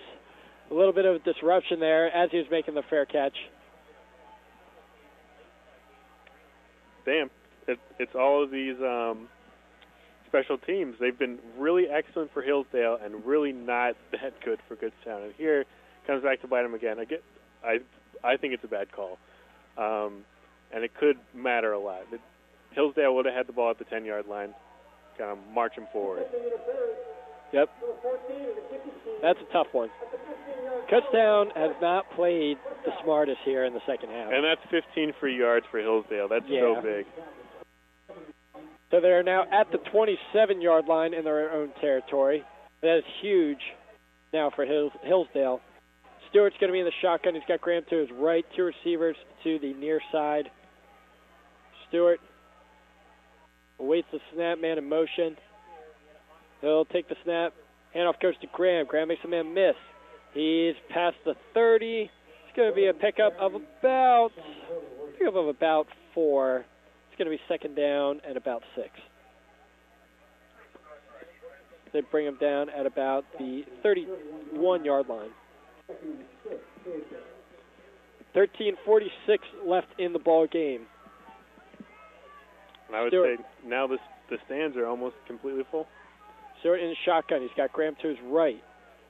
a little bit of disruption there as he was making the fair catch. Damn. It's all of these special teams. They've been really excellent for Hillsdale and really not that good for Kutztown. And here comes back to bite them again. I think it's a bad call. And it could matter a lot. Hillsdale would have had the ball at the 10-yard line, kind of marching forward. Yep. That's a tough one. Kutztown has not played the smartest here in the second half. And that's 15 free yards for Hillsdale. That's so big. So they're now at the 27-yard line in their own territory. That is huge now for Hillsdale. Stewart's going to be in the shotgun. He's got Graham to his right, 2 receivers to the near side. Stewart awaits the snap, man in motion. He'll take the snap. Handoff goes to Graham. Graham makes a man miss. He's past the 30. It's going to be a pickup of about 4. It's going to be second down and about 6. They bring him down at about the 31-yard line. 13:46 left in the ball game. And I would say now the stands are almost completely full. Stewart in the shotgun. He's got Graham to his right.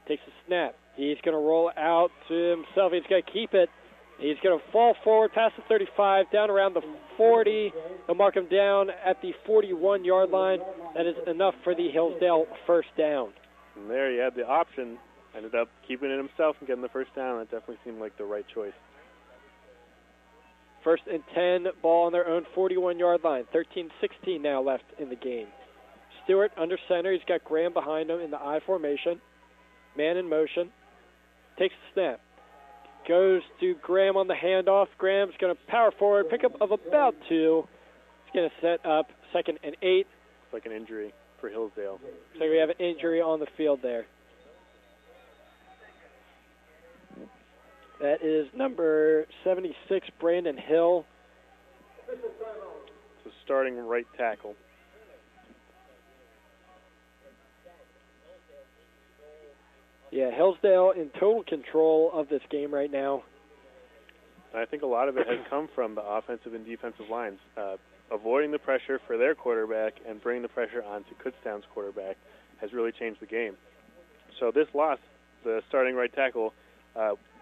Takes a snap. He's going to roll out to himself. He's going to keep it. He's going to fall forward past the 35, down around the 40. They'll mark him down at the 41-yard line. That is enough for the Hillsdale first down. And there he had the option. Ended up keeping it himself and getting the first down. That definitely seemed like the right choice. 1st and 10, ball on their own 41-yard line. 13:16 now left in the game. Stewart under center. He's got Graham behind him in the I formation. Man in motion. Takes the snap. Goes to Graham on the handoff. Graham's going to power forward. Pickup of about 2. He's going to set up 2nd and 8. It's like an injury for Hillsdale. So we have an injury on the field there. That is number 76, Brandon Hill. So starting right tackle. Yeah, Hillsdale in total control of this game right now. I think a lot of it has come from the offensive and defensive lines. Avoiding the pressure for their quarterback and bringing the pressure onto Kutztown's quarterback has really changed the game. So this loss, the starting right tackle,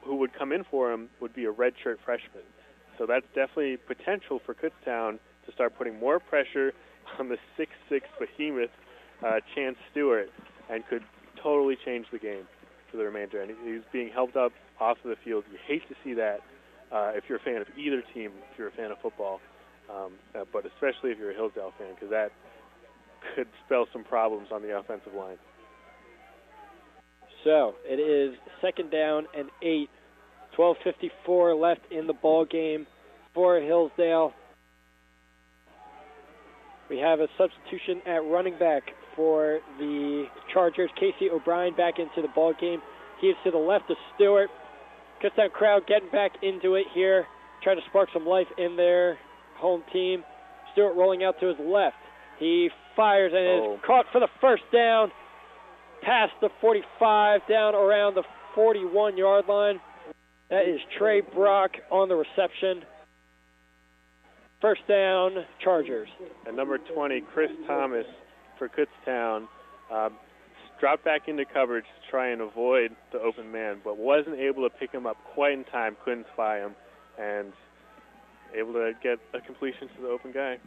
who would come in for him would be a redshirt freshman. So that's definitely potential for Kutztown to start putting more pressure on the 6'6" behemoth, Chance Stewart, and could totally change the game for the remainder. And he's being helped up off of the field. You hate to see that if you're a fan of either team, if you're a fan of football, but especially if you're a Hillsdale fan, because that could spell some problems on the offensive line. So it is 2nd down and 8. 12:54 left in the ball game for Hillsdale. We have a substitution at running back for the Chargers. Casey O'Brien back into the ball game. He is to the left of Stewart. Kutztown crowd getting back into it here, trying to spark some life in their home team. Stewart rolling out to his left. He fires and is caught for the first down. Past the 45, down around the 41-yard line. That is Trey Brock on the reception. First down, Chargers. And number 20, Chris Thomas for Kutztown, dropped back into coverage to try and avoid the open man, but wasn't able to pick him up quite in time, couldn't spy him, and able to get a completion to the open guy.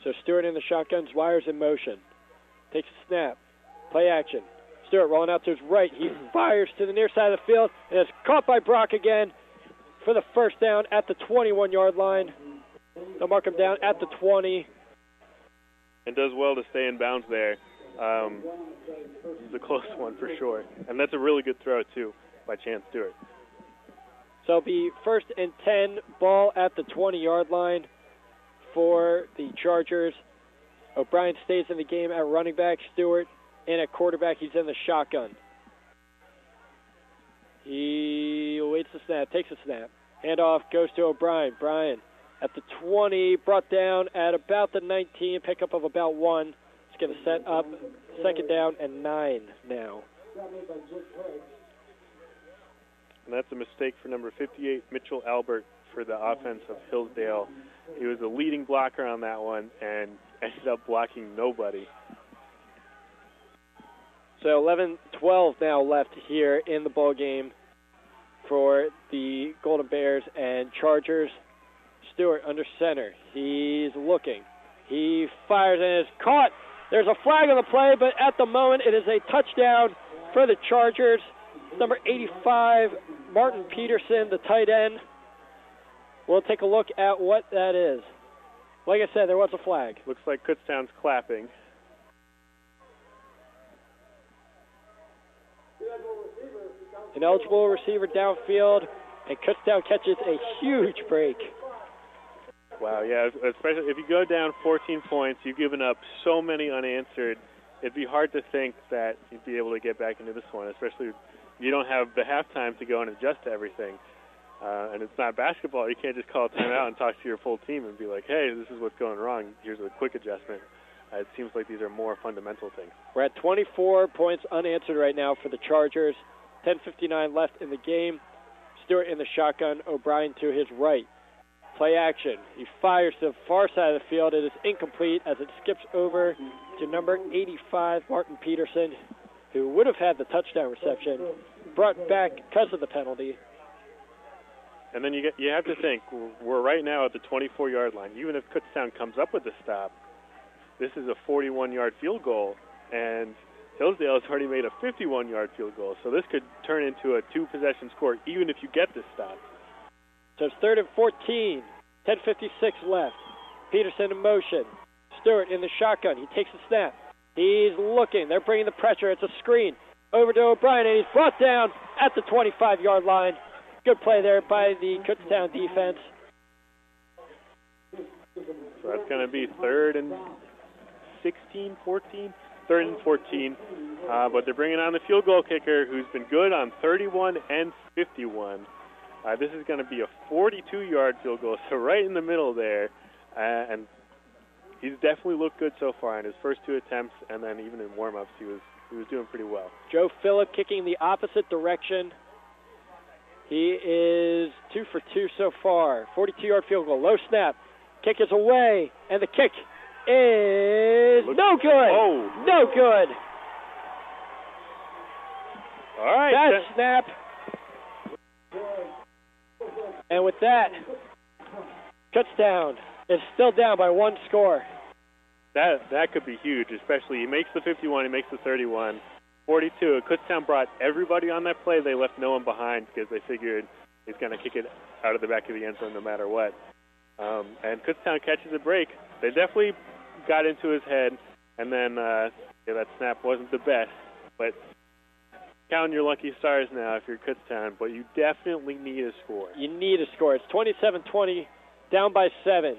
So Stewart in the shotgun, Wires in motion. Takes a snap. Play action. Stewart rolling out to his right. He fires to the near side of the field and is caught by Brock again for the first down at the 21-yard line. They'll mark him down at the 20. And does well to stay in bounds there. This is a close one for sure. And that's a really good throw, too, by Chance Stewart. So it'll be 1st and 10, ball at the 20-yard line for the Chargers. O'Brien stays in the game at running back. Stewart in at quarterback. He's in the shotgun. He waits the snap, takes a snap. Handoff goes to O'Brien. Bryan at the 20, brought down at about the 19, pickup of about 1. It's going to set up 2nd down and 9 now. And that's a mistake for number 58, Mitchell Albert, for the offense of Hillsdale. He was a leading blocker on that one and ended up blocking nobody. So 11-12 now left here in the ball game for the Golden Bears and Chargers. Stewart under center. He's looking. He fires and is caught. There's a flag on the play, but at the moment it is a touchdown for the Chargers. Number 85, Martin Peterson, the tight end. We'll take a look at what that is. Like I said, there was a flag. Looks like Kutztown's clapping. An eligible receiver downfield, and Kutztown catches a huge break. Wow, yeah, especially if you go down 14 points, you've given up so many unanswered, it'd be hard to think that you'd be able to get back into this one, especially if you don't have the halftime to go and adjust to everything. And it's not basketball. You can't just call a timeout and talk to your full team and be like, hey, this is what's going wrong. Here's a quick adjustment. It seems like these are more fundamental things. We're at 24 points unanswered right now for the Chargers. 10:59 left in the game. Stewart in the shotgun, O'Brien to his right. Play action. He fires to the far side of the field. It is incomplete as it skips over to number 85, Martin Peterson, who would have had the touchdown reception, brought back because of the penalty. And then you have to think, we're right now at the 24-yard line. Even if Kutztown comes up with the stop, this is a 41-yard field goal, and Hillsdale has already made a 51-yard field goal. So this could turn into a 2-possession score even if you get this stop. So it's 3rd and 14. 10:56 left. Peterson in motion. Stewart in the shotgun. He takes a snap. He's looking. They're bringing the pressure. It's a screen. over to O'Brien, and he's brought down at the 25-yard line. Good play there by the Kutztown defense. So that's going to be 3rd and 16, 14? 3rd and 14. But they're bringing on the field goal kicker, who's been good on 31 and 51. This is going to be a 42-yard field goal, so right in the middle there. And he's definitely looked good so far in his first 2 attempts, and then even in warm-ups he was doing pretty well. Joe Phillip kicking the opposite direction. He is 2 for 2 so far. 42-yard field goal, low snap. Kick is away, and the kick is no good. Oh. No good. All right. That snap. And with that, Kutztown is still down by 1 score. That could be huge, especially he makes the 51, he makes the 31. 42, Kutztown brought everybody on that play. They left no one behind because they figured he's going to kick it out of the back of the end zone no matter what. And Kutztown catches a break. They definitely got into his head, and then that snap wasn't the best. But count your lucky stars now if you're Kutztown, but you definitely need a score. You need a score. It's 27-20, down by 7.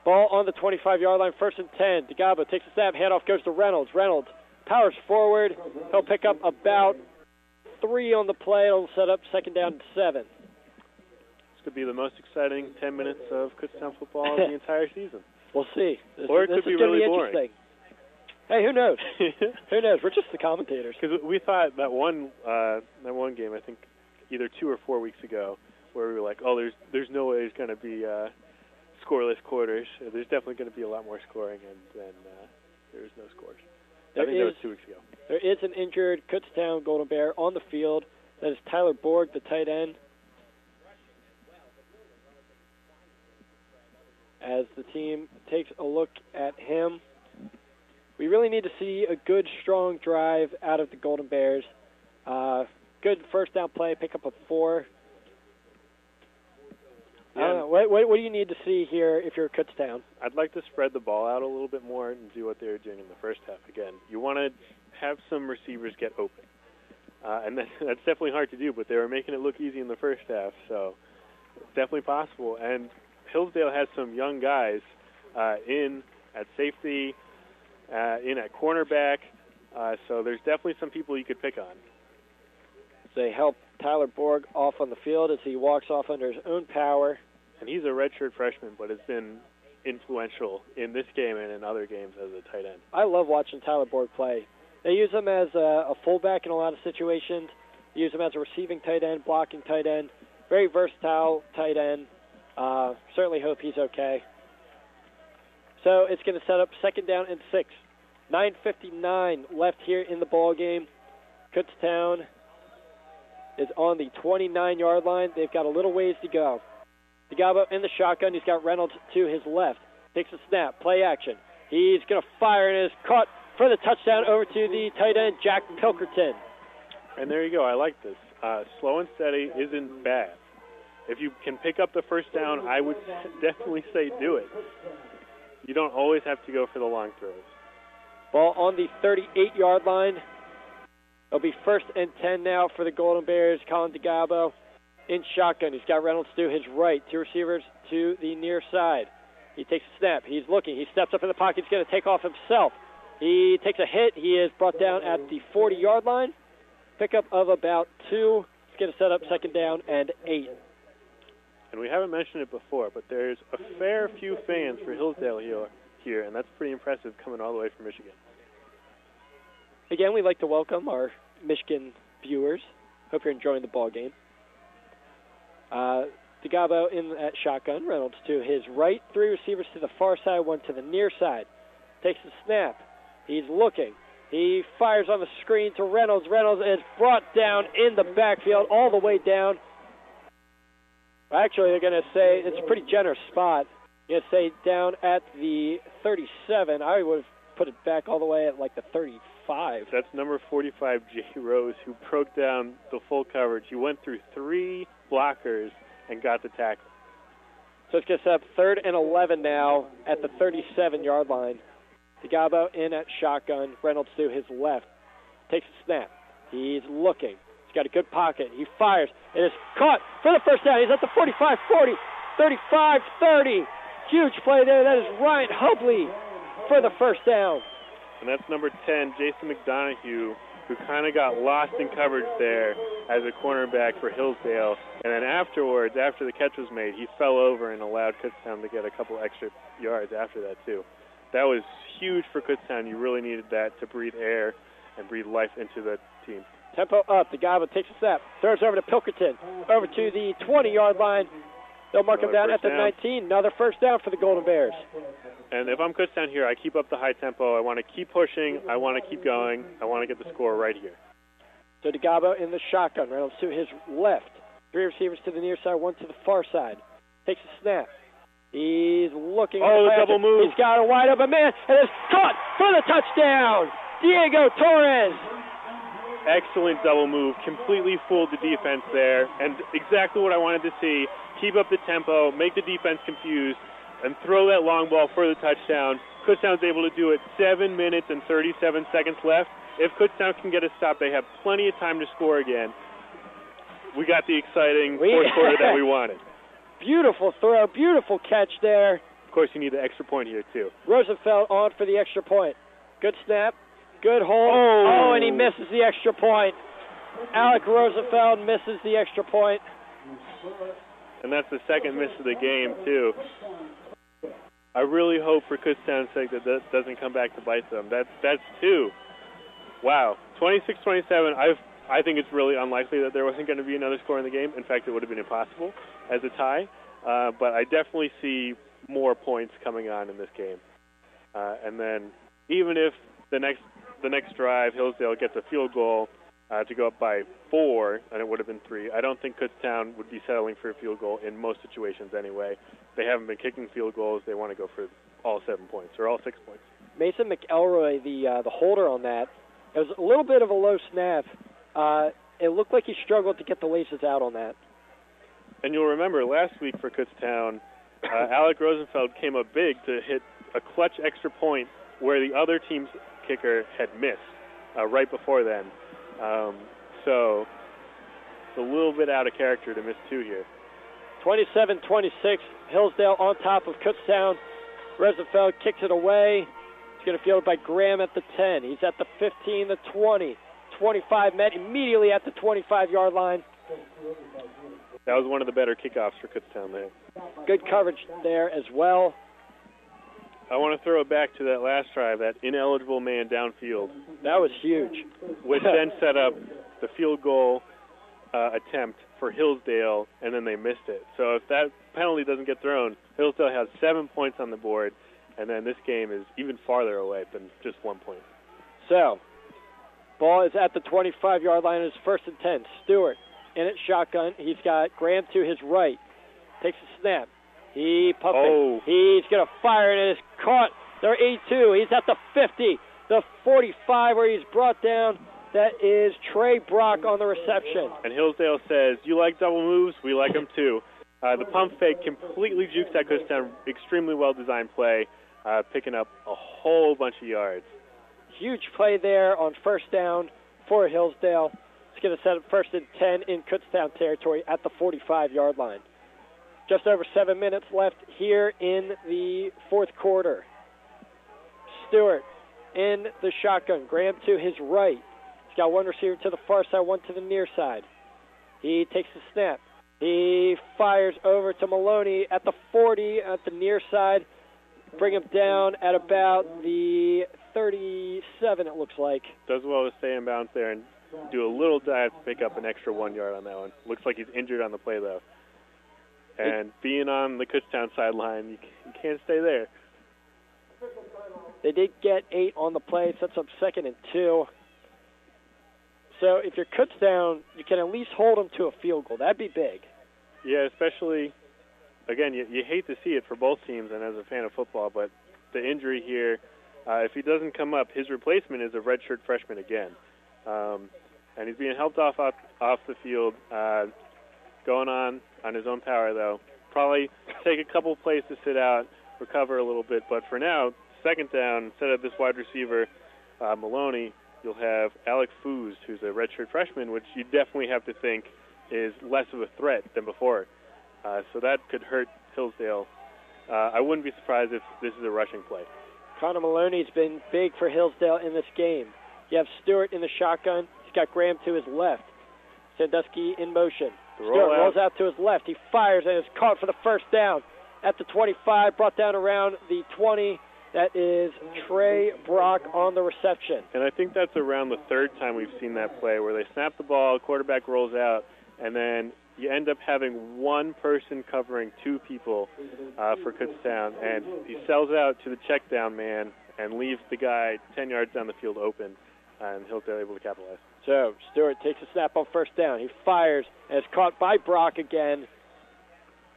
Ball on the 25-yard line, 1st and 10. DeGabo takes a snap, handoff goes to Reynolds. Reynolds powers forward. He'll pick up about 3 on the play. It'll set up 2nd down and 7. This could be the most exciting 10 minutes of Kutztown football of the entire season. We'll see. Or it could be really boring. Hey, who knows? Who knows? We're just the commentators. Because we thought that one game, I think either 2 or 4 weeks ago, where we were like, oh, there's no way there's going to be scoreless quarters. There's definitely going to be a lot more scoring, and then there's no scores. I think that was 2 weeks ago. There is an injured Kutztown Golden Bear on the field. That is Tyler Borg, the tight end. As the team takes a look at him, we really need to see a good, strong drive out of the Golden Bears. Good first down play, pick up a 4. Yeah. I don't know. What do you need to see here if you're Kutztown? I'd like to spread the ball out a little bit more and do what they were doing in the first half again. You want to have some receivers get open. And that's definitely hard to do, but they were making it look easy in the first half, so it's definitely possible. And Hillsdale has some young guys in at safety, in at cornerback, so there's definitely some people you could pick on. They help Tyler Borg off on the field as he walks off under his own power. And he's a redshirt freshman, but has been influential in this game and in other games as a tight end. I love watching Tyler Borg play. They use him as a fullback in a lot of situations. They use him as a receiving tight end, blocking tight end. Very versatile tight end. Certainly hope he's okay. So it's going to set up 2nd down and 6. 9:59 left here in the ball game. Kutztown is on the 29-yard line. They've got a little ways to go. DeGabo in the shotgun. He's got Reynolds to his left. Takes a snap. Play action. He's going to fire and is caught for the touchdown over to the tight end, Jack Pilkerton. And there you go. I like this. Slow and steady isn't bad. If you can pick up the first down, I would definitely say do it. You don't always have to go for the long throws. Ball on the 38-yard line. It'll be 1st and 10 now for the Golden Bears. Colin DeGabo in shotgun. He's got Reynolds to his right. 2 receivers to the near side. He takes a snap. He's looking. He steps up in the pocket. He's going to take off himself. He takes a hit. He is brought down at the 40-yard line. Pickup of about 2. It's going to set up 2nd down and 8. And we haven't mentioned it before, but there's a fair few fans for Hillsdale here, and that's pretty impressive coming all the way from Michigan. Again, we'd like to welcome our Michigan viewers. Hope you're enjoying the ball game. DeGabo in at shotgun. Reynolds to his right. 3 receivers to the far side, 1 to the near side. Takes the snap. He's looking. He fires on the screen to Reynolds. Reynolds is brought down in the backfield all the way down. Actually, they're going to say it's a pretty generous spot. You're going to say down at the 37. I would have put it back all the way at like the 35. That's number 45, Jay Rose, who broke down the full coverage. He went through 3 blockers and got the tackle. So it's going to set up 3rd and 11 now at the 37-yard line. DeGabo in at shotgun. Reynolds to his left. Takes a snap. He's looking. He's got a good pocket. He fires. It is caught for the first down. He's at the 45, 40, 35, 30. Huge play there. That is Ryan Hubley for the first down. And that's number 10, Jason McDonough, who kind of got lost in coverage there as a cornerback for Hillsdale. And then afterwards, after the catch was made, he fell over and allowed Kutztown to get a couple extra yards after that, too. That was huge for Kutztown. You really needed that to breathe air and breathe life into the team. Tempo up. DeGava takes a step. Throws over to Pilkerton. Over to the 20-yard line. They'll mark him down at the 19. Another first down for the Golden Bears. And if I'm Kutztown here, I keep up the high tempo. I want to keep pushing. I want to keep going. I want to get the score right here. So DeGava in the shotgun. Reynolds to his left. 3 receivers to the near side, 1 to the far side. Takes a snap. He's looking. Oh, the double move. He's got a wide open man, and it's caught for the touchdown. Diego Torres. Excellent double move. Completely fooled the defense there, and exactly what I wanted to see. Keep up the tempo, make the defense confused, and throw that long ball for the touchdown. Kutztown's able to do it. 7 minutes and 37 seconds left. If Kutztown can get a stop, they have plenty of time to score again. We got the exciting fourth quarter that we wanted. Beautiful throw, beautiful catch there. Of course, you need the extra point here, too. Rosenfeld on for the extra point. Good snap, good hold. Oh, and he misses the extra point. Alec Rosenfeld misses the extra point. And that's the second miss of the game, too. I really hope for Kutztown's sake that doesn't come back to bite them. That's 2. Wow. 26-27. I think it's really unlikely that there wasn't going to be another score in the game. In fact, it would have been impossible as a tie. But I definitely see more points coming on in this game. And then even if the next drive, Hillsdale gets a field goal to go up by 4, and it would have been 3, I don't think Kutztown would be settling for a field goal in most situations anyway. They haven't been kicking field goals. They want to go for all 7 points or all 6 points. Mason McElroy, the holder on that, it was a little bit of a low snap. It looked like he struggled to get the laces out on that. And you'll remember last week for Kutztown, Alec Rosenfeld came up big to hit a clutch extra point where the other team's kicker had missed right before then. So it's a little bit out of character to miss 2 here. 27-26, Hillsdale on top of Kutztown. Rosenfeld kicks it away. He's going to field it by Graham at the 10. He's at the 15, the 20. 25 met immediately at the 25-yard line. That was one of the better kickoffs for Kutztown there. Good coverage there as well. I want to throw it back to that last drive, that ineligible man downfield. That was huge. Which then set up the field goal attempt for Hillsdale, and then they missed it. So if that penalty doesn't get thrown, Hillsdale has 7 points on the board, and then this game is even farther away than just 1 point. So, ball is at the 25-yard line. It's 1st and 10. Stewart in it, shotgun. He's got Graham to his right. Takes a snap. He pumping. Oh. He's going to fire, and it is caught. They're 8-2. He's at the 50, the 45, where he's brought down. That is Trey Brock on the reception. And Hillsdale says, you like double moves? We like them too. The pump fake completely jukes that Kutztown. Extremely well-designed play, picking up a whole bunch of yards. Huge play there on first down for Hillsdale. It's going to set up 1st and 10 in Kutztown territory at the 45-yard line. Just over 7 minutes left here in the fourth quarter. Stewart in the shotgun. Graham to his right. He's got 1 receiver to the far side, 1 to the near side. He takes the snap. He fires over to Maloney at the 40 at the near side. Bring him down at about the 37, it looks like. Does well to stay in bounds there and do a little dive to pick up an extra 1 yard on that one. Looks like he's injured on the play, though. And being on the Kutztown sideline, you can't stay there. They did get 8 on the play. Sets up 2nd and 2. So if you're Kutztown, you can at least hold them to a field goal. That'd be big. Yeah, especially, again, you hate to see it for both teams and as a fan of football, but the injury here, if he doesn't come up, his replacement is a redshirt freshman again. And he's being helped off the field, going on his own power, though. Probably take a couple plays to sit out, recover a little bit, but for now, 2nd down, instead of this wide receiver, Maloney, you'll have Alec Foos, who's a redshirt freshman, which you definitely have to think is less of a threat than before. So that could hurt Hillsdale. I wouldn't be surprised if this is a rushing play. Connor Maloney's been big for Hillsdale in this game. You have Stewart in the shotgun. He's got Graham to his left. Sandusky in motion. Stewart rolls out to his left. He fires and is caught for the first down at the 25, brought down around the 20. That is Trey Brock on the reception. And I think that's around the third time we've seen that play where they snap the ball, quarterback rolls out, and then you end up having one person covering two people for Kutztown, and he sells out to the check down man and leaves the guy 10 yards down the field open, and Hillsdale able to capitalize. So Stewart takes a snap on first down. He fires and is caught by Brock again.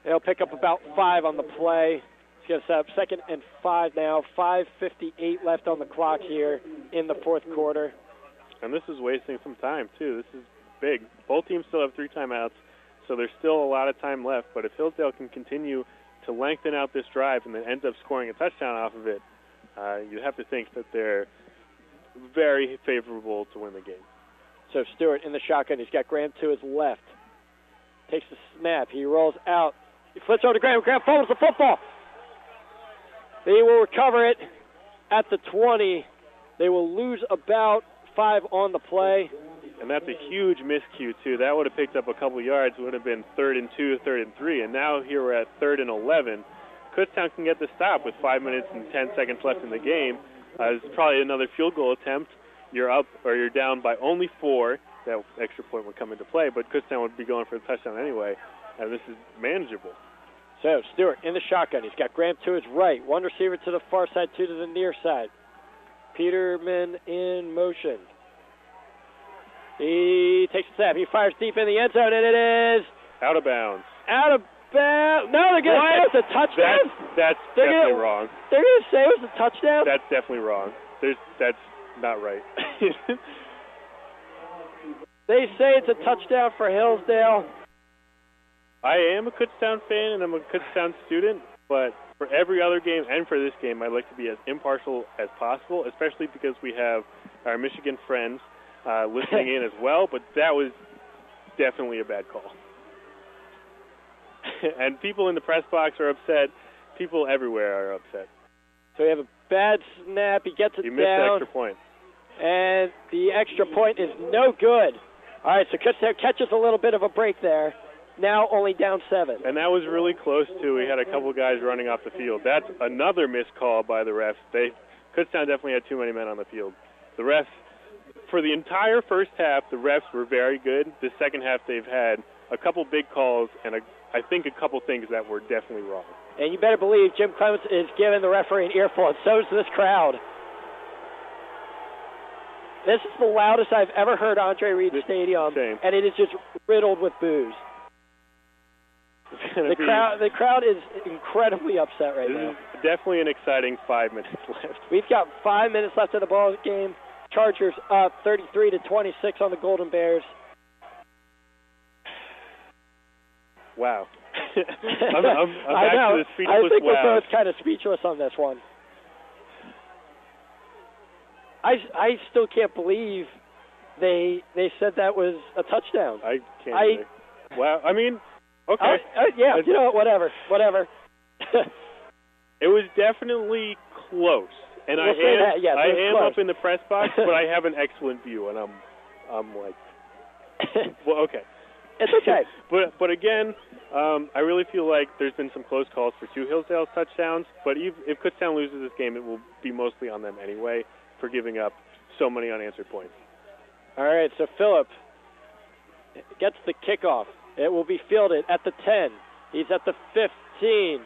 They'll pick up about 5 on the play. He's going to set up 2nd and 5 now. 5:58 left on the clock here in the fourth quarter. And this is wasting some time, too. This is big. Both teams still have 3 timeouts, so there's still a lot of time left. But if Hillsdale can continue to lengthen out this drive and then ends up scoring a touchdown off of it, you have to think that they're very favorable to win the game. So Stewart in the shotgun. He's got Graham to his left. Takes the snap. He rolls out. He flips over to Graham. Graham fumbles the football. They will recover it at the 20. They will lose about 5 on the play. And that's a huge miscue, too. That would have picked up a couple yards. It would have been 3rd and 2, 3rd and 3. And now here we're at 3rd and 11. Kutztown can get the stop with 5 minutes and 10 seconds left in the game. It's probably another field goal attempt. You're up or you're down by only 4. That extra point would come into play, but Kutztown would be going for the touchdown anyway. And this is manageable. So Stewart in the shotgun. He's got Graham to his right. One receiver to the far side, 2 to the near side. Peterman in motion. He takes a snap. He fires deep in the end zone, and it is out of bounds. Out of bounds. No, they're going to say it's a touchdown? That's definitely wrong. They're going to say it was a touchdown? That's definitely wrong. That's not right. They say it's a touchdown for Hillsdale. I am a Kutztown fan, and I'm a Kutztown student, but for every other game and for this game, I'd like to be as impartial as possible, especially because we have our Michigan friends listening in as well, but that was definitely a bad call. And people in the press box are upset. People everywhere are upset. So we have a bad snap. He gets it down. He missed the extra point. And the extra point is no good. All right, so Kutztown catches a little bit of a break there. Now only down 7. And that was really close, too. We had a couple guys running off the field. That's another missed call by the refs. Kutztown definitely had too many men on the field. The refs, for the entire first half, the refs were very good. The second half, they've had a couple big calls and I think a couple things that were definitely wrong. And you better believe Jim Clements is giving the referee an earful, and so is this crowd. This is the loudest I've ever heard Andre Reed Stadium, and it is just riddled with boos. The crowd is incredibly upset right now. This is definitely an exciting 5 minutes left. We've got 5 minutes left of the ball game. Chargers up 33-26 on the Golden Bears. Wow. I'm back to the speechless I think wow. we're both kind of speechless on this one. I still can't believe they said that was a touchdown. I can't. Wow. I mean, okay. Yeah, you know what, whatever. It was definitely close. And we'll I am close. Up in the press box, but I have an excellent view, and I'm like, well, okay. It's okay. But again, I really feel like there's been some close calls for 2 Hillsdale touchdowns, but if Kutztown loses this game, it will be mostly on them anyway for giving up so many unanswered points. All right, so Phillip gets the kickoff. It will be fielded at the 10. He's at the 15.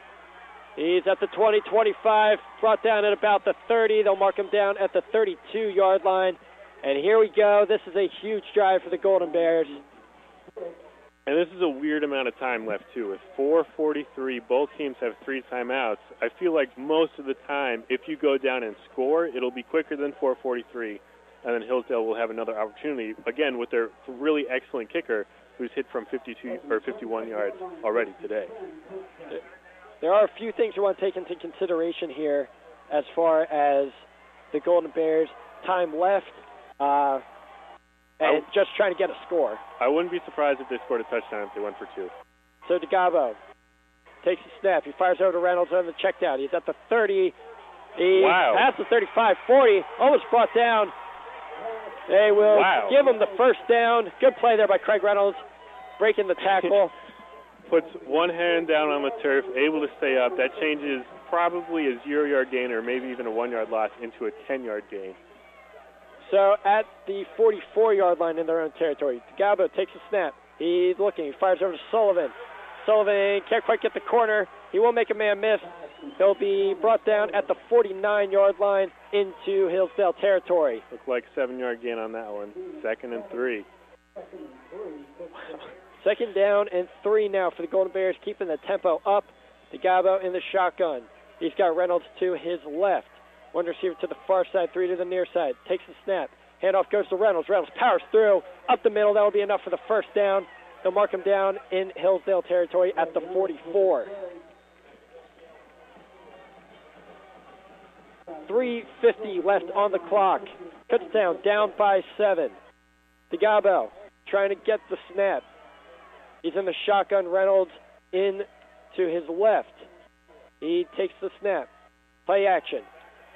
He's at the 20, 25, brought down at about the 30. They'll mark him down at the 32-yard line. And here we go. This is a huge drive for the Golden Bears. And this is a weird amount of time left, too. With 4:43, both teams have 3 timeouts. I feel like most of the time, if you go down and score, it'll be quicker than 4:43, and then Hillsdale will have another opportunity, again, with their really excellent kicker, who's hit from 52 or 51 yards already today. There are a few things we want to take into consideration here as far as the Golden Bears' time left. and just trying to get a score. I wouldn't be surprised if they scored a touchdown if they went for 2. So DeGabo takes the snap. He fires over to Reynolds on the check down. He's at the 30. He's past the 35, 40, almost brought down. They will give him the first down. Good play there by Craig Reynolds, breaking the tackle. Puts one hand down on the turf, able to stay up. That changes probably a 0-yard gain or maybe even a 1-yard loss into a 10-yard gain. So at the 44-yard line in their own territory, DeGabo takes a snap. He's looking. He fires over to Sullivan. Sullivan can't quite get the corner. He will make a man miss. He'll be brought down at the 49-yard line into Hillsdale territory. Looked like 7-yard gain on that one. 2nd and 3. 2nd down and 3 now for the Golden Bears, keeping the tempo up. DeGabo in the shotgun. He's got Reynolds to his left. One receiver to the far side, 3 to the near side. Takes the snap. Handoff goes to Reynolds. Reynolds powers through. Up the middle. That will be enough for the first down. They'll mark him down in Hillsdale territory at the 44. 3:50 left on the clock. Kutztown down by 7. DeGabo trying to get the snap. He's in the shotgun. Reynolds in to his left. He takes the snap. Play action.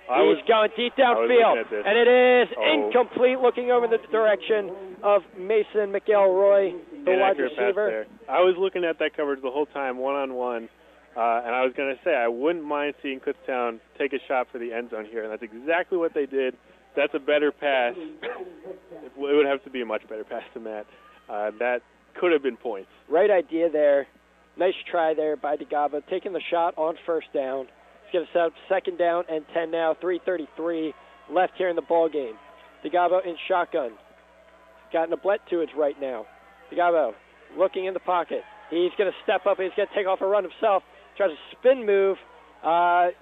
He's going deep downfield, and it is incomplete, looking over the direction of Mason McElroy, the wide receiver. I was looking at that coverage the whole time, one-on-one, and I was going to say I wouldn't mind seeing Kutztown take a shot for the end zone here, and that's exactly what they did. That's a better pass. It would have to be a much better pass than that. That could have been points. Right idea there. Nice try there by DeGabo, taking the shot on first down. He's going to set up 2nd down and 10 now, 3:33 left here in the ball game. DeGabo in shotgun. Got Nablett to his right now. DeGabo looking in the pocket. He's going to step up. He's going to take off a run himself. Tries a spin move.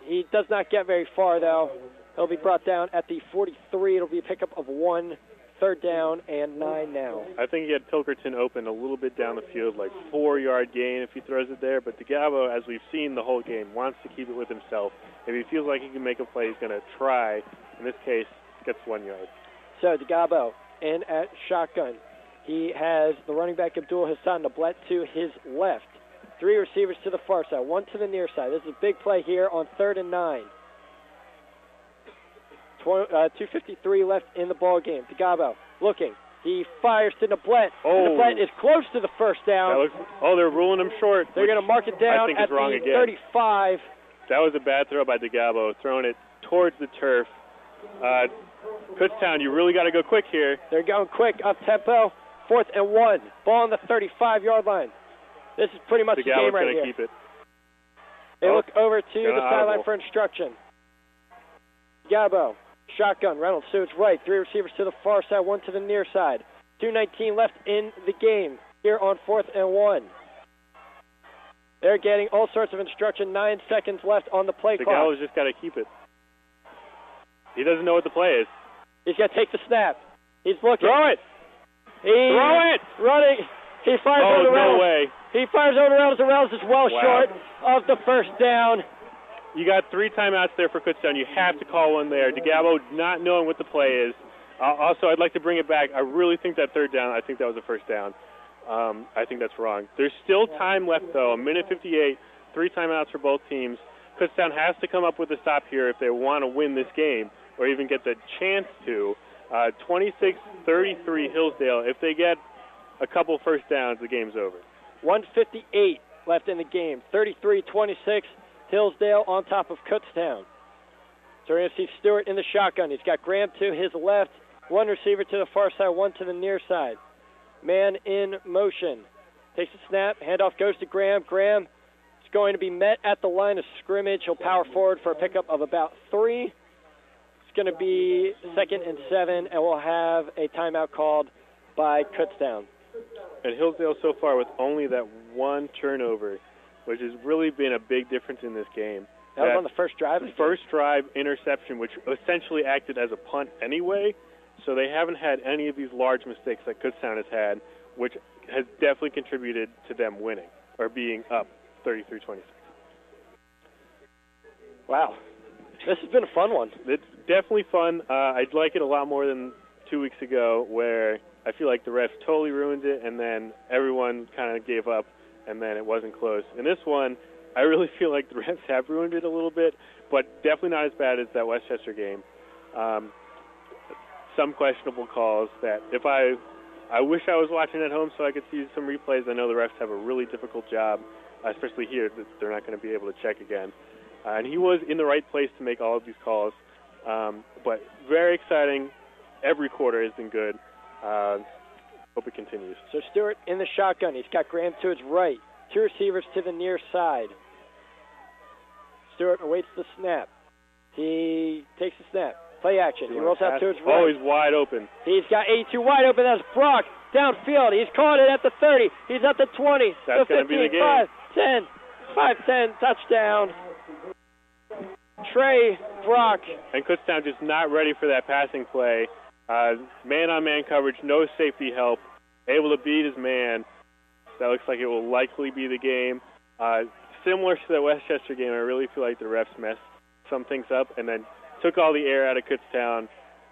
He does not get very far, though. He'll be brought down at the 43. It'll be a pickup of 1. 3rd down and 9 now. I think he had Pilkerton open a little bit down the field, like 4-yard gain if he throws it there. But DeGabo, as we've seen the whole game, wants to keep it with himself. If he feels like he can make a play, he's going to try. In this case, gets 1 yard. So DeGabo in at shotgun. He has the running back Abdul Hassan Nablett to his left. 3 receivers to the far side, 1 to the near side. This is a big play here on 3rd and 9. 2:53 left in the ball game. DeGabo looking. He fires to Nablett. Nablett is close to the first down. They're ruling him short. They're going to mark it down at the 35. That was a bad throw by DeGabo, throwing it towards the turf. Kutztown, you really got to go quick here. They're going quick, up tempo. 4th and 1. Ball on the 35-yard line. This is pretty much the game right here. Keep it. They look over to the sideline for instruction. DeGabo. Shotgun, Reynolds to his right. 3 receivers to the far side, 1 to the near side. 2:19 left in the game here on 4th and 1. They're getting all sorts of instruction. 9 seconds left on the play clock. DeGallo's just got to keep it. He doesn't know what the play is. He's got to take the snap. He's looking. Throw it! Throw it! Running. He fires over to Reynolds. No way. He fires over to Reynolds, and Reynolds is well short of the first down. You got 3 timeouts there for Kutztown. You have to call one there. DeGabo not knowing what the play is. Also, I'd like to bring it back. I really think that 3rd down, I think that was a first down. I think that's wrong. There's still time left, though. 1:58, 3 timeouts for both teams. Kutztown has to come up with a stop here if they want to win this game or even get the chance to. 26-33 Hillsdale. If they get a couple first downs, the game's over. 1:58 left in the game. 33-26. Hillsdale on top of Kutztown. So we're going to see Stewart in the shotgun. He's got Graham to his left, 1 receiver to the far side, 1 to the near side. Man in motion. Takes a snap. Handoff goes to Graham. Graham is going to be met at the line of scrimmage. He'll power forward for a pickup of about 3. It's going to be 2nd and 7, and we'll have a timeout called by Kutztown. And Hillsdale so far with only that 1 turnover, which has really been a big difference in this game. That was on the first drive? The first drive interception, which essentially acted as a punt anyway, so they haven't had any of these large mistakes that Kutztown has had, which has definitely contributed to them winning, or being up 33-26. Wow. This has been a fun one. It's definitely fun. I'd like it a lot more than 2 weeks ago where I feel like the refs totally ruined it, and then everyone kind of gave up, and then it wasn't close. In this one, I really feel like the refs have ruined it a little bit, but definitely not as bad as that Westchester game. Some questionable calls that if I wish I was watching at home so I could see some replays. I know the refs have a really difficult job, especially here, that they're not going to be able to check again. And he was in the right place to make all of these calls. But very exciting. Every quarter has been good. Hope it continues. So Stewart in the shotgun. He's got Graham to his right. Two receivers to the near side. Stewart awaits the snap. He takes the snap. Play action. He rolls out to his right. Oh, he's wide open. He's got 82 wide open. That's Brock downfield. He's caught it at the 30. He's at the 20. That's going to be the game. 5-10, touchdown. Trey Brock. And Kutztown just not ready for that passing play. Man-on-man coverage, no safety help. Able to beat his man. That looks like it will likely be the game. Similar to the Westchester game, I really feel like the refs messed some things up and then took all the air out of Kutztown.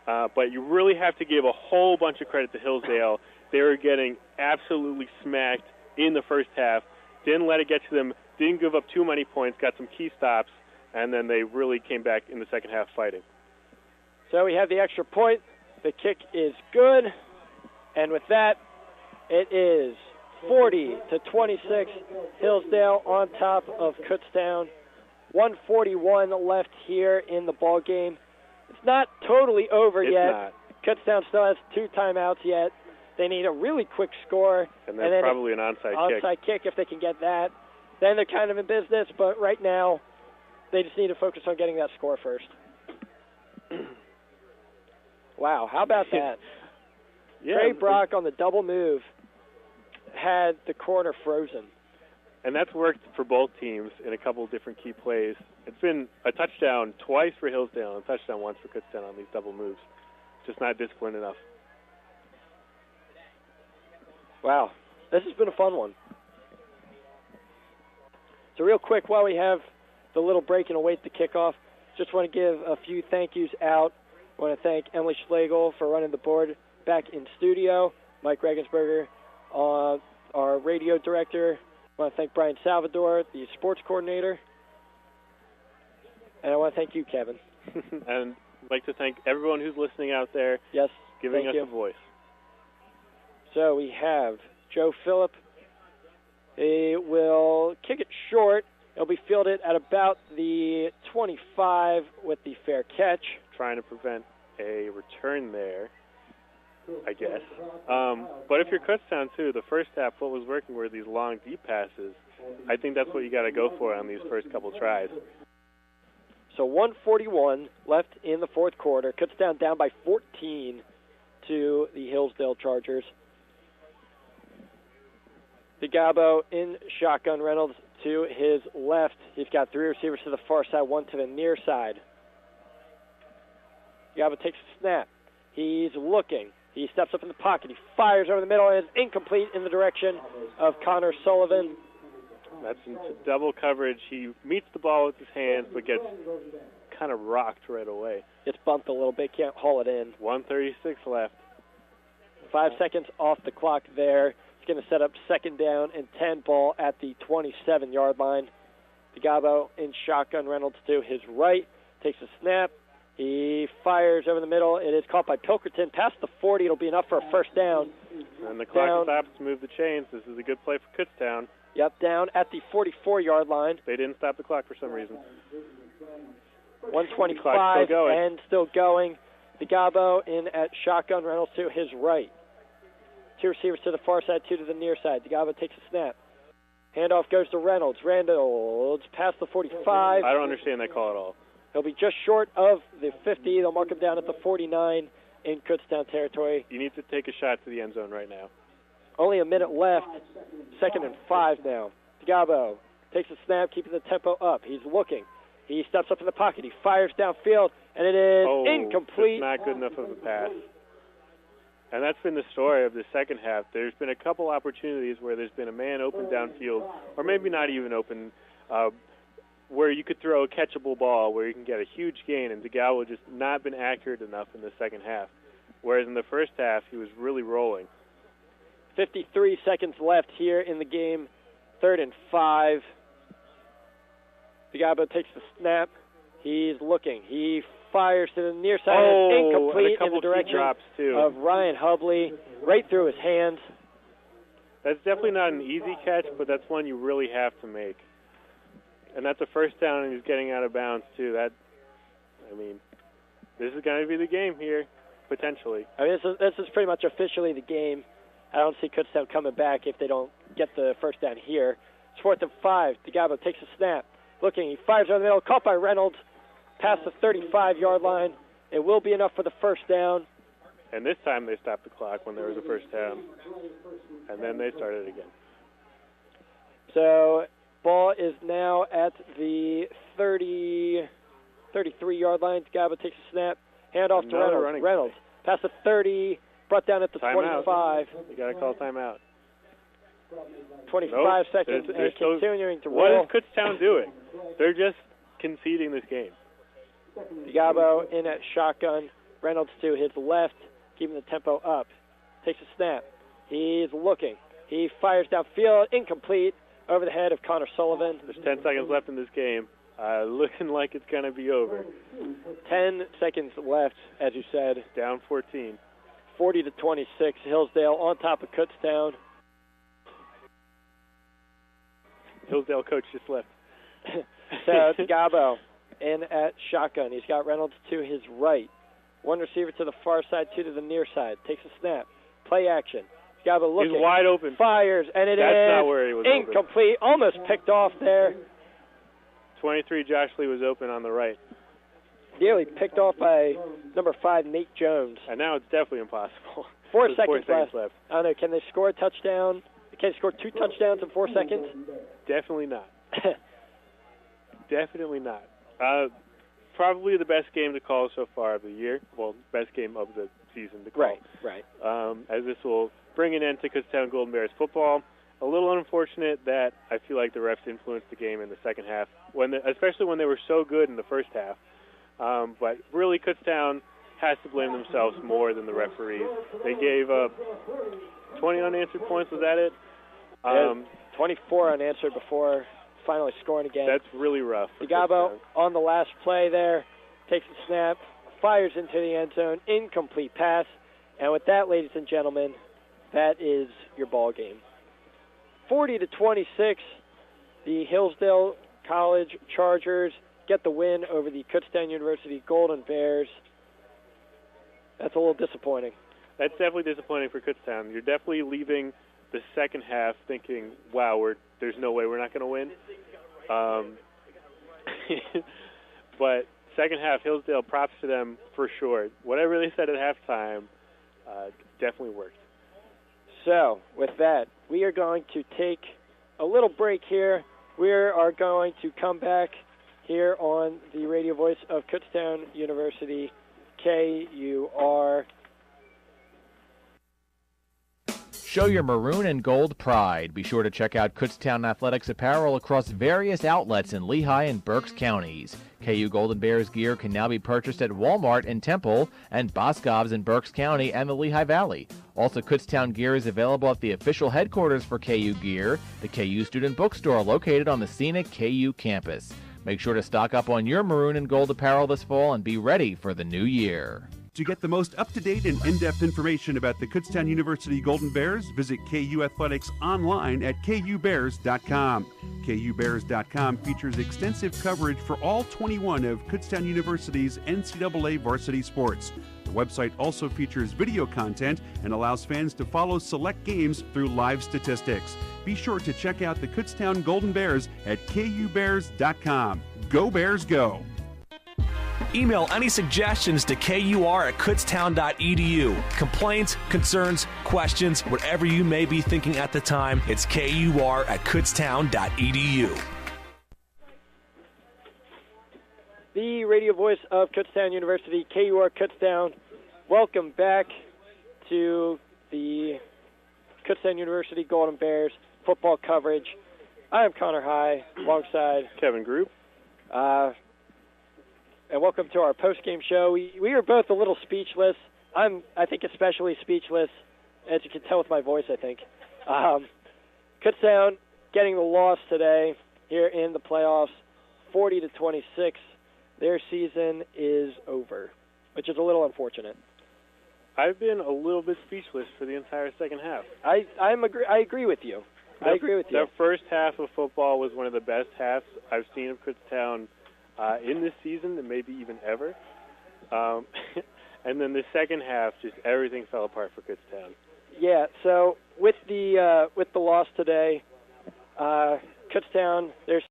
But you really have to give a whole bunch of credit to Hillsdale. They were getting absolutely smacked in the first half. Didn't let it get to them. Didn't give up too many points. Got some key stops. And then they really came back in the second half fighting. So we have the extra point. The kick is good. And with that, it is 40-26. Hillsdale on top of Kutztown. 1:41 left here in the ball game. It's not totally over yet. Not. Kutztown still has 2 timeouts yet. They need a really quick score. And then probably an onside kick. Onside kick if they can get that. Then they're kind of in business, but right now they just need to focus on getting that score first. Wow, how about that? Yeah, Trey Brock on the double move had the corner frozen. And that's worked for both teams in a couple of different key plays. It's been a touchdown twice for Hillsdale and a touchdown once for Kutztown on these double moves. Just not disciplined enough. Wow, this has been a fun one. So real quick, while we have the little break and await the kickoff, just want to give a few thank yous out. I want to thank Emily Schlegel for running the board back in studio, Mike Regensberger, our radio director. I want to thank Brian Salvador, the sports coordinator. And I want to thank you, Kevin. And I'd like to thank everyone who's listening out there. Yes, giving us you. a voice. So we have Joe Phillip. He will kick it short. It'll be fielded at about the 25 with the fair catch. Trying to prevent a return there, I guess. But if you're Kutztown, too, the first half, what was working were these long, deep passes. I think that's what you got to go for on these first couple tries. So 1:41 left in the fourth quarter. Kutztown down by 14 to the Hillsdale Chargers. DeGabo in shotgun. Reynolds to his left. He's got 3 receivers to the far side, 1 to the near side. DeGabo takes a snap. He's looking. He steps up in the pocket. He fires over the middle and is incomplete in the direction of Connor Sullivan. That's into double coverage. He meets the ball with his hands but gets kind of rocked right away. Gets bumped a little bit. Can't haul it in. 1:36 left. 5 seconds off the clock there. He's going to set up second down and 10 ball at the 27-yard line. DeGabo in shotgun. Reynolds to his right. Takes a snap. He fires over the middle. It is caught by Pilkerton. Past the 40. It'll be enough for a first down. And the clock stops to move the chains. This is a good play for Kutztown. Yep, down at the 44-yard line. They didn't stop the clock for some reason. 125 and still going. DeGabo in at shotgun. Reynolds to his right. 2 receivers to the far side, 2 to the near side. DeGabo takes a snap. Handoff goes to Reynolds. Reynolds past the 45. I don't understand that call at all. He'll be just short of the 50. They'll mark him down at the 49 in Kutztown territory. You need to take a shot to the end zone right now. Only a minute left. 2nd and 5 now. DeGabo takes a snap, keeping the tempo up. He's looking. He steps up in the pocket. He fires downfield, and it is incomplete. Not good enough of a pass. And that's been the story of the second half. There's been a couple opportunities where there's been a man open downfield, or maybe not even open, where you could throw a catchable ball where you can get a huge gain, and DeGabo just not been accurate enough in the second half. whereas in the first half he was really rolling. 53 seconds left here in the game. 3rd and 5. Digabo takes the snap. He's looking. He fires to the near side. It's incomplete in the direction of Ryan Hubley, right through his hands. That's definitely not an easy catch, but that's one you really have to make. And that's a first down, and he's getting out of bounds, too. This is going to be the game here, potentially. This is pretty much officially the game. I don't see Kutztown coming back if they don't get the first down here. It's 4th and 5. Digabo takes a snap. Looking, he fires over the middle, caught by Reynolds, past the 35-yard line. It will be enough for the first down. And this time they stopped the clock when there was a first down. And then they started again. So ball is now at the 33-yard line. Digabo takes a snap. Hand off to Reynolds. Reynolds past the 30, brought down at the 25. You got to call timeout. 25 seconds and continuing to roll. What is Kutztown doing? They're just conceding this game. Digabo in at shotgun. Reynolds to his left, keeping the tempo up. Takes a snap. He's looking. He fires downfield, incomplete, over the head of Connor Sullivan. There's 10 seconds left in this game. Looking like it's going to be over. 10 seconds left, as you said. Down 14. 40-26. Hillsdale on top of Kutztown. Hillsdale coach just left. So Digabo in at shotgun. He's got Reynolds to his right. One receiver to the far side, two to the near side. Takes a snap. Play action. Digabo looking. He's wide open. Fires, and it That's is not where he was incomplete. Open. Almost picked off there. 23, Josh Lee was open on the right. Nearly picked off by number 5, Nate Jones. And now it's definitely impossible. 4 seconds left. I don't know. Can they score a touchdown? Can they score 2 touchdowns in 4 seconds? Definitely not. Definitely not. Probably the best game to call so far of the year. Well, best game of the season to call. Right. As this will bring an end to Kutztown Golden Bears football. A little unfortunate that I feel like the refs influenced the game in the second half, especially when they were so good in the first half. But really, Kutztown has to blame themselves more than the referees. They gave up 20 unanswered points. Was that it? 24 unanswered before finally scoring again. That's really rough. Digabo on the last play there, takes a snap, fires into the end zone, incomplete pass. And with that, ladies and gentlemen, that is your ball game. 40-26, the Hillsdale College Chargers get the win over the Kutztown University Golden Bears. That's a little disappointing. That's definitely disappointing for Kutztown. You're definitely leaving the second half thinking, wow, there's no way we're not going to win. But second half, Hillsdale, props to them for sure. Whatever they said at halftime definitely worked. So, with that, we are going to take a little break here. We are going to come back here on the radio voice of Kutztown University, KUR. Show your maroon and gold pride. Be sure to check out Kutztown Athletics apparel across various outlets in Lehigh and Berks counties. KU Golden Bears gear can now be purchased at Walmart in Temple and Boscov's in Berks County and the Lehigh Valley. Also, Kutztown gear is available at the official headquarters for KU Gear, the KU Student Bookstore located on the scenic KU campus. Make sure to stock up on your maroon and gold apparel this fall and be ready for the new year. To get the most up-to-date and in-depth information about the Kutztown University Golden Bears, visit KU Athletics online at KUBears.com. KUBears.com features extensive coverage for all 21 of Kutztown University's NCAA varsity sports. The website also features video content and allows fans to follow select games through live statistics. Be sure to check out the Kutztown Golden Bears at KUBears.com. Go Bears, go! Email any suggestions to KUR@kutztown.edu. Complaints, concerns, questions, whatever you may be thinking at the time, it's KUR@kutztown.edu. The radio voice of Kutztown University, KUR Kutztown. Welcome back to the Kutztown University Golden Bears football coverage. I am Connor High, alongside Kevin Group. And welcome to our post-game show. We are both a little speechless I think, especially speechless, as you can tell with my voice, I think. Kutztown getting the loss today here in the playoffs, 40-26. Their season is over, which is a little unfortunate. I've been a little bit speechless for the entire second half. I agree with you. I agree with you. The first half of football was one of the best halves I've seen of Kutztown in this season, and maybe even ever. And then the second half, just everything fell apart for Kutztown. Yeah. So with the loss today, Kutztown, their